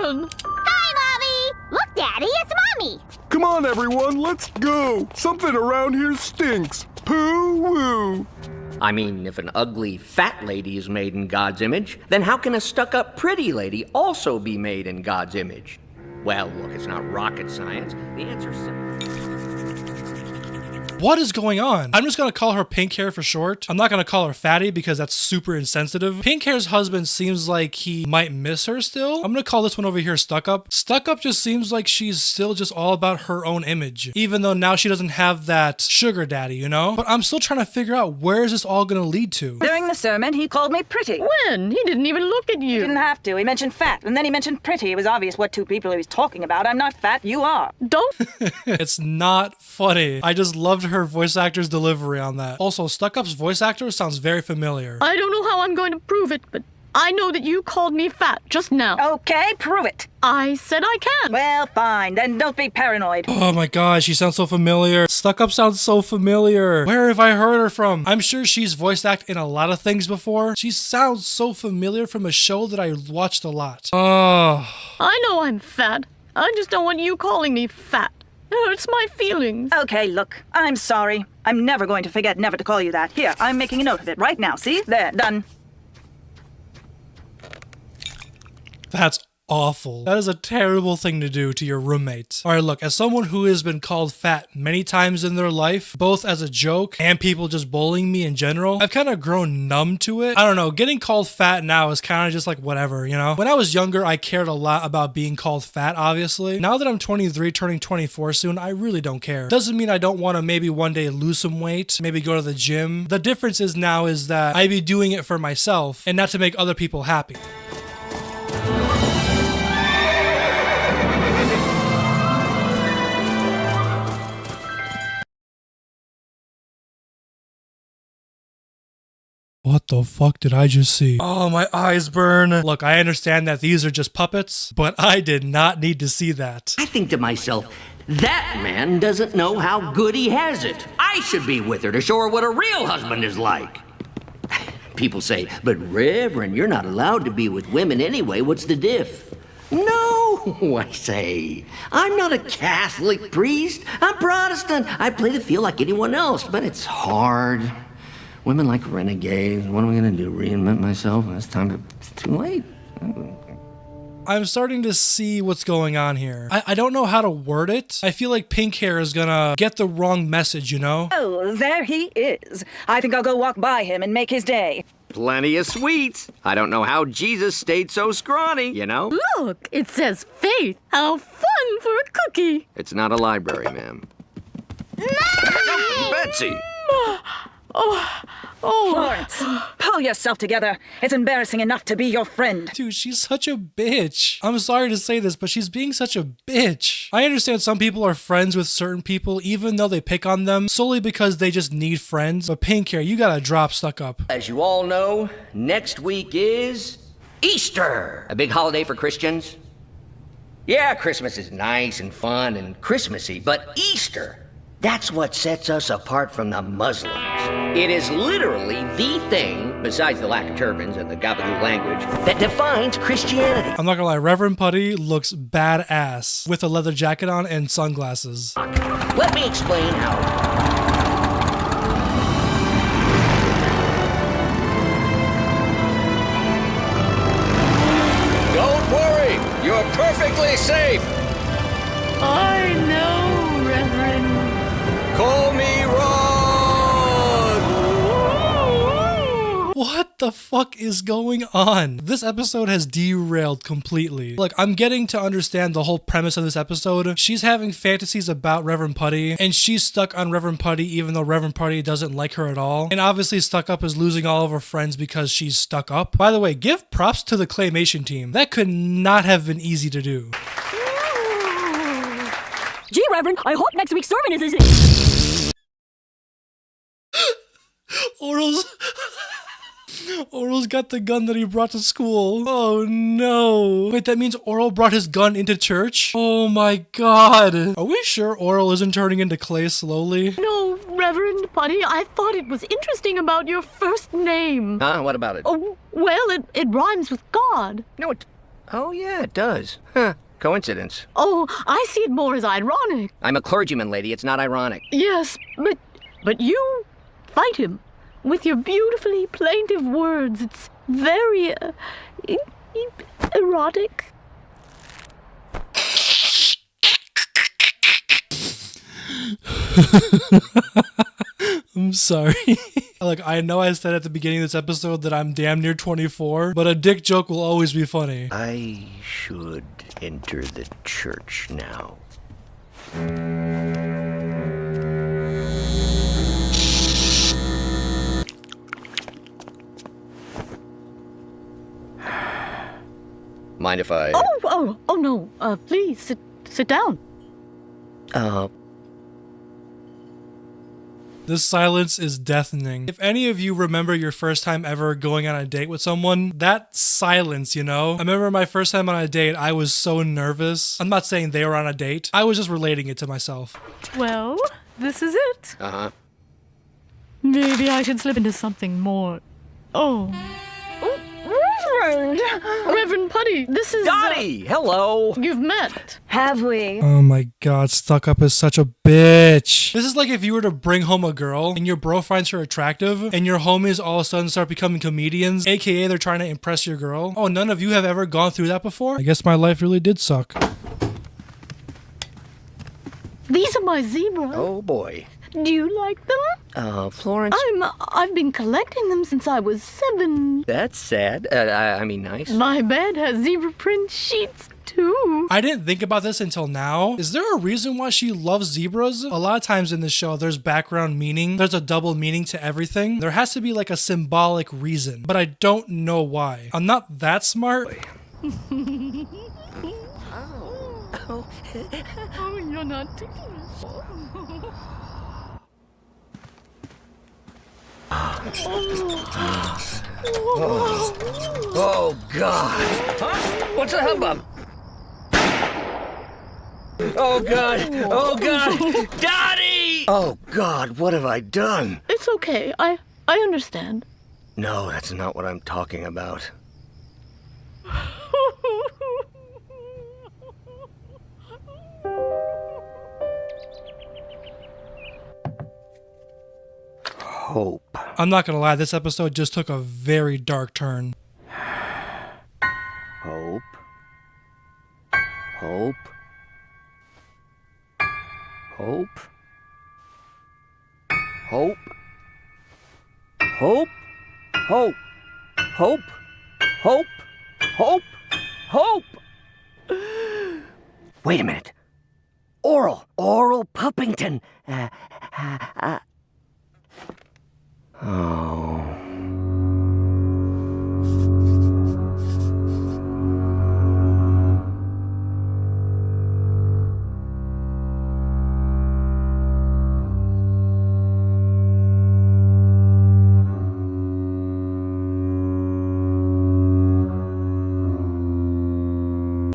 Anne! Hi, Mommy! Look, Daddy, it's Mommy. Come on, everyone, let's go. Something around here stinks. Poo-woo. I mean, if an ugly, fat lady is made in God's image, then how can a stuck-up pretty lady also be made in God's image? Well, look, it's not rocket science. The answer's simple. What is going on? I'm just gonna call her Pink Hair for short. I'm not gonna call her Fatty because that's super insensitive. Pink Hair's husband seems like he might miss her still. I'm gonna call this one over here Stuck Up. Stuck Up just seems like she's still just all about her own image, even though now she doesn't have that sugar daddy, you know? But I'm still trying to figure out where is this all gonna lead to. During the sermon, he called me pretty. When? He didn't even look at you. He didn't have to. He mentioned fat, and then he mentioned pretty. It was obvious what two people he was talking about. I'm not fat, you are. Don't. It's not funny. I just loved her voice actor's delivery on that. Also, Stuck Up's voice actor sounds very familiar. I don't know how I'm going to prove it, but I know that you called me fat just now. Okay, prove it. I said I can. Well, fine. Then don't be paranoid. Oh my gosh, she sounds so familiar. Stuck Up sounds so familiar. Where have I heard her from? I'm sure she's voiced acted in a lot of things before. She sounds so familiar from a show that I watched a lot. Oh. I know I'm fat. I just don't want you calling me fat. It hurts my feelings. Okay, look, I'm sorry. I'm never going to forget never to call you that. Here, I'm making a note of it right now. See? There, done. That's awful. That is a terrible thing to do to your roommate. All right, look, as someone who has been called fat many times in their life, both as a joke and people just bullying me in general, I've kind of grown numb to it. I don't know, getting called fat now is kind of just like whatever, you know? When I was younger, I cared a lot about being called fat, obviously. Now that I'm 23, turning 24 soon, I really don't care. Doesn't mean I don't want to maybe one day lose some weight, maybe go to the gym. The difference is now is that I be doing it for myself and not to make other people happy. What the fuck did I just see? Oh, my eyes burn. Look, I understand that these are just puppets, but I did not need to see that. I think to myself, that man doesn't know how good he has it. I should be with her to show her what a real husband is like. People say, but Reverend, you're not allowed to be with women anyway. What's the diff? No, I say. I'm not a Catholic priest. I'm Protestant. I play the field like anyone else, but it's hard. Women like renegades. What am I going to do? Reinvent myself? It's too late. I'm starting to see what's going on here. I don't know how to word it. I feel like Pink Hair is gonna get the wrong message, you know? Oh, there he is. I think I'll go walk by him and make his day. Plenty of sweets. I don't know how Jesus stayed so scrawny, you know? Look, it says faith. How fun for a cookie. It's not a library, ma'am. Betsy! Florence, pull yourself together. It's embarrassing enough to be your friend. Dude, she's such a bitch. I'm sorry to say this, but she's being such a bitch. I understand some people are friends with certain people, even though they pick on them solely because they just need friends. But Pink Hair, you gotta drop Stuck Up. As you all know, next week is Easter, a big holiday for Christians. Yeah, Christmas is nice and fun and Christmassy, but Easter, that's what sets us apart from the Muslims. It is literally the thing, besides the lack of turbans and the Gabagoo language, that defines Christianity. I'm not gonna lie, Reverend Putty looks badass with a leather jacket on and sunglasses. Let me explain how. Don't worry, you're perfectly safe. I know, Reverend. Call me Rod. What the fuck is going on? This episode has derailed completely. Like, I'm getting to understand the whole premise of this episode. She's having fantasies about Reverend Putty, and she's stuck on Reverend Putty even though Reverend Putty doesn't like her at all. And obviously Stuck Up is losing all of her friends because she's stuck up. By the way, give props to the claymation team. That could not have been easy to do. Gee, Reverend, I hope next week's sermon is... Orel's got the gun that he brought to school. Oh no. Wait, that means Orel brought his gun into church? Oh my god. Are we sure Orel isn't turning into clay slowly? No, Reverend Putty, I thought it was interesting about your first name. Huh? What about it? Oh, well, it rhymes with God. No, it... Oh, yeah, it does. Huh. Coincidence. Oh, I see it more as ironic. I'm a clergyman, lady. It's not ironic. Yes, but you fight him with your beautifully plaintive words. It's very erotic. I'm sorry. Like, I know I said at the beginning of this episode that I'm damn near 24, but a dick joke will always be funny. I should enter the church now. Mind if I... Oh no. Please, sit down. This silence is deafening. If any of you remember your first time ever going on a date with someone, that silence, you know? I remember my first time on a date, I was so nervous. I'm not saying they were on a date. I was just relating it to myself. Well, this is it. Uh-huh. Maybe I should slip into something more. Oh. Reverend Putty, this is... Dottie! Hello! You've met. Have we? Oh my god, Stuck Up is such a bitch. This is like if you were to bring home a girl and your bro finds her attractive and your homies all of a sudden start becoming comedians, aka they're trying to impress your girl. Oh, none of you have ever gone through that before? I guess my life really did suck. These are my zebras. Oh boy. Do you like them? Florence... I've been collecting them since I was 7. That's sad. I mean, nice. My bed has zebra print sheets, too. I didn't think about this until now. Is there a reason why she loves zebras? A lot of times in this show, there's background meaning. There's a double meaning to everything. There has to be like a symbolic reason, but I don't know why. I'm not that smart. Oh, you're not ticklish. Oh, God. Huh? What's a hubbub? Oh, God. Oh, God. Dottie! Oh, God, what have I done? It's okay. I understand. No, that's not what I'm talking about. Hope. I'm not gonna lie, this episode just took a very dark turn. Hope. Hope. Hope. Hope. Hope. Hope. Hope. Hope. Hope. Hope. Wait a minute. Orel Puppington. Oh.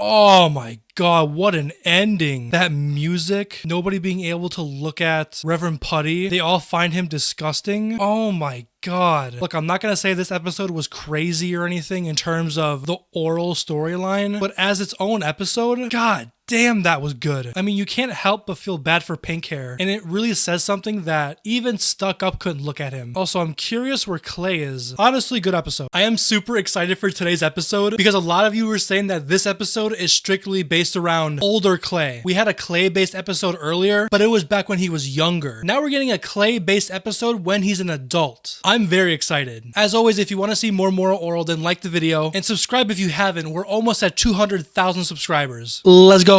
Oh my god, what an ending. That music, nobody being able to look at Reverend Putty. They all find him disgusting. Oh my god. Look, I'm not gonna say this episode was crazy or anything in terms of the Orel storyline, but as its own episode, god damn, that was good. I mean, you can't help but feel bad for Pink Hair, and it really says something that even Stuck Up couldn't look at him. Also, I'm curious where Clay is. Honestly, good episode. I am super excited for today's episode because a lot of you were saying that this episode is strictly based around older Clay. We had a Clay-based episode earlier, but it was back when he was younger. Now we're getting a Clay-based episode when he's an adult. I'm very excited. As always, if you want to see more Orel, then like the video and subscribe if you haven't. We're almost at 200,000 subscribers. Let's go.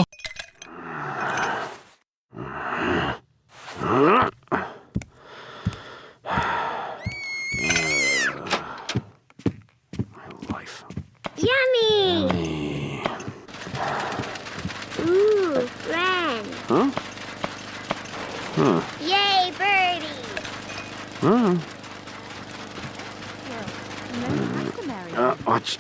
Yummy! Ooh, Ren. Huh? Huh. Yay, birdie! Watch.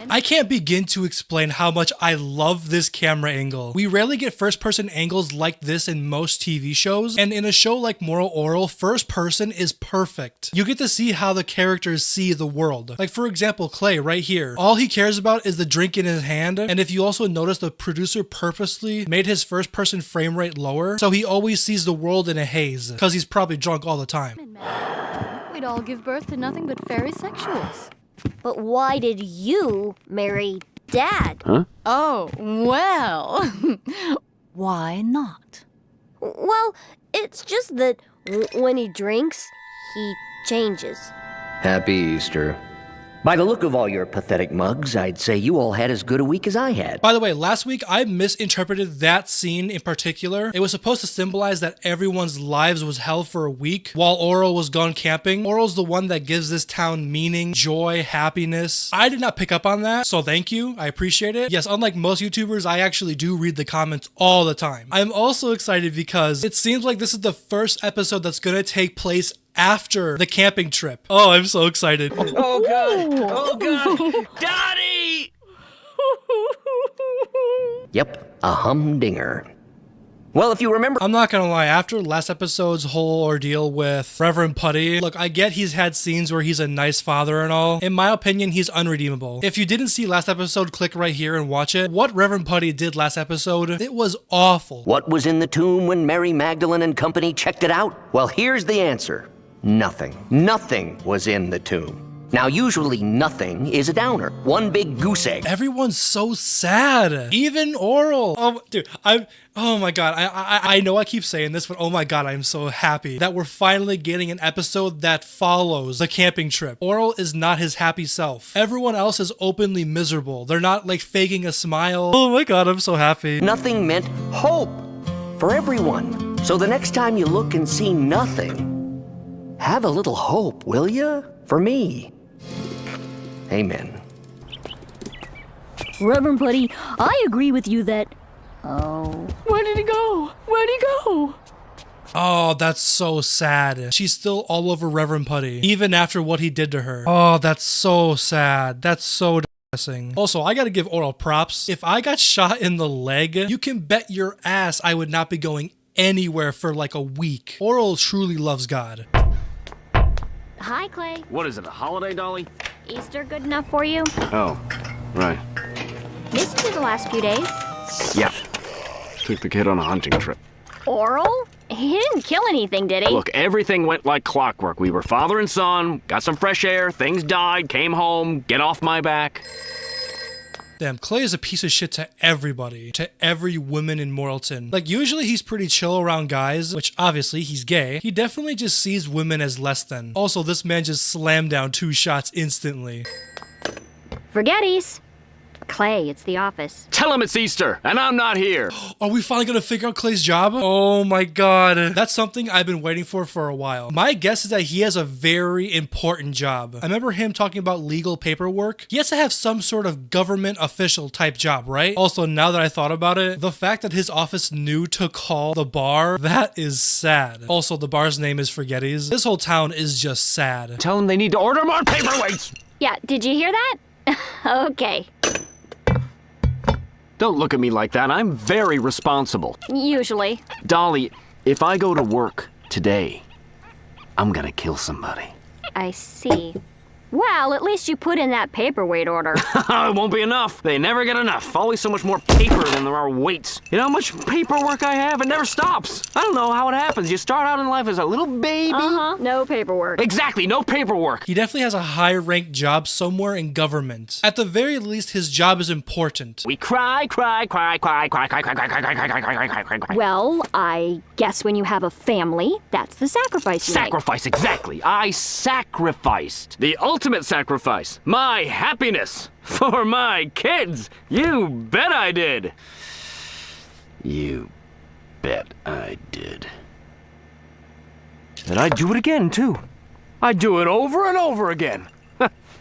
I can't begin to explain how much I love this camera angle. We rarely get first-person angles like this in most TV shows, and in a show like Moral Orel, first person is perfect. You get to see how the characters see the world. Like for example, Clay right here. All he cares about is the drink in his hand, and if you also notice, the producer purposely made his first-person frame rate lower, so he always sees the world in a haze, because he's probably drunk all the time. We'd all give birth to nothing but fairy sexuals. But why did you marry Dad? Huh? Oh, well. Why not? Well, it's just that when he drinks, he changes. Happy Easter. By the look of all your pathetic mugs, I'd say you all had as good a week as I had. By the way, last week I misinterpreted that scene in particular. It was supposed to symbolize that everyone's lives was hell for a week while Orel was gone camping. Orel's the one that gives this town meaning, joy, happiness. I did not pick up on that, so thank you. I appreciate it. Yes, unlike most YouTubers, I actually do read the comments all the time. I'm also excited because it seems like this is the first episode that's gonna take place after the camping trip. Oh, I'm so excited. Oh God! Oh God! Dottie! Yep, a humdinger. Well, if you remember... I'm not gonna lie, after last episode's whole ordeal with Reverend Putty, look, I get he's had scenes where he's a nice father and all. In my opinion, he's unredeemable. If you didn't see last episode, click right here and watch it. What Reverend Putty did last episode, it was awful. What was in the tomb when Mary Magdalene and company checked it out? Well, here's the answer. Nothing. Nothing was in the tomb. Now, usually nothing is a downer. One big goose egg. Everyone's so sad. Even Orel. Oh, dude, oh my God. I know I keep saying this, but oh my God, I'm so happy that we're finally getting an episode that follows the camping trip. Orel is not his happy self. Everyone else is openly miserable. They're not like faking a smile. Oh my God, I'm so happy. Nothing meant hope for everyone. So the next time you look and see nothing, have a little hope, will ya? For me. Amen. Reverend Putty, I agree with you that... Oh. Where did he go? Where'd he go? Oh, that's so sad. She's still all over Reverend Putty, even after what he did to her. Oh, that's so sad. That's so depressing. Also, I gotta give Orel props. If I got shot in the leg, you can bet your ass I would not be going anywhere for like a week. Orel truly loves God. Hi, Clay. What is it, a holiday, Dolly? Easter good enough for you? Oh, right. Missed you the last few days. Yeah. Took the kid on a hunting trip. Orel? He didn't kill anything, did he? Look, everything went like clockwork. We were father and son, got some fresh air, things died, came home, get off my back. Damn, Clay is a piece of shit to everybody, to every woman in Moralton. Like, usually he's pretty chill around guys, which obviously he's gay. He definitely just sees women as less than. Also, this man just slammed down 2 shots instantly. Forgetties. Clay, it's the office. Tell him it's Easter, and I'm not here. Are we finally gonna figure out Clay's job? Oh my God. That's something I've been waiting for a while. My guess is that he has a very important job. I remember him talking about legal paperwork. He has to have some sort of government official type job, right? Also, now that I thought about it, the fact that his office knew to call the bar, that is sad. Also, the bar's name is Forgetties. This whole town is just sad. Tell him they need to order more paperweights. Yeah, did you hear that? Okay. Don't look at me like that. I'm very responsible. Usually. Dolly, if I go to work today, I'm gonna kill somebody. I see. Well, at least you put in that paperweight order. It won't be enough. They never get enough. Always so much more paper than there are weights. You know how much paperwork I have? It never stops. I don't know how it happens. You start out in life as a little baby. No paperwork. Exactly, no paperwork. He definitely has a high-ranked job somewhere in government. At the very least, his job is important. We cry. Well, I guess when you have a family, that's the sacrifice you make. Sacrifice, exactly. I sacrificed. The ultimate sacrifice. My happiness. For my kids. You bet I did. You bet I did. And I'd do it again, too. I'd do it over and over again.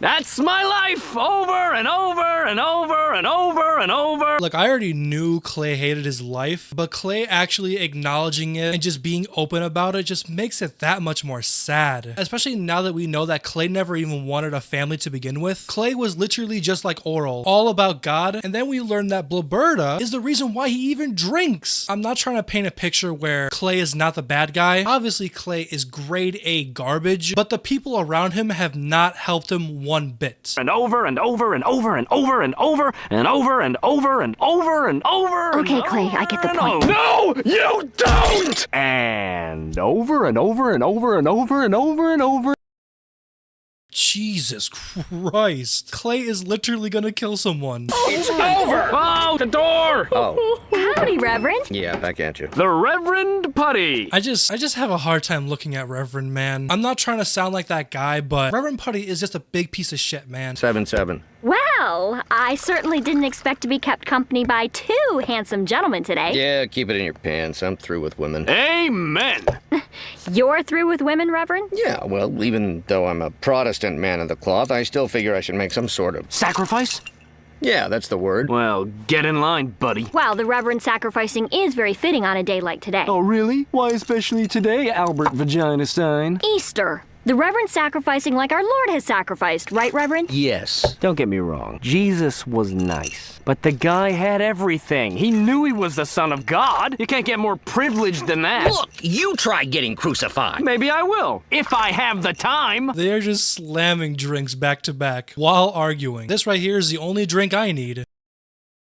That's my life. Over and over and over over and over and over. Look, I already knew Clay hated his life, but Clay actually acknowledging it and just being open about it just makes it that much more sad. Especially now that we know that Clay never even wanted a family to begin with. Clay was literally just like Orel, all about God, and then we learned that Blubberta is the reason why he even drinks. I'm not trying to paint a picture where Clay is not the bad guy. Obviously, Clay is grade A garbage, but the people around him have not helped him one bit. And over and over and over and over and over and over and over and over and over. Okay, Clay, I get the point. No, you don't! And over and over and over and over and over and over. Jesus Christ. Clay is literally gonna kill someone. It's over! Oh, the door! Oh. Howdy, Reverend. Yeah, back at you. The Reverend Putty. I just have a hard time looking at Reverend, man. I'm not trying to sound like that guy, but Reverend Putty is just a big piece of shit, man. 7-7. Well, I certainly didn't expect to be kept company by two handsome gentlemen today. Yeah, keep it in your pants. I'm through with women. Amen. You're through with women, Reverend? Yeah, well, even though I'm a Protestant man of the cloth, I still figure I should make some sort of sacrifice? Yeah, that's the word. Well, get in line, buddy. Well, the Reverend sacrificing is very fitting on a day like today. Oh, really? Why especially today, Albert Vagina Stein? Easter. The Reverend sacrificing like our Lord has sacrificed, right, Reverend? Yes. Don't get me wrong. Jesus was nice, but the guy had everything. He knew he was the Son of God. You can't get more privileged than that. Look, you try getting crucified. Maybe I will, if I have the time. They are just slamming drinks back to back while arguing. This right here is the only drink I need.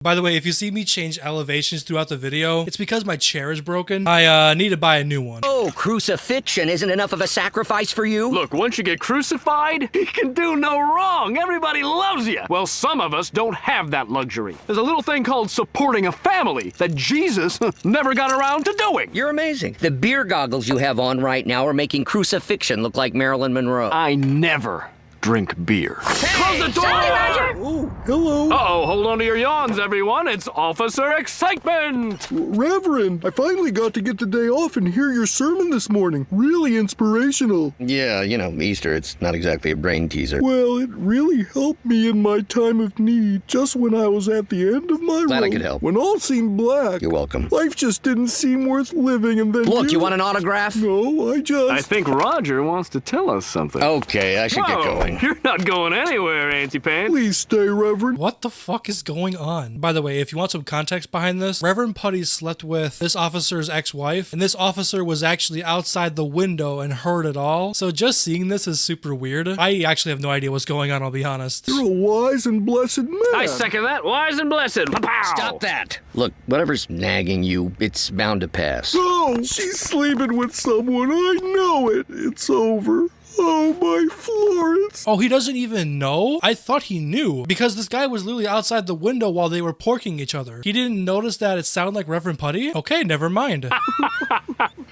By the way, if you see me change elevations throughout the video, it's because my chair is broken. I need to buy a new one. Oh, crucifixion isn't enough of a sacrifice for you? Look, once you get crucified, you can do no wrong. Everybody loves you. Well, some of us don't have that luxury. There's a little thing called supporting a family that Jesus never got around to doing. You're amazing. The beer goggles you have on right now are making crucifixion look like Marilyn Monroe. I never drink beer. Close the door! Sorry, Roger! Oh, hello. Uh-oh, hold on to your yawns, everyone. It's Officer Excitement! Reverend, I finally got to get the day off and hear your sermon this morning. Really inspirational. Yeah, you know, Easter, it's not exactly a brain teaser. Well, it really helped me in my time of need, just when I was at the end of my rope. Glad I could help. When all seemed black. You're welcome. Life just didn't seem worth living, and then Look, you want an autograph? No, I think Roger wants to tell us something. Okay, I should get going. You're not going anywhere, Auntie Pants. Please stay, Reverend. What the fuck is going on? By the way, if you want some context behind this, Reverend Putty slept with this officer's ex-wife, and this officer was actually outside the window and heard it all. So just seeing this is super weird. I actually have no idea what's going on, I'll be honest. You're a wise and blessed man. I second that. Wise and blessed. Pow! Stop that. Look, whatever's nagging you, it's bound to pass. Oh, she's sleeping with someone. I know it. It's over. Oh, my Florence. Oh, he doesn't even know? I thought he knew, because this guy was literally outside the window while they were porking each other. He didn't notice that it sounded like Reverend Putty? Okay, never mind.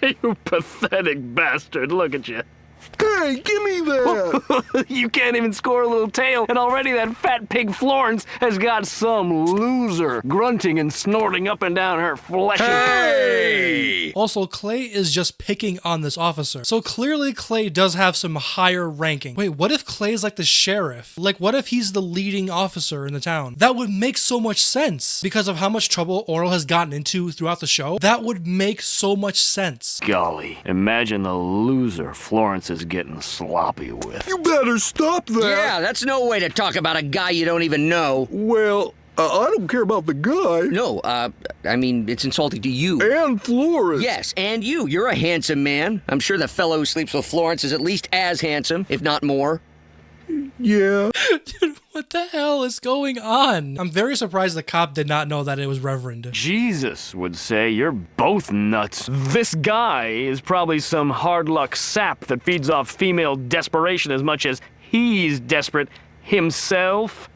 You pathetic bastard. Look at you. Hey, give me that! You can't even score a little tail, and already that fat pig Florence has got some loser grunting and snorting up and down her fleshy. Hey! Also, Clay is just picking on this officer. So clearly Clay does have some higher ranking. Wait, what if Clay's like the sheriff? Like, what if he's the leading officer in the town? That would make so much sense because of how much trouble Orel has gotten into throughout the show. That would make so much sense. Golly, imagine the loser Florence is getting sloppy with. You better stop that. Yeah, that's no way to talk about a guy you don't even know. Well, I don't care about the guy. No, I mean, it's insulting to you. And Florence. Yes, and you. You're a handsome man. I'm sure the fellow who sleeps with Florence is at least as handsome, if not more. Yeah. Dude, what the hell is going on? I'm very surprised the cop did not know that it was Reverend. Jesus would say you're both nuts. This guy is probably some hard luck sap that feeds off female desperation as much as he's desperate himself.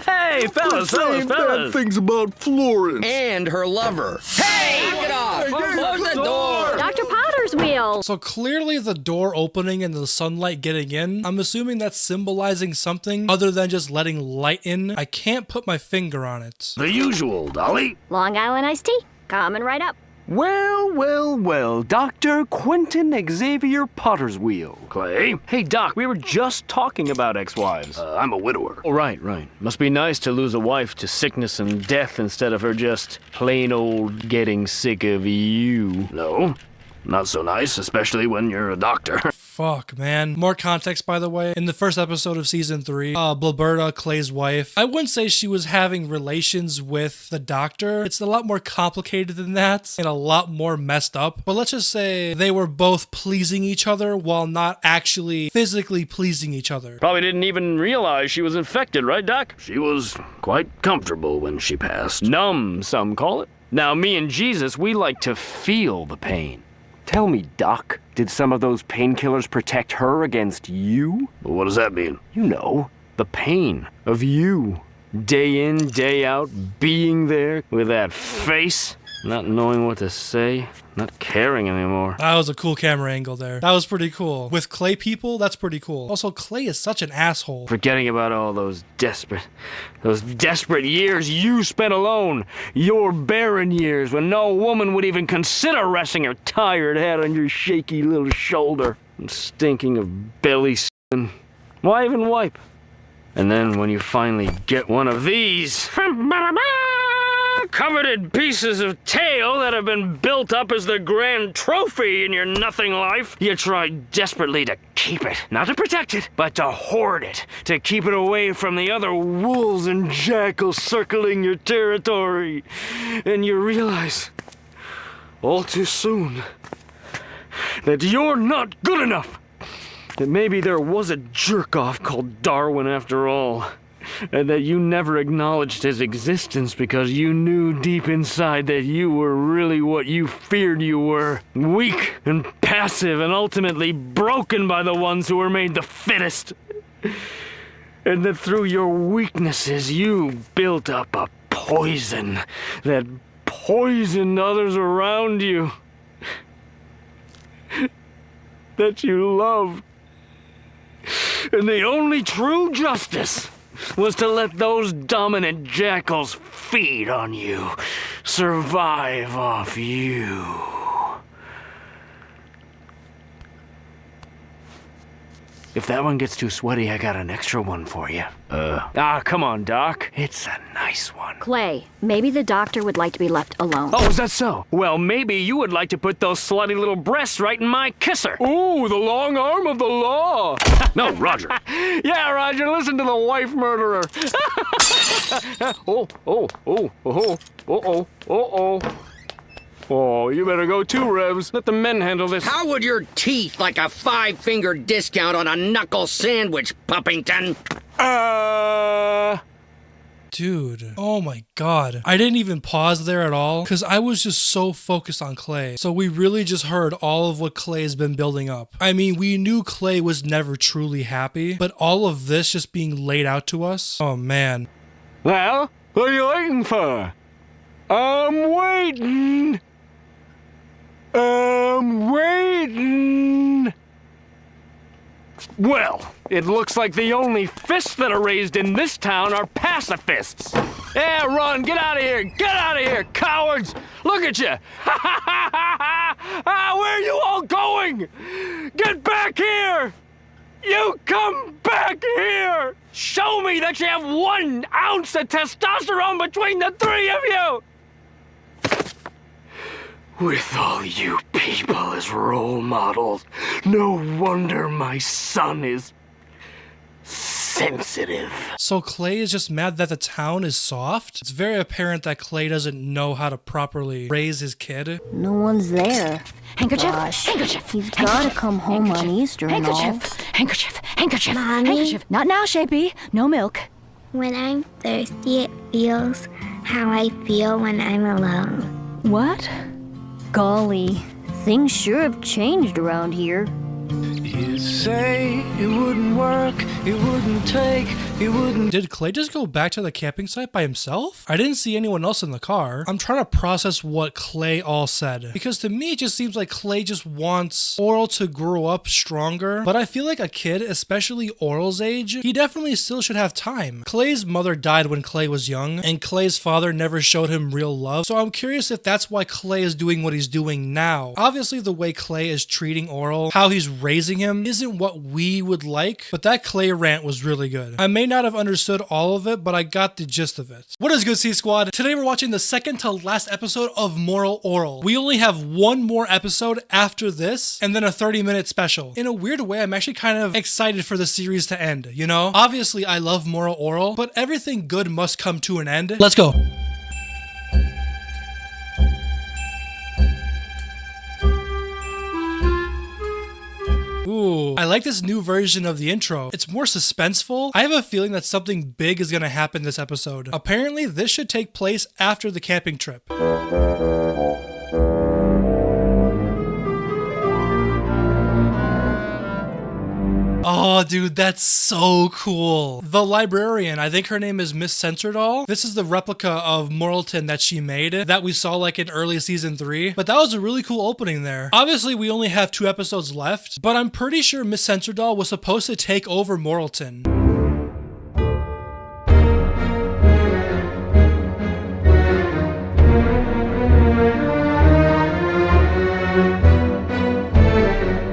Hey, fellas, bad things about Florence. And her lover. Hey, knock it off. Close the door. Dr. Potter's wheel. So clearly the door opening and the sunlight getting in, I'm assuming that's symbolizing something other than just letting light in. I can't put my finger on it. The usual, Dolly. Long Island iced tea. Coming right up. Well, well, well, Dr. Quentin Xavier Potterswheel. Clay? Hey, Doc, we were just talking about ex-wives. I'm a widower. Oh, right. Must be nice to lose a wife to sickness and death instead of her just plain old getting sick of you. No, not so nice, especially when you're a doctor. Fuck, man. More context, by the way. In the first episode of season 3, Blaberta, Clay's wife, I wouldn't say she was having relations with the doctor. It's a lot more complicated than that and a lot more messed up. But let's just say they were both pleasing each other while not actually physically pleasing each other. Probably didn't even realize she was infected, right, Doc? She was quite comfortable when she passed. Numb, some call it. Now, me and Jesus, we like to feel the pain. Tell me, Doc, did some of those painkillers protect her against you? Well, what does that mean? You know. The pain of you. Day in, day out, being there with that face, not knowing what to say, not caring anymore. That was a cool camera angle there. That was pretty cool. With Clay people, that's pretty cool. Also, Clay is such an asshole. Forgetting about all those desperate years you spent alone. Your barren years when no woman would even consider resting her tired head on your shaky little shoulder. And stinking of belly sin. Why even wipe? And then when you finally get one of these coveted pieces of tail that have been built up as the grand trophy in your nothing life, you try desperately to keep it. Not to protect it, but to hoard it. To keep it away from the other wolves and jackals circling your territory. And you realize, all too soon, that you're not good enough. That maybe there was a jerk-off called Darwin after all. And that you never acknowledged his existence because you knew deep inside that you were really what you feared you were. Weak and passive and ultimately broken by the ones who were made the fittest. And that through your weaknesses you built up a poison that poisoned others around you. That you loved. And the only true justice was to let those dominant jackals feed on you, survive off you. If that one gets too sweaty, I got an extra one for you. Come on, Doc. It's a nice one. Clay, maybe the doctor would like to be left alone. Oh, is that so? Well, maybe you would like to put those slutty little breasts right in my kisser. Ooh, the long arm of the law. No, Roger. Yeah, Roger, listen to the wife murderer. Oh, you better go too, Revs. Let the men handle this. How would your teeth like a 5-finger discount on a knuckle sandwich, Puppington? Dude, oh my god. I didn't even pause there at all because I was just so focused on Clay. So we really just heard all of what Clay has been building up. I mean, we knew Clay was never truly happy, but all of this just being laid out to us, oh man. Well, what are you waiting for? I'm waiting. Well, it looks like the only fists that are raised in this town are pacifists. Yeah, run, get out of here, cowards! Look at you! Where are you all going? Get back here! You come back here! Show me that you have 1 ounce of testosterone between the 3 of you! With all you people as role models, no wonder my son is sensitive. So Clay is just mad that the town is soft? It's very apparent that Clay doesn't know how to properly raise his kid. No one's there. Handkerchief? Gosh, Handkerchief. He's gotta come home on Easter and all. Handkerchief. Mommy? Handkerchief. Not now, Shapey. No milk. When I'm thirsty, it feels how I feel when I'm alone. What? Golly, things sure have changed around here. You say it wouldn't work, it wouldn't take he wouldn't. Did Clay just go back to the camping site by himself? I didn't see anyone else in the car. I'm trying to process what Clay all said, because to me it just seems like Clay just wants Orel to grow up stronger, but I feel like a kid, especially Orel's age, he definitely still should have time. Clay's mother died when Clay was young, and Clay's father never showed him real love, so I'm curious if that's why Clay is doing what he's doing now. Obviously the way Clay is treating Orel, how he's raising him, isn't what we would like, but that Clay rant was really good. I may not have understood all of it, but I got the gist of it. What is good, C Squad? Today we're watching the second to last episode of Moral Orel. We only have one more episode after this, and then a 30-minute special. In a weird way, I'm actually kind of excited for the series to end, you know? Obviously, I love Moral Orel, but everything good must come to an end. Let's go. Ooh, I like this new version of the intro. It's more suspenseful. I have a feeling that something big is gonna happen this episode. Apparently, this should take place after the camping trip. Oh, dude, that's so cool. The librarian, I think her name is Miss Censordoll. This is the replica of Moralton that she made that we saw like in early season 3. But that was a really cool opening there. Obviously, we only have 2 episodes left, but I'm pretty sure Miss Censordoll was supposed to take over Moralton.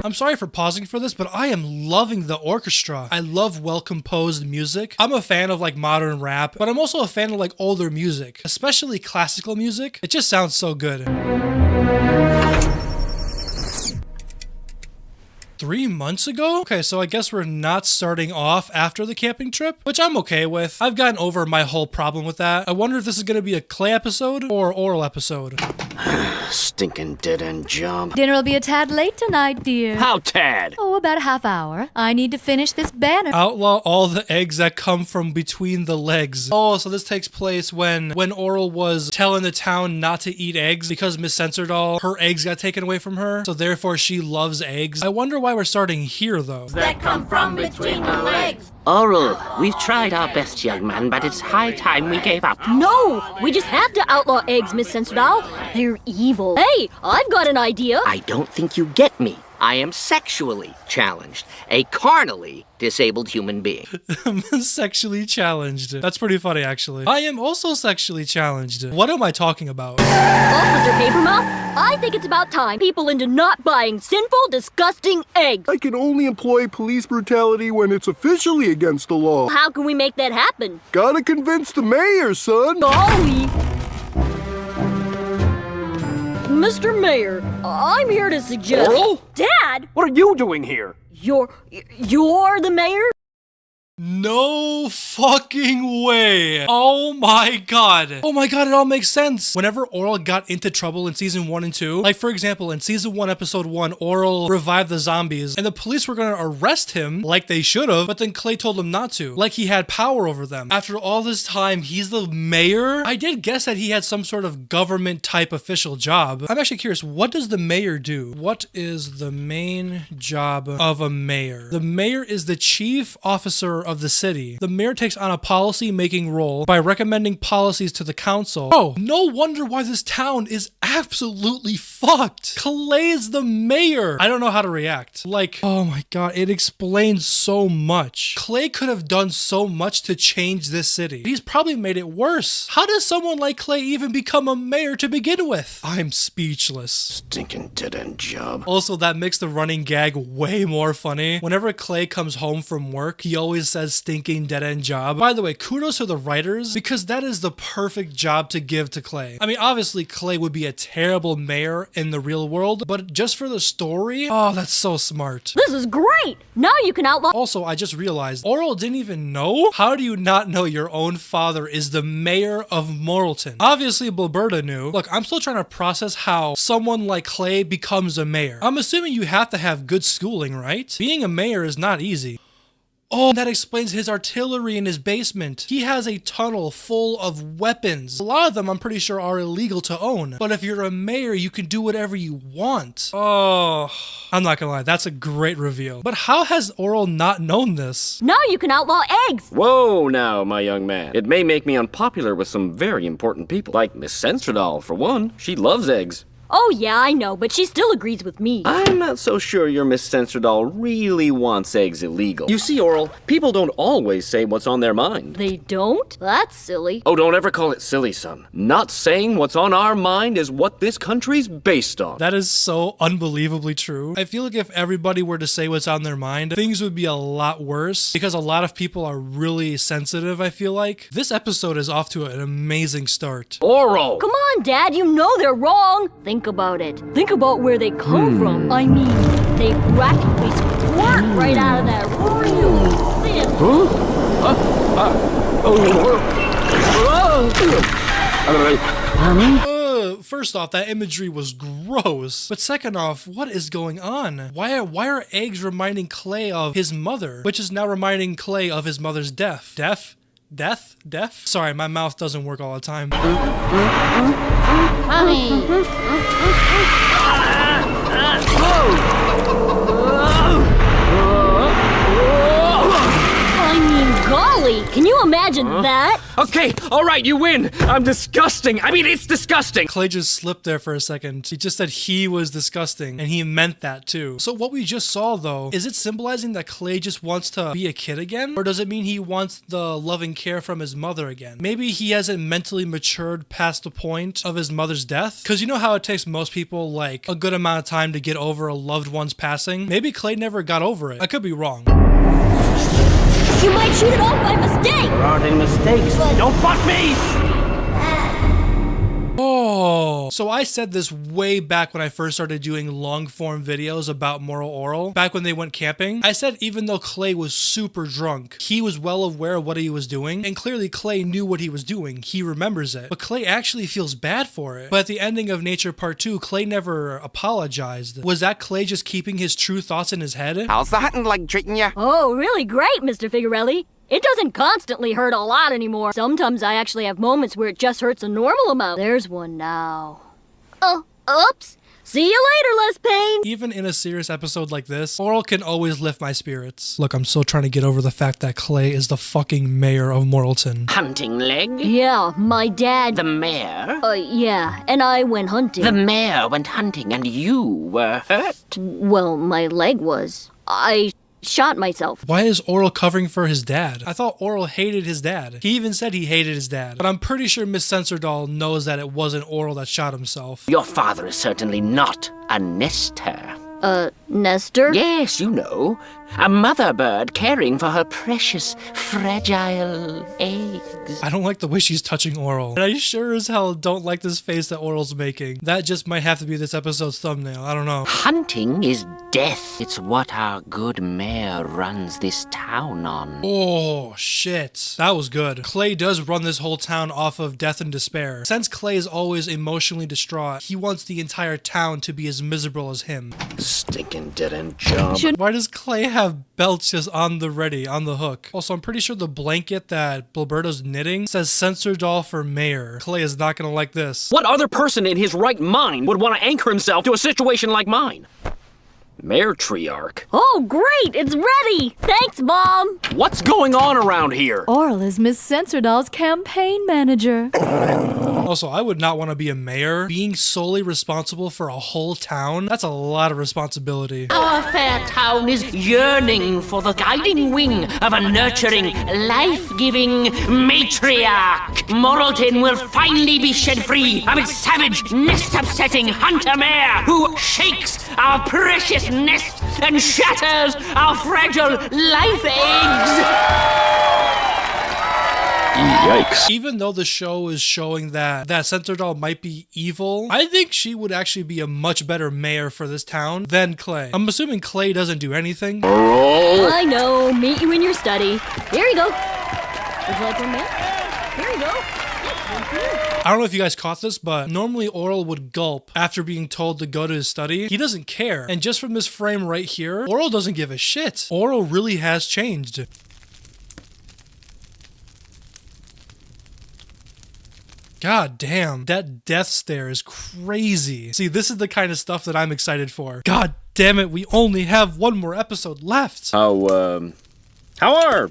I'm sorry for pausing for this, but I am loving the orchestra. I love well-composed music. I'm a fan of like modern rap, but I'm also a fan of like older music, especially classical music. It just sounds so good. 3 months ago? Okay, so I guess we're not starting off after the camping trip, which I'm okay with. I've gotten over my whole problem with that. I wonder if this is gonna be a Clay episode or Orel episode. Stinking dead-end job. Dinner will be a tad late tonight, dear. How tad? Oh, about a half hour. I need to finish this banner. Outlaw all the eggs that come from between the legs. Oh, so this takes place when Orel was telling the town not to eat eggs because Miss Censordoll, her eggs got taken away from her, so therefore she loves eggs. I wonder why we're starting here, though. That come from between the legs. Orel, we've tried our best, young man, but it's high time we gave up. No! We just have to outlaw eggs, Miss Censordoll. They're evil. Hey, I've got an idea. I don't think you get me. I am sexually challenged, a carnally disabled human being. Sexually challenged. That's pretty funny, actually. I am also sexually challenged. What am I talking about? Officer Papermouth, I think it's about time people into not buying sinful, disgusting eggs. I can only employ police brutality when it's officially against the law. How can we make that happen? Gotta convince the mayor, son. Golly! Mr. Mayor, I'm here to suggest... Orel? Dad! What are you doing here? You're the mayor? No fucking way. Oh my god. Oh my god, it all makes sense. Whenever Orel got into trouble in season 1 and 2, like for example, in season 1, episode 1, Orel revived the zombies, and the police were gonna arrest him like they should have, but then Clay told him not to, like he had power over them. After all this time, he's the mayor? I did guess that he had some sort of government type official job. I'm actually curious, what does the mayor do? What is the main job of a mayor? The mayor is the chief officer of the city. The mayor takes on a policy-making role by recommending policies to the council. Oh, no wonder why this town is absolutely fucked. Clay's the mayor. I don't know how to react. Like, oh my god, it explains so much. Clay could have done so much to change this city. He's probably made it worse. How does someone like Clay even become a mayor to begin with? I'm speechless. Stinking dead-end job. Also, that makes the running gag way more funny. Whenever Clay comes home from work, he always says stinking dead-end job. By the way, kudos to the writers, because that is the perfect job to give to Clay. I mean, obviously Clay would be a terrible mayor in the real world, but just for the story, oh, that's so smart. This is great! Now you can outlaw- Also, I just realized, Orel didn't even know? How do you not know your own father is the mayor of Moralton? Obviously, Bilberta knew. Look, I'm still trying to process how someone like Clay becomes a mayor. I'm assuming you have to have good schooling, right? Being a mayor is not easy. Oh, that explains his artillery in his basement. He has a tunnel full of weapons. A lot of them I'm pretty sure are illegal to own. But if you're a mayor, you can do whatever you want. Oh, I'm not gonna lie, that's a great reveal. But how has Orel not known this? Now you can outlaw eggs. Whoa now, my young man. It may make me unpopular with some very important people. Like Miss Sensordoll, for one. She loves eggs. Oh yeah, I know, but she still agrees with me. I'm not so sure your Miss Sensordoll really wants eggs illegal. You see, Orel, people don't always say what's on their mind. They don't? That's silly. Oh, don't ever call it silly, son. Not saying what's on our mind is what this country's based on. That is so unbelievably true. I feel like if everybody were to say what's on their mind, things would be a lot worse because a lot of people are really sensitive, I feel like. This episode is off to an amazing start. Orel! Come on, Dad, you know they're wrong. Think about it. Think about where they come from. I mean, they practically squirt right out of that real thin. First off, that imagery was gross. But second off, what is going on? Why are eggs reminding Clay of his mother, which is now reminding Clay of his mother's death? Death? Sorry, my mouth doesn't work all the time. I mean, golly, can you imagine that? Okay, alright, you win. I'm disgusting. I mean, it's disgusting. Clay just slipped there for a second. He just said he was disgusting, and he meant that too. So what we just saw though, is it symbolizing that Clay just wants to be a kid again? Or does it mean he wants the loving care from his mother again? Maybe he hasn't mentally matured past the point of his mother's death? Because you know how it takes most people like a good amount of time to get over a loved one's passing? Maybe Clay never got over it. I could be wrong. You might shoot it off by mistake. There aren't any mistakes. Don't fuck me! Oh, so I said this way back when I first started doing long form videos about Moral Orel, back when they went camping. I said even though Clay was super drunk, he was well aware of what he was doing, and clearly Clay knew what he was doing. He remembers it, but Clay actually feels bad for it. But at the ending of Nature Part 2, Clay never apologized. Was that Clay just keeping his true thoughts in his head? How's the hunting leg treating you? Oh, really great, Mr. Figarelli. It doesn't constantly hurt a lot anymore. Sometimes I actually have moments where it just hurts a normal amount. There's one now. Oh, oops. See you later, Les Payne. Even in a serious episode like this, Orel can always lift my spirits. Look, I'm still trying to get over the fact that Clay is the fucking mayor of Moralton. Hunting leg? Yeah, my dad... The mayor? Yeah, and I went hunting. The mayor went hunting and you were hurt? Well, my leg was. I shot myself. Why is Orel covering for his dad? I thought Orel hated his dad. He even said he hated his dad. But I'm pretty sure Miss Sensordoll knows that it wasn't Orel that shot himself. Your father is certainly not a nester. Nestor? Yes, you know. A mother bird caring for her precious, fragile eggs. I don't like the way she's touching Orel. And I sure as hell don't like this face that Orel's making. That just might have to be this episode's thumbnail. I don't know. Hunting is death. It's what our good mayor runs this town on. Oh, shit. That was good. Clay does run this whole town off of death and despair. Since Clay is always emotionally distraught, he wants the entire town to be as miserable as him. Stinking dead-end job. Why does Clay have belts just on the ready, on the hook? Also, I'm pretty sure the blanket that Bilberto's knitting says Sensordoll for mayor. Clay is not gonna like this. What other person in his right mind would want to anchor himself to a situation like mine? Mayor Treyarch. Oh, great! It's ready! Thanks, Mom! What's going on around here? Orel is Miss Sensordoll's campaign manager. Also, I would not want to be a mayor. Being solely responsible for a whole town, that's a lot of responsibility. Our fair town is yearning for the guiding wing of a nurturing, life-giving matriarch. Moralton will finally be shed free of its savage, nest-upsetting hunter mare who shakes our precious nest and shatters our fragile life eggs. Yikes. Even though the show is showing that Sensordoll might be evil, I think she would actually be a much better mayor for this town than Clay. I'm assuming Clay doesn't do anything. I know. Meet you in your study. Here you go. Would you like one, man? Here you go. I don't know if you guys caught this, but normally Orel would gulp after being told to go to his study. He doesn't care. And just from this frame right here, Orel doesn't give a shit. Orel really has changed. God damn, that death stare is crazy. See, this is the kind of stuff that I'm excited for. God damn it, we only have one more episode left. How are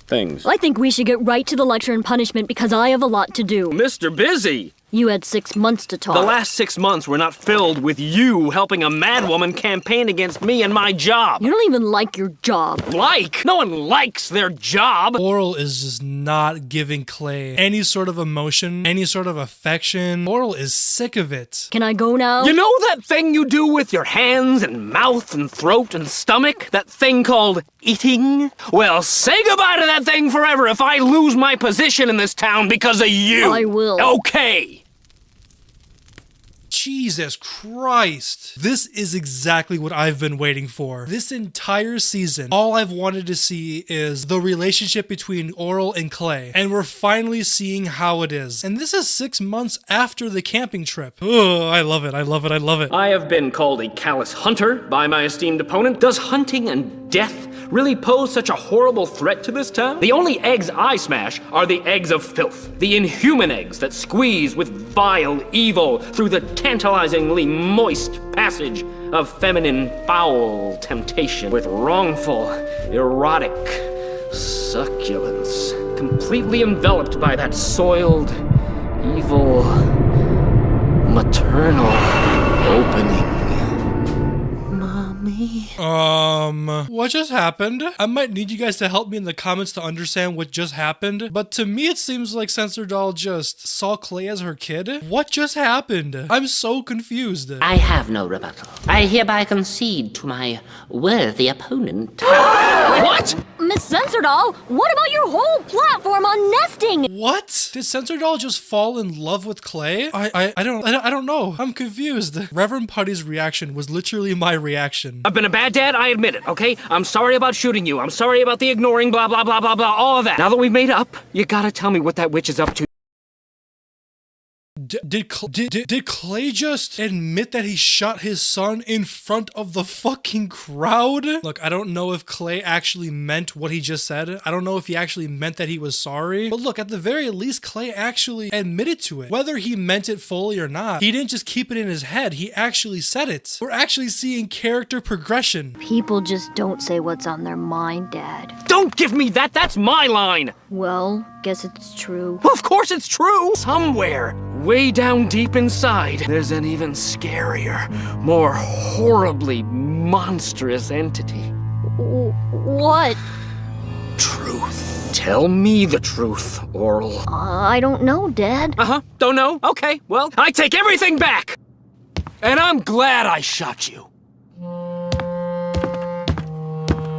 things? I think we should get right to the lecture and punishment because I have a lot to do. Mr. Busy! You had 6 months to talk. The last 6 months were not filled with you helping a madwoman campaign against me and my job. You don't even like your job. Like? No one likes their job. Orel is just not giving Clay any sort of emotion, any sort of affection. Orel is sick of it. Can I go now? You know that thing you do with your hands and mouth and throat and stomach? That thing called eating? Well, say goodbye to that thing forever if I lose my position in this town because of you. I will. Okay. Jesus Christ. This is exactly what I've been waiting for. This entire season, all I've wanted to see is the relationship between Orel and Clay. And we're finally seeing how it is. And this is 6 months after the camping trip. Oh, I love it. I love it. I love it. I have been called a callous hunter by my esteemed opponent. Does hunting and death really pose such a horrible threat to this town? The only eggs I smash are the eggs of filth. The inhuman eggs that squeeze with vile evil through the tantalizingly moist passage of feminine foul temptation with wrongful, erotic succulence, completely enveloped by that soiled, evil, maternal opening. What just happened? I might need you guys to help me in the comments to understand what just happened, but to me it seems like Censor Doll just saw Clay as her kid. What just happened? I'm so confused. I have no rebuttal. I hereby concede to my worthy opponent. What? Miss Censor Doll, what about your whole platform on nesting? What? Did Censor Doll just fall in love with Clay? I don't know. I'm confused. Reverend Putty's reaction was literally my reaction. I've been a bad dad, I admit it, okay? I'm sorry about shooting you. I'm sorry about the ignoring, blah, blah, blah, blah, blah, all of that. Now that we've made up, you gotta tell me what that witch is up to. Did Clay just admit that he shot his son in front of the fucking crowd? Look, I don't know if Clay actually meant what he just said. I don't know if he actually meant that he was sorry. But look, at the very least, Clay actually admitted to it. Whether he meant it fully or not, he didn't just keep it in his head. He actually said it. We're actually seeing character progression. People just don't say what's on their mind, Dad. Don't give me that! That's my line! Well, guess it's true. Well, of course it's true! Somewhere, way down deep inside, there's an even scarier, more horribly monstrous entity. What? Truth. Tell me the truth, Orel. I don't know, Dad. Don't know? Okay, well, I take everything back! And I'm glad I shot you.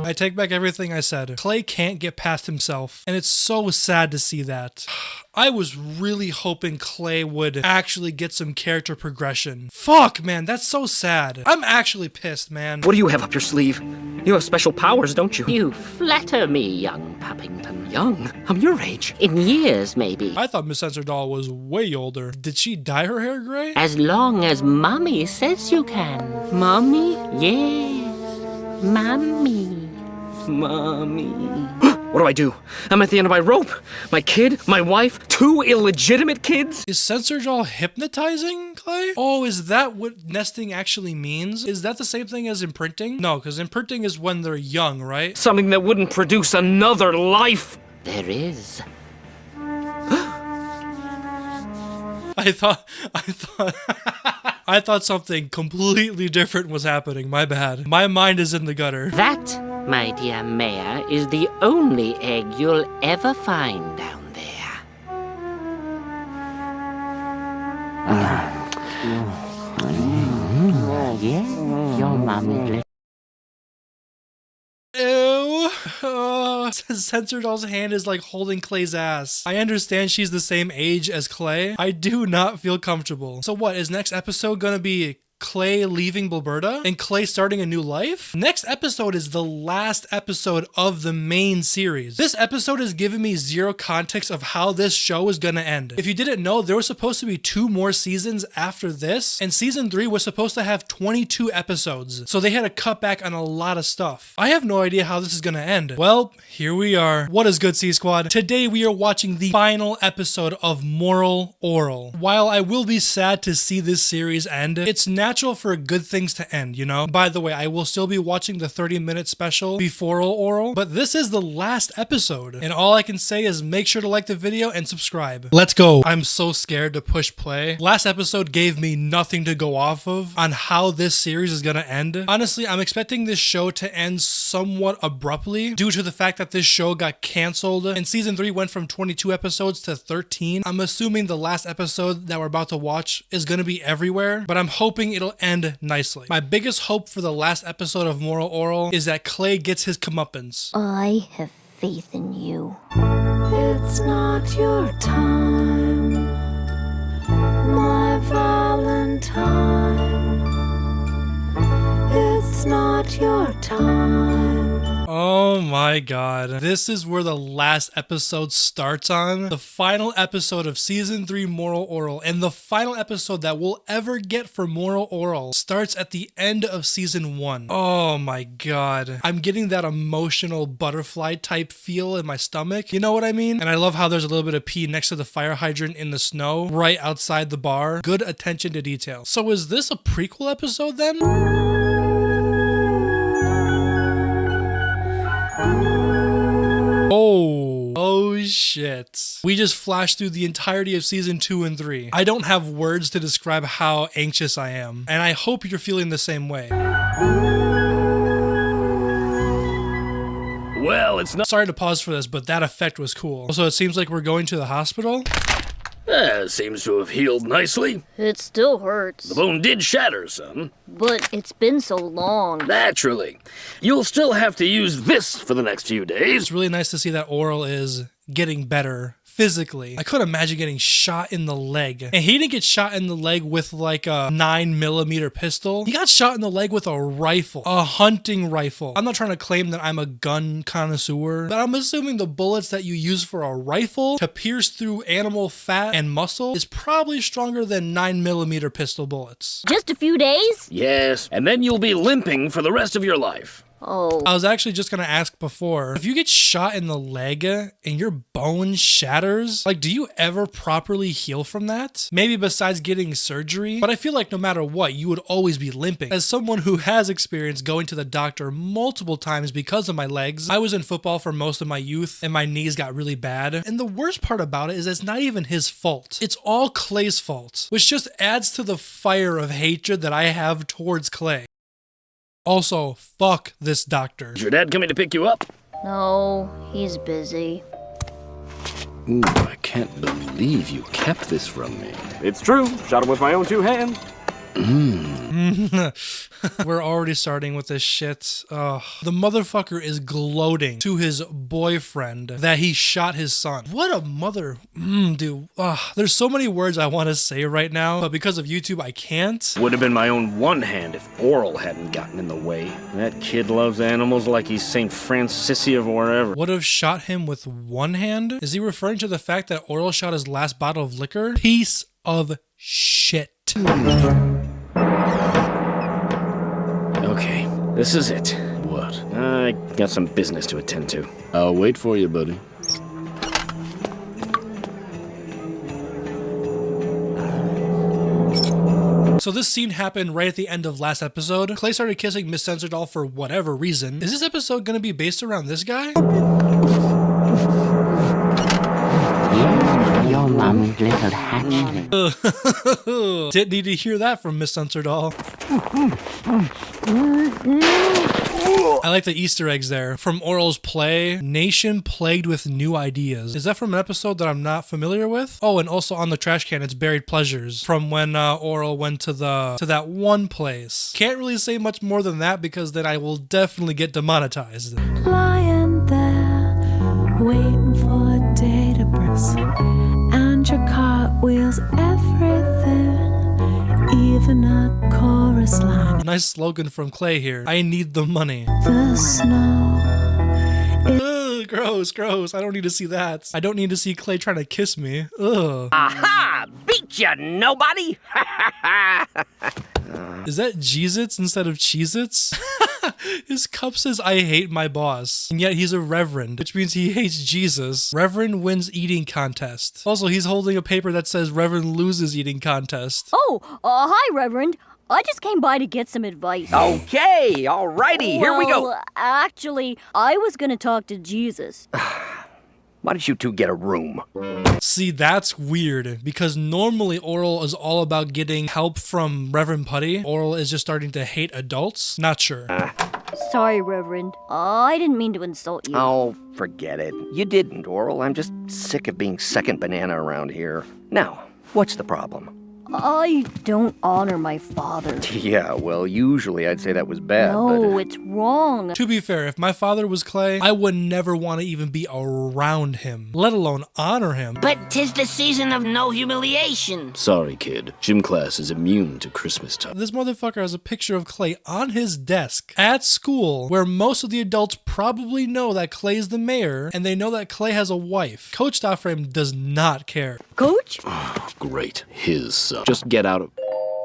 I take back everything I said. Clay can't get past himself, and it's so sad to see that. I was really hoping Clay would actually get some character progression. Fuck, man, that's so sad. I'm actually pissed, man. What do you have up your sleeve? You have special powers, don't you? You flatter me, young Puppington. Young? I'm your age. In years, maybe. I thought Miss Censor Doll was way older. Did she dye her hair gray? As long as Mommy says you can. Mommy? Yes. Mommy. Mommy. What do I do? I'm at the end of my rope. My kid, my wife, 2 illegitimate kids? Is Censor Doll hypnotizing Clay? Oh, is that what nesting actually means? Is that the same thing as imprinting? No, because imprinting is when they're young, right? Something that wouldn't produce another life. There is. I thought something completely different was happening. My bad. My mind is in the gutter. That, my dear Mayor, is the only egg you'll ever find down there. Yeah, your mommy. Ew. Censor Doll's hand is like holding Clay's ass. I understand she's the same age as Clay. I do not feel comfortable. So what, is next episode gonna be Clay leaving Bilberta and Clay starting a new life. Next episode is the last episode of the main series. This episode has given me zero context of how this show is gonna end. If you didn't know, there was supposed to be 2 more seasons after this, and season 3 was supposed to have 22 episodes, so they had to cut back on a lot of stuff. I have no idea how this is gonna end. Well, here we are. What is good, C Squad? Today we are watching the final episode of Moral Orel. While I will be sad to see this series end, it's natural for good things to end, you know? By the way, I will still be watching the 30-minute special before Orel, but this is the last episode, and all I can say is make sure to like the video and subscribe. Let's go. I'm so scared to push play. Last episode gave me nothing to go off of on how this series is gonna end. Honestly, I'm expecting this show to end somewhat abruptly due to the fact that this show got canceled and season 3 went from 22 episodes to 13. I'm assuming the last episode that we're about to watch is gonna be everywhere, but I'm hoping it'll end nicely. My biggest hope for the last episode of Moral Orel is that Clay gets his comeuppance. I have faith in you. It's not your time, my Valentine. It's not your time. Oh my god. This is where the last episode starts on. The final episode of season 3 Moral Orel, and the final episode that we'll ever get for Moral Orel starts at the end of season 1. Oh my god. I'm getting that emotional butterfly type feel in my stomach. You know what I mean? And I love how there's a little bit of pee next to the fire hydrant in the snow right outside the bar. Good attention to detail. So is this a prequel episode then? Oh shit. We just flashed through the entirety of season 2 and 3. I don't have words to describe how anxious I am, and I hope you're feeling the same way. Well, it's not— Sorry to pause for this, but that effect was cool. So it seems like we're going to the hospital? Seems to have healed nicely. It still hurts. The bone did shatter some. But it's been so long. Naturally. You'll still have to use this for the next few days. It's really nice to see that Orel is getting better physically. I couldn't imagine getting shot in the leg. And he didn't get shot in the leg with like a 9mm pistol. He got shot in the leg with a rifle, a hunting rifle. I'm not trying to claim that I'm a gun connoisseur, but I'm assuming the bullets that you use for a rifle to pierce through animal fat and muscle is probably stronger than 9mm pistol bullets. Just a few days? Yes, and then you'll be limping for the rest of your life. Oh. I was actually just gonna ask before, if you get shot in the leg and your bone shatters, like, do you ever properly heal from that? Maybe besides getting surgery, but I feel like no matter what, you would always be limping. As someone who has experience going to the doctor multiple times because of my legs, I was in football for most of my youth and my knees got really bad. And the worst part about it is it's not even his fault. It's all Clay's fault, which just adds to the fire of hatred that I have towards Clay. Also, fuck this doctor. Is your dad coming to pick you up? No, he's busy. Ooh, I can't believe you kept this from me. It's true. Shot him with my own 2 hands. We're already starting with this shit. The motherfucker is gloating to his boyfriend that he shot his son. What a mother... dude. There's so many words I want to say right now, but because of YouTube, I can't. Would have been my own one hand if Orel hadn't gotten in the way. That kid loves animals like he's St. Francis of wherever. Would have shot him with one hand? Is he referring to the fact that Orel shot his last bottle of liquor? Piece of shit. Okay, this is it. What? I got some business to attend to. I'll wait for you, buddy. So this scene happened right at the end of last episode. Clay started kissing Miss Censordoll for whatever reason. Is this episode gonna be based around this guy? Your mom's little hatchling. Didn't need to hear that from Miss Censordoll. I like the Easter eggs there. From Orel's play, Nation Plagued with New Ideas. Is that from an episode that I'm not familiar with? Oh, and also on the trash can, it's Buried Pleasures from when Orel went to that one place. Can't really say much more than that because then I will definitely get demonetized. Lying there, waiting for a day to burst. And your cartwheels everything, even a chorus. nice slogan from Clay here. I need the money. The snow. Ugh, gross. I don't need to see that. I don't need to see Clay trying to kiss me. Ugh. Aha! Beat ya, nobody! Is that Jeez-Its instead of Cheez-Its? His cup says, I hate my boss. And yet he's a reverend, which means he hates Jesus. Reverend wins eating contest. Also, he's holding a paper that says Reverend loses eating contest. Oh, hi, Reverend. I just came by to get some advice. Okay, alrighty, here we go. Well, actually, I was gonna talk to Jesus. Why don't you two get a room? See, that's weird, because normally Orel is all about getting help from Reverend Putty. Orel is just starting to hate adults. Not sure. Sorry, Reverend. I didn't mean to insult you. Oh, forget it. You didn't, Orel. I'm just sick of being second banana around here. Now, what's the problem? I don't honor my father. Yeah, well, usually I'd say that was bad, No, it's wrong. To be fair, if my father was Clay, I would never want to even be around him, let alone honor him. But 'tis the season of no humiliation. Sorry, kid. Gym class is immune to Christmas time. This motherfucker has a picture of Clay on his desk at school, where most of the adults probably know that Clay's the mayor, and they know that Clay has a wife. Coach Stopframe does not care. Coach? Great. His son. Just get out of...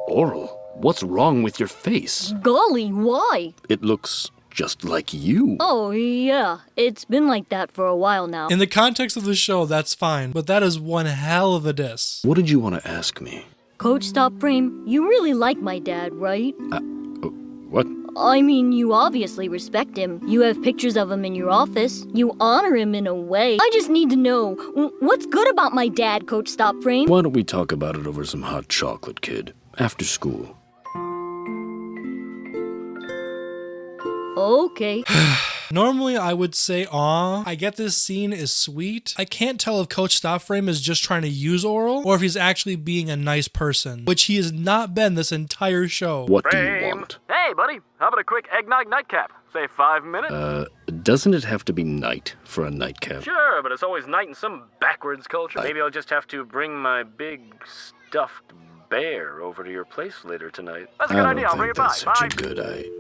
Orel, what's wrong with your face? Golly, why? It looks just like you. Oh, yeah. It's been like that for a while now. In the context of the show, that's fine, but that is one hell of a diss. What did you want to ask me? Coach Stopframe, you really like my dad, right? What? I mean, you obviously respect him. You have pictures of him in your office. You honor him in a way. I just need to know, what's good about my dad, Coach Stopframe? Why don't we talk about it over some hot chocolate, kid? After school. Okay. Normally, I would say, aw, I get this scene is sweet. I can't tell if Coach Stopframe is just trying to use Orel, or if he's actually being a nice person, which he has not been this entire show. What do you want? Hey, buddy. How about a quick eggnog nightcap? Say 5 minutes? Doesn't it have to be night for a nightcap? Sure, but it's always night in some backwards culture. Maybe I'll just have to bring my big stuffed bear over to your place later tonight. That's a good idea. I'll bring it by. That's such a good idea.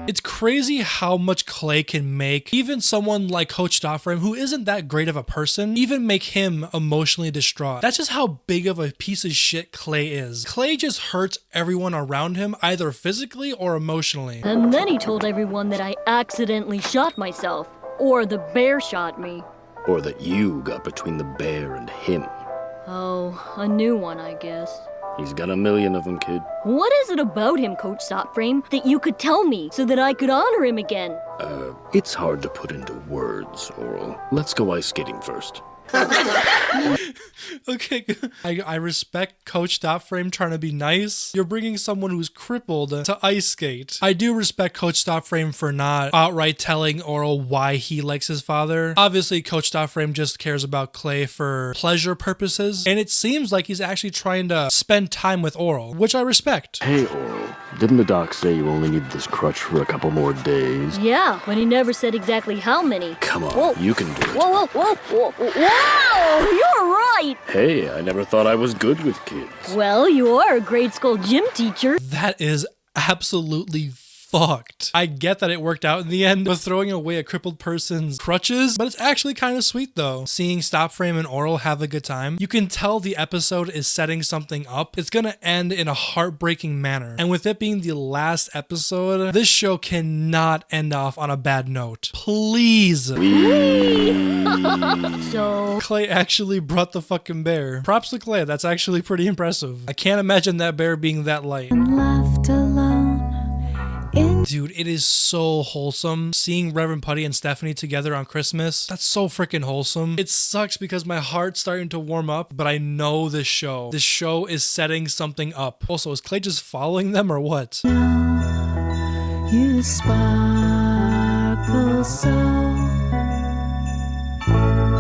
It's crazy how much Clay can make even someone like Coach Stopframe, who isn't that great of a person, even make him emotionally distraught. That's just how big of a piece of shit Clay is. Clay just hurts everyone around him, either physically or emotionally. And then he told everyone that I accidentally shot myself. Or the bear shot me. Or that you got between the bear and him. Oh, a new one, I guess. He's got a million of them, kid. What is it about him, Coach Stopframe, that you could tell me so that I could honor him again? It's hard to put into words, Orel. Let's go ice skating first. Okay, I respect Coach Stopframe trying to be nice. You're bringing someone who's crippled to ice skate. I do respect Coach Stopframe for not outright telling Orel why he likes his father. Obviously, Coach Stopframe just cares about Clay for pleasure purposes, and it seems like he's actually trying to spend time with Orel, which I respect. Hey, Orel. Didn't the doc say you only need this crutch for a couple more days? Yeah, but he never said exactly how many. Come on, Whoa. you can do it. Whoa, whoa, whoa, whoa, whoa! You're right! Hey, I never thought I was good with kids. Well, you are a grade school gym teacher. That is absolutely fucked. I get that it worked out in the end with throwing away a crippled person's crutches, but it's actually kind of sweet though. Seeing Stopframe and Orel have a good time, you can tell the episode is setting something up. It's gonna end in a heartbreaking manner. And with it being the last episode, this show cannot end off on a bad note. Please. So Clay actually brought the fucking bear. Props to Clay, that's actually pretty impressive. I can't imagine that bear being that light. Left alone. Dude, it is so wholesome. Seeing Reverend Putty and Stephanie together on Christmas, that's so freaking wholesome. It sucks because my heart's starting to warm up, but I know this show is setting something up. Also, is Clay just following them or what? You sparkle so.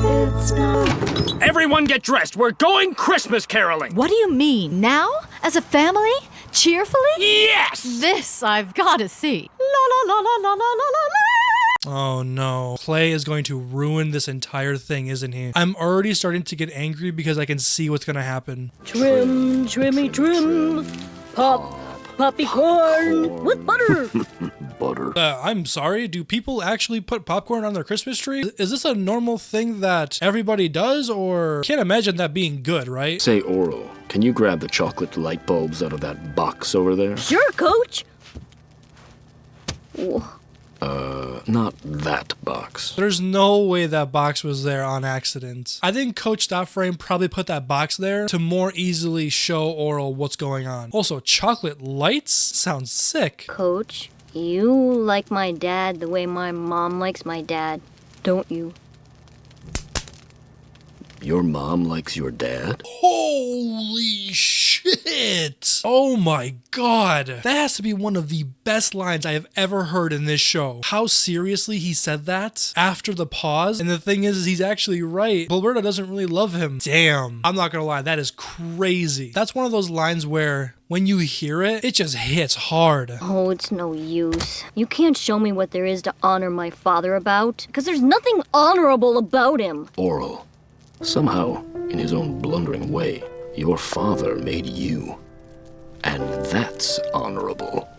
It's not. Everyone get dressed. We're going Christmas caroling. What do you mean? Now? As a family? Cheerfully? Yes! This I've got to see. La la la la la la la la. Oh no. Clay is going to ruin this entire thing, isn't he? I'm already starting to get angry because I can see what's gonna happen. Trim, trimmy, trim. Puppy corn with butter. Butter. I'm sorry, do people actually put popcorn on their Christmas tree? Is this a normal thing that everybody does, or can't imagine that being good, right? Say, Orel, can you grab the chocolate light bulbs out of that box over there? Sure, Coach. Not that box. There's no way that box was there on accident. I think Coach Stopframe probably put that box there to more easily show Orel what's going on. Also, chocolate lights sounds sick. Coach, you like my dad the way my mom likes my dad, don't you? Your mom likes your dad? Holy shit! Oh my god. That has to be one of the best lines I have ever heard in this show. How seriously he said that after the pause. And the thing is he's actually right. Gilberta doesn't really love him. Damn. I'm not gonna lie, that is crazy. That's one of those lines where when you hear it, it just hits hard. Oh, it's no use. You can't show me what there is to honor my father about, because there's nothing honorable about him. Orel. Somehow, in his own blundering way, your father made you. And that's honorable.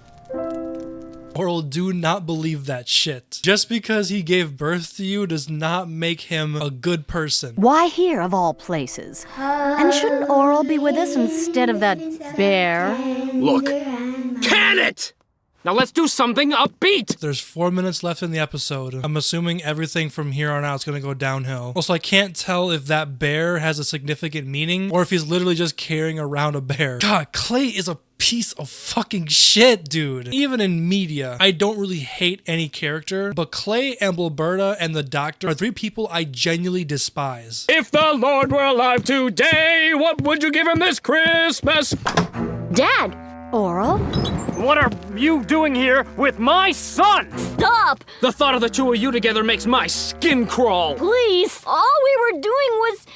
Orel, do not believe that shit. Just because he gave birth to you does not make him a good person. Why here, of all places? And shouldn't Orel be with us instead of that bear? Look, can it? Now let's do something upbeat! There's 4 minutes left in the episode. I'm assuming everything from here on out is gonna go downhill. Also, I can't tell if that bear has a significant meaning or if he's literally just carrying around a bear. God, Clay is a piece of fucking shit, dude. Even in media, I don't really hate any character, but Clay and Gilberta and the Doctor are 3 people I genuinely despise. If the Lord were alive today, what would you give him this Christmas? Dad! Orel? What are you doing here with my son? Stop! The thought of the two of you together makes my skin crawl. Please! All we were doing was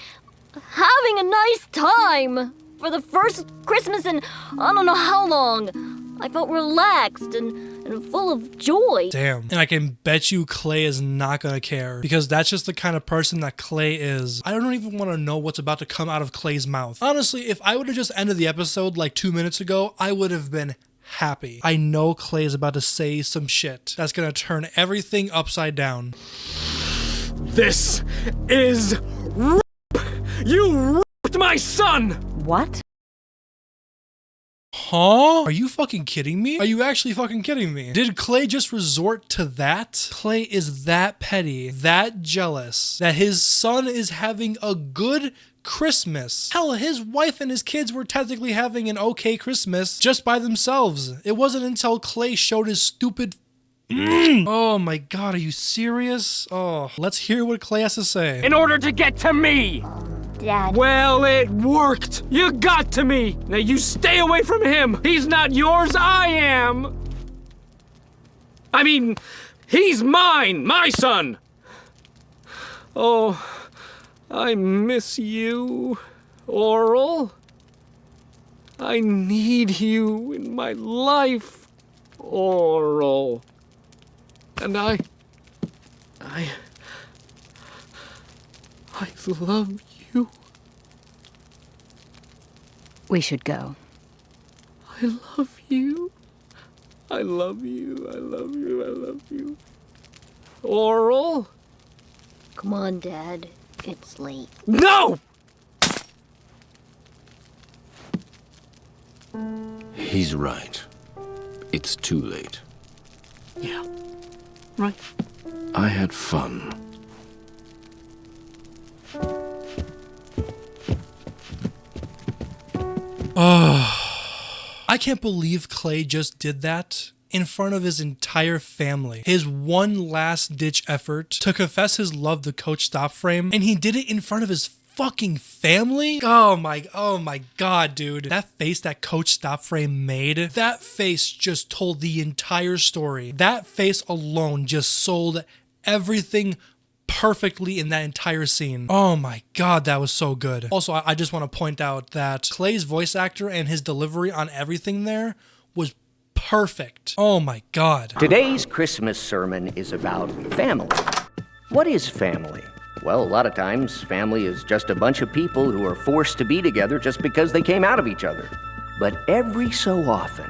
having a nice time for the first Christmas in I don't know how long. I felt relaxed and full of joy. Damn. And I can bet you Clay is not gonna care, because that's just the kind of person that Clay is. I don't even want to know what's about to come out of Clay's mouth. Honestly, if I would have just ended the episode like 2 minutes ago, I would have been happy. I know Clay is about to say some shit that's gonna turn everything upside down. This is rape! You raped my son! What? Huh? Are you fucking kidding me? Are you actually fucking kidding me? Did Clay just resort to that? Clay is that petty, that jealous, that his son is having a good Christmas. Hell, his wife and his kids were technically having an okay Christmas just by themselves. It wasn't until Clay showed his stupid Oh my god, are you serious? Oh, let's hear what Clay has to say. In order to get to me! Dad. Well, it worked! You got to me! Now you stay away from him! He's not yours, I am! I mean, he's mine! My son! Oh, I miss you, Orel. I need you in my life, Orel. And I love you. We should go. I love you. I love you. I love you. I love you. Orel? Come on, Dad. It's late. No! He's right. It's too late. Yeah. Right. I had fun. I can't believe Clay just did that in front of his entire family. His one last-ditch effort to confess his love to Coach Stopframe, and he did it in front of his fucking family? Oh my god, dude. That face that Coach Stopframe made, that face just told the entire story. That face alone just sold everything perfectly in that entire scene. Oh my god, that was so good. Also, I just want to point out that Clay's voice actor and his delivery on everything there was perfect. Oh my god. Today's Christmas sermon is about family. What is family? Well, a lot of times, family is just a bunch of people who are forced to be together just because they came out of each other. But every so often,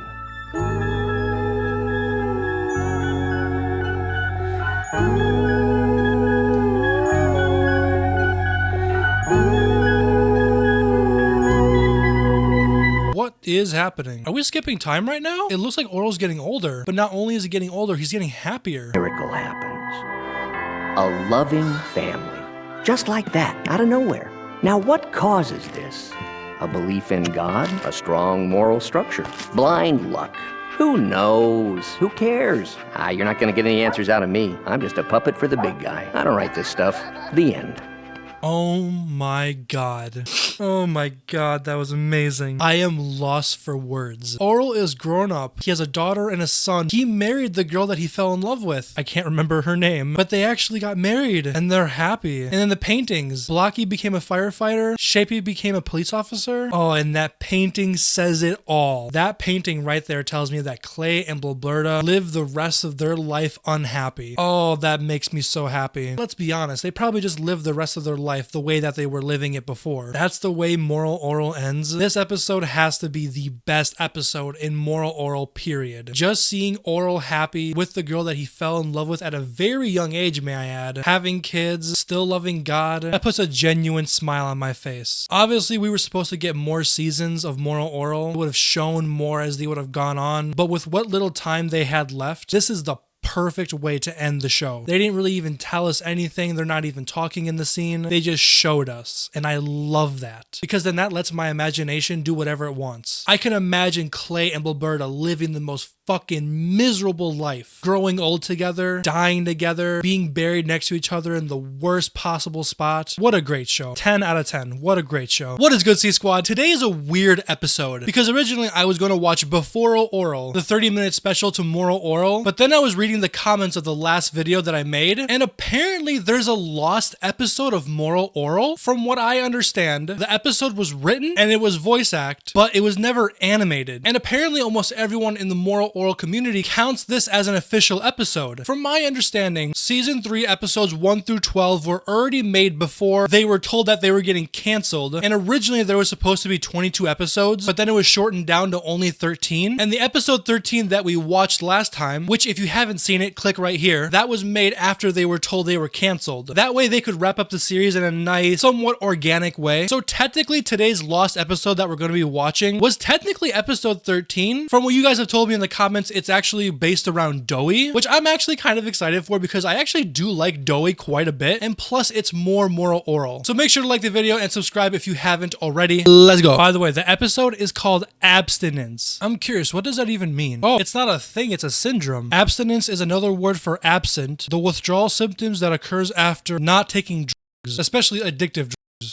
What is happening? Are we skipping time right now? It looks like Orel's getting older, but not only is he getting older, he's getting happier. miracle happens. A loving family. Just like that, out of nowhere. Now what causes this? A belief in God? A strong moral structure? Blind luck? Who knows? Who cares? You're not gonna get any answers out of me. I'm just a puppet for the big guy. I don't write this stuff. The end. Oh my god. Oh my god, that was amazing. I am lost for words. Orel is grown up. He has a daughter and a son. He married the girl that he fell in love with. I can't remember her name, but they actually got married and they're happy. And then the paintings. Blocky became a firefighter. Shapey became a police officer. Oh, and that painting says it all. That painting right there tells me that Clay and Bloberta live the rest of their life unhappy. Oh, that makes me so happy. Let's be honest, they probably just lived the rest of their life the way that they were living it before. That's the way Moral Orel ends. This episode has to be the best episode in Moral Orel, period. Just seeing Orel happy with the girl that he fell in love with at a very young age, may I add, having kids, still loving God, that puts a genuine smile on my face. Obviously, we were supposed to get more seasons of Moral Orel. It would have shown more as they would have gone on, but with what little time they had left, this is the perfect way to end the show. They didn't really even tell us anything. They're not even talking in the scene. They just showed us. And I love that. Because then that lets my imagination do whatever it wants. I can imagine Clay and Bloberta living the most fucking miserable life. Growing old together, dying together, being buried next to each other in the worst possible spot. What a great show. 10 out of 10. What a great show. What is good, C Squad? Today is a weird episode because originally I was going to watch Before Orel, the 30-minute special to Moral Orel, but then I was reading the comments of the last video that I made, and apparently there's a lost episode of Moral Orel. From what I understand, the episode was written and it was voice act, but it was never animated. And apparently almost everyone in the Moral Orel community counts this as an official episode. From my understanding, season 3 episodes 1 through 12 were already made before they were told that they were getting canceled, and originally there was supposed to be 22 episodes, but then it was shortened down to only 13. And the episode 13 that we watched last time, which if you haven't seen it, click right here, that was made after they were told they were canceled. That way they could wrap up the series in a nice, somewhat organic way. So technically today's lost episode that we're going to be watching was technically episode 13. From what you guys have told me in the comments, it's actually based around Doey, which I'm actually kind of excited for because I actually do like Doey quite a bit, and plus it's more Moral Orel. So make sure to like the video and subscribe if you haven't already. Let's go. By the way, the episode is called Abstinence. I'm curious, what does that even mean? Oh, it's not a thing, it's a syndrome. Abstinence is another word for absent, the withdrawal symptoms that occurs after not taking drugs, especially addictive drugs.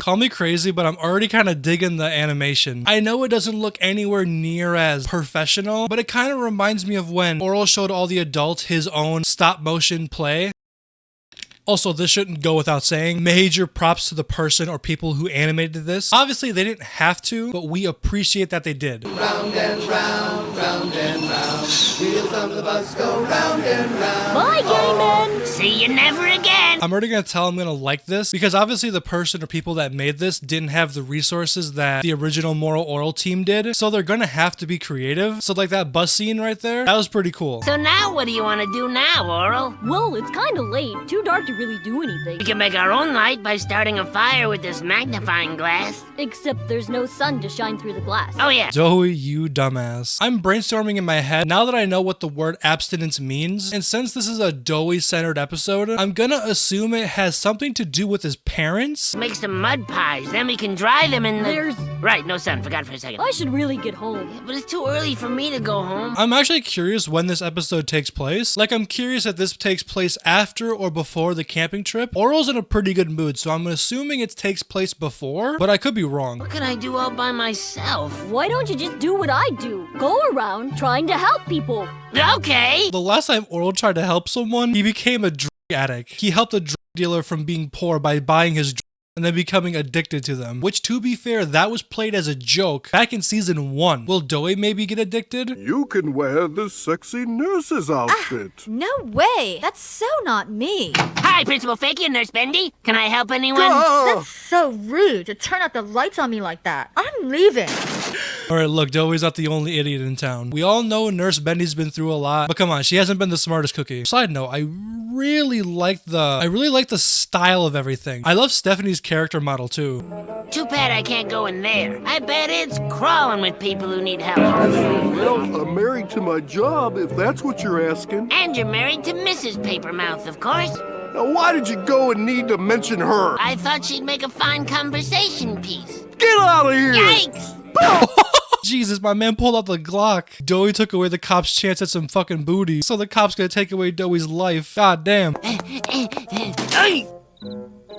Call me crazy, but I'm already kind of digging the animation. I know it doesn't look anywhere near as professional, but it kind of reminds me of when Orel showed all the adults his own stop motion play. Also, this shouldn't go without saying, major props to the person or people who animated this. Obviously, they didn't have to, but we appreciate that they did. Round and round, round and round. Wheels on the bus go round and round. Bye, gay men. See you never again. I'm already going to tell I'm going to like this because obviously the person or people that made this didn't have the resources that the original Moral Orel team did. So they're going to have to be creative. So like that bus scene right there, that was pretty cool. So now what do you want to do now, Orel? Well, it's kind of late. Too dark to really do anything. We can make our own light by starting a fire with this magnifying glass. Except there's no sun to shine through the glass. Oh yeah. Doey, you dumbass. I'm brainstorming in my head now that I know what the word abstinence means, and since this is a Doey-centered episode, I'm gonna assume it has something to do with his parents. Make some mud pies, then we can dry them in the... Right, no sun, forgot for a second. I should really get home. Yeah, but it's too early for me to go home. I'm actually curious when this episode takes place. Like, I'm curious if this takes place after or before the camping trip. Orel's in a pretty good mood, so I'm assuming it takes place before, but I could be wrong. What can I do all by myself? Why don't you just do what I do? Go around trying to help people. Okay. The last time Orel tried to help someone, he became a drug addict. He helped a drug dealer from being poor by buying his drugs and then becoming addicted to them. Which, to be fair, that was played as a joke back in season 1. Will Doey maybe get addicted? You can wear the sexy nurse's outfit. No way! That's so not me. Hi, Principal Fakey and Nurse Bendy. Can I help anyone? That's so rude to turn out the lights on me like that. I'm leaving. Alright, look, Doey's not the only idiot in town. We all know Nurse Bendy's been through a lot, but come on, she hasn't been the smartest cookie. Side note, I really like the style of everything. I love Stephanie's character model too. Too bad I can't go in there. I bet it's crawling with people who need help. Well, I'm married to my job, if that's what you're asking. And you're married to Mrs. Papermouth, of course. Now, why did you go and need to mention her? I thought she'd make a fine conversation piece. Get out of here! Yikes! Jesus, my man pulled out the Glock. Doey took away the cop's chance at some fucking booty, so the cop's gonna take away Doey's life. God damn.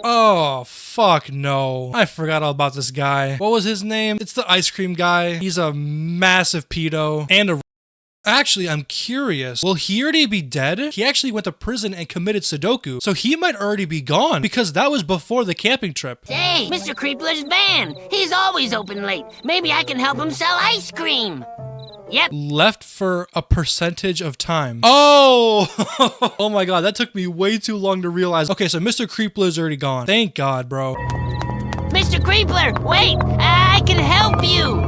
Oh, fuck no. I forgot all about this guy. What was his name? It's the ice cream guy. He's a massive pedo and a... Actually, I'm curious. Will he already be dead? He actually went to prison and committed Sudoku, so he might already be gone because that was before the camping trip. Hey, Mr. Creepler's van. He's always open late. Maybe I can help him sell ice cream. Yep. Left for a percentage of time. Oh! Oh my god, that took me way too long to realize. Okay, so Mr. Creepler's already gone. Thank God, bro. Mr. Creepler, wait! I can help you!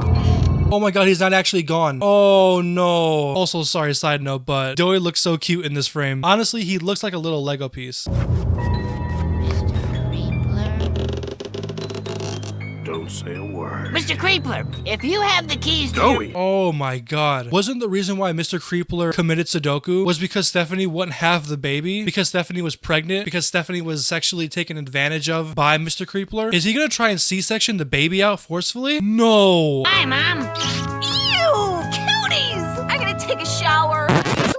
Oh my god, he's not actually gone. Oh no. Also, sorry, side note, but Doey looks so cute in this frame. Honestly, he looks like a little Lego piece. Don't say a word. Mr. Creepler, if you have the keys to Doey! Oh my god. Wasn't the reason why Mr. Creepler committed Sudoku was because Stephanie wouldn't have the baby? Because Stephanie was pregnant? Because Stephanie was sexually taken advantage of by Mr. Creepler? Is he gonna try and C-section the baby out forcefully? No. Hi, Mom. Ew! Cuties! I'm gonna take a shower.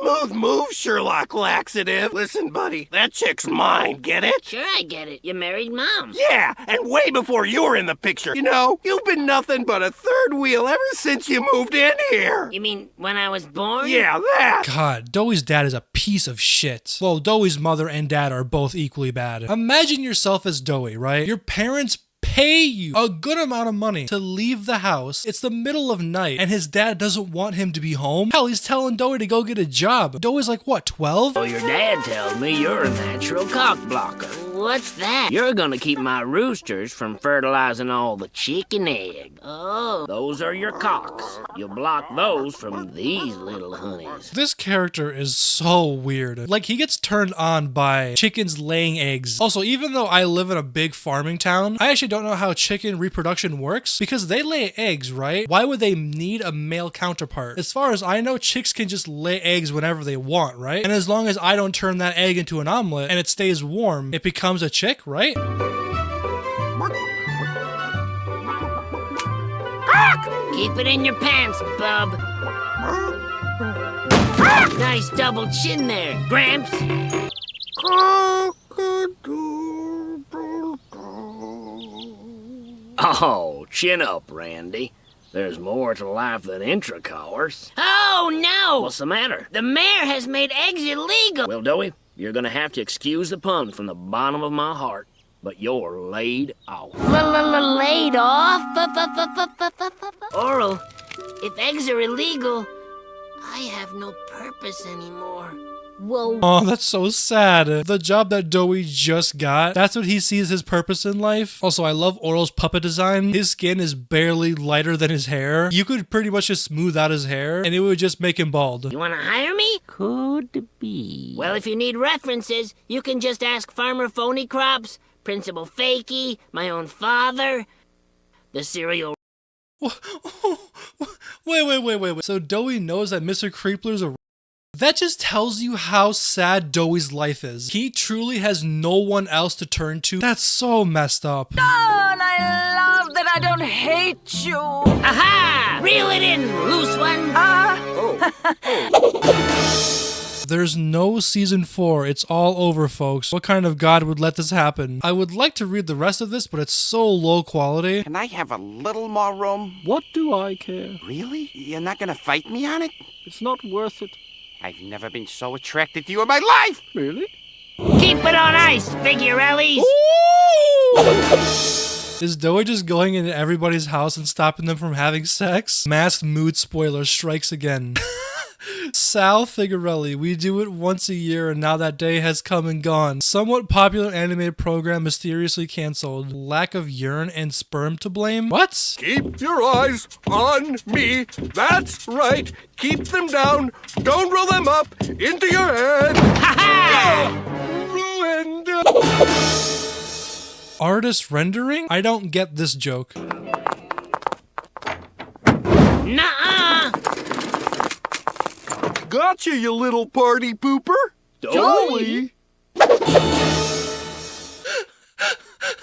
Smooth move, Sherlock Laxative. Listen, buddy, that chick's mine, get it? Sure, I get it. You married Mom. Yeah, and way before you were in the picture. You know, you've been nothing but a third wheel ever since you moved in here. You mean when I was born? Yeah, that. God, Doey's dad is a piece of shit. Well, Doey's mother and dad are both equally bad. Imagine yourself as Doey, right? Your parents pay you a good amount of money to leave the house. It's the middle of night and his dad doesn't want him to be home. Hell, he's telling Doey to go get a job. Doey's like, what, 12? Well, your dad tells me you're a natural cock blocker. What's that? You're gonna keep my roosters from fertilizing all the chicken egg. Oh. Those are your cocks. You'll block those from these little honeys. This character is so weird. Like, he gets turned on by chickens laying eggs. Also, even though I live in a big farming town, I actually don't know how chicken reproduction works because they lay eggs, right? Why would they need a male counterpart? As far as I know, chicks can just lay eggs whenever they want, right? And as long as I don't turn that egg into an omelet and it stays warm, it becomes a chick, right? Keep it in your pants, bub. Nice double chin there, Gramps. Oh, chin up, Randy. There's more to life than intracourse. Oh, no! What's the matter? The mayor has made eggs illegal. Well, Doey, you're gonna have to excuse the pun from the bottom of my heart, but you're laid off. Laid off? Orel, if eggs are illegal, I have no purpose anymore. Whoa. Oh, that's so sad. The job that Doey just got, that's what he sees his purpose in life. Also, I love Orel's puppet design. His skin is barely lighter than his hair. You could pretty much just smooth out his hair and it would just make him bald. You want to hire me? Could be. Well, if you need references, you can just ask Farmer Phony Crops, Principal Fakey, my own father, the cereal... Wait. So Doey knows that Mr. Creepler's a... That just tells you how sad Doey's life is. He truly has no one else to turn to. That's so messed up. Oh, and I love that I don't hate you. Aha! Reel it in, loose one. There's no season 4. It's all over, folks. What kind of God would let this happen? I would like to read the rest of this, but it's so low quality. Can I have a little more room? What do I care? Really? You're not gonna fight me on it? It's not worth it. I've never been so attracted to you in my life! Really? Keep it on ice, figurellis! Is Doey just going into everybody's house and stopping them from having sex? Masked mood spoiler strikes again. Sal Figarelli, we do it once a year and now that day has come and gone. Somewhat popular animated program mysteriously cancelled. Lack of urine and sperm to blame? What? Keep your eyes on me. That's right. Keep them down. Don't roll them up into your head. Ruined. Artist rendering? I don't get this joke. Nuh-uh! Gotcha, you little party pooper. Doey?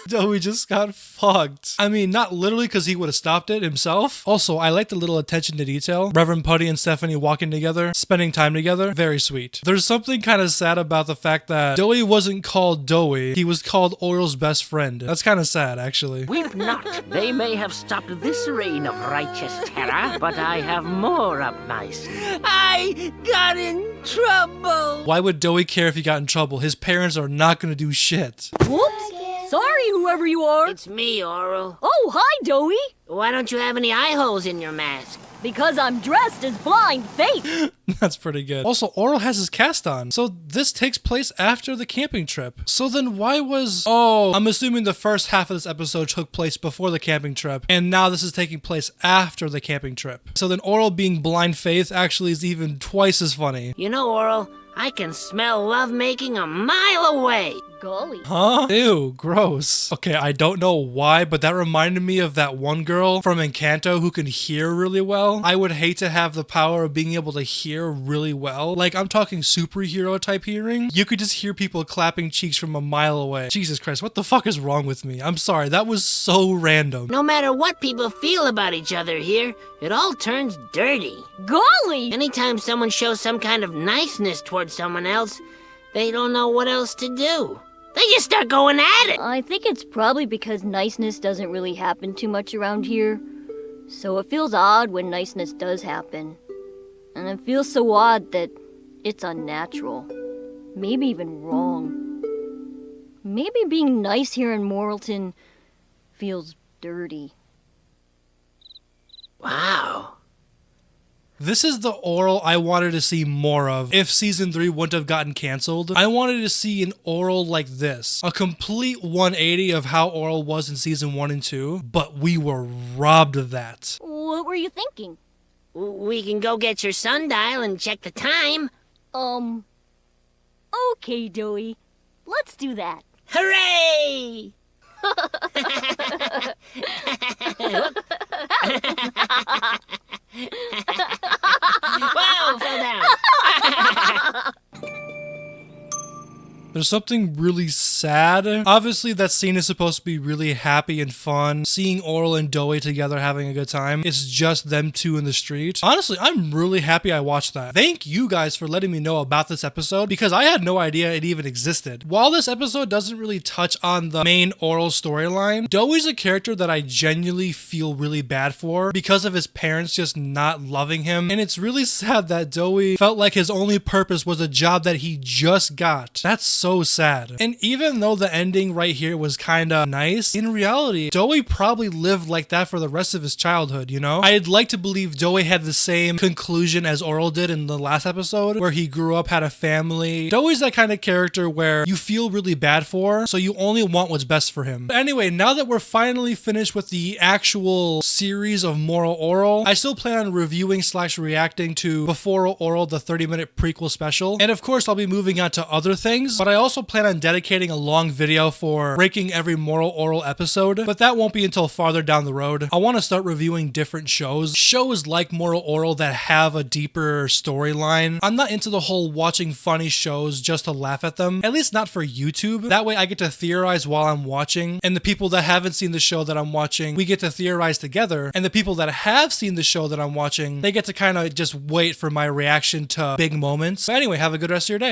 Doey just got fucked. I mean, not literally because he would have stopped it himself. Also, I like the little attention to detail. Reverend Putty and Stephanie walking together, spending time together. Very sweet. There's something kind of sad about the fact that Doey wasn't called Doey. He was called Orel's best friend. That's kind of sad, actually. Weep not. They may have stopped this reign of righteous terror, but I have more up my sleeve. I got in trouble. Why would Doey care if he got in trouble? His parents are not going to do shit. Whoops! Sorry, whoever you are. It's me, Orel. Oh, hi, Doey. Why don't you have any eye holes in your mask? Because I'm dressed as Blind Faith. That's pretty good. Also, Orel has his cast on, so this takes place after the camping trip. So then why was... Oh, I'm assuming the first half of this episode took place before the camping trip, and now this is taking place after the camping trip. So then Orel being Blind Faith actually is even twice as funny. You know, Orel, I can smell lovemaking a mile away. Golly. Huh? Ew, gross. Okay, I don't know why, but that reminded me of that one girl from Encanto who can hear really well. I would hate to have the power of being able to hear really well. Like, I'm talking superhero type hearing. You could just hear people clapping cheeks from a mile away. Jesus Christ, what the fuck is wrong with me? I'm sorry, that was so random. No matter what people feel about each other here, it all turns dirty. Golly! Anytime someone shows some kind of niceness towards someone else, they don't know what else to do. They just start going at it. I think it's probably because niceness doesn't really happen too much around here. So it feels odd when niceness does happen. And it feels so odd that it's unnatural. Maybe even wrong. Maybe being nice here in Morrilton feels dirty. Wow. This is the Orel I wanted to see more of if season 3 wouldn't have gotten canceled. I wanted to see an Orel like this. A complete 180 of how Orel was in season 1 and 2, but we were robbed of that. What were you thinking? We can go get your sundial and check the time. Okay, Doey. Let's do that. Hooray! Whoa, fell down. There's something really sad. Obviously, that scene is supposed to be really happy and fun. Seeing Orel and Doey together having a good time. It's just them two in the street. Honestly, I'm really happy I watched that. Thank you guys for letting me know about this episode because I had no idea it even existed. While this episode doesn't really touch on the main Orel storyline, Doey's a character that I genuinely feel really bad for because of his parents just not loving him. And it's really sad that Doey felt like his only purpose was a job that he just got. That's so sad. And even though the ending right here was kinda nice, in reality, Doey probably lived like that for the rest of his childhood, you know? I'd like to believe Doey had the same conclusion as Orel did in the last episode, where he grew up, had a family. Doey's that kind of character where you feel really bad for, so you only want what's best for him. But anyway, now that we're finally finished with the actual series of Moral Orel, I still plan on reviewing / reacting to Before Orel, the 30-minute prequel special. And of course, I'll be moving on to other things, but I also plan on dedicating a long video for ranking every Moral Orel episode, but that won't be until farther down the road. I want to start reviewing different shows like Moral Orel that have a deeper storyline. I'm not into the whole watching funny shows just to laugh at them, at least not for YouTube. That way I get to theorize while I'm watching, and the people that haven't seen the show that I'm watching, we get to theorize together, and the people that have seen the show that I'm watching, they get to kind of just wait for my reaction to big moments. So anyway, have a good rest of your day.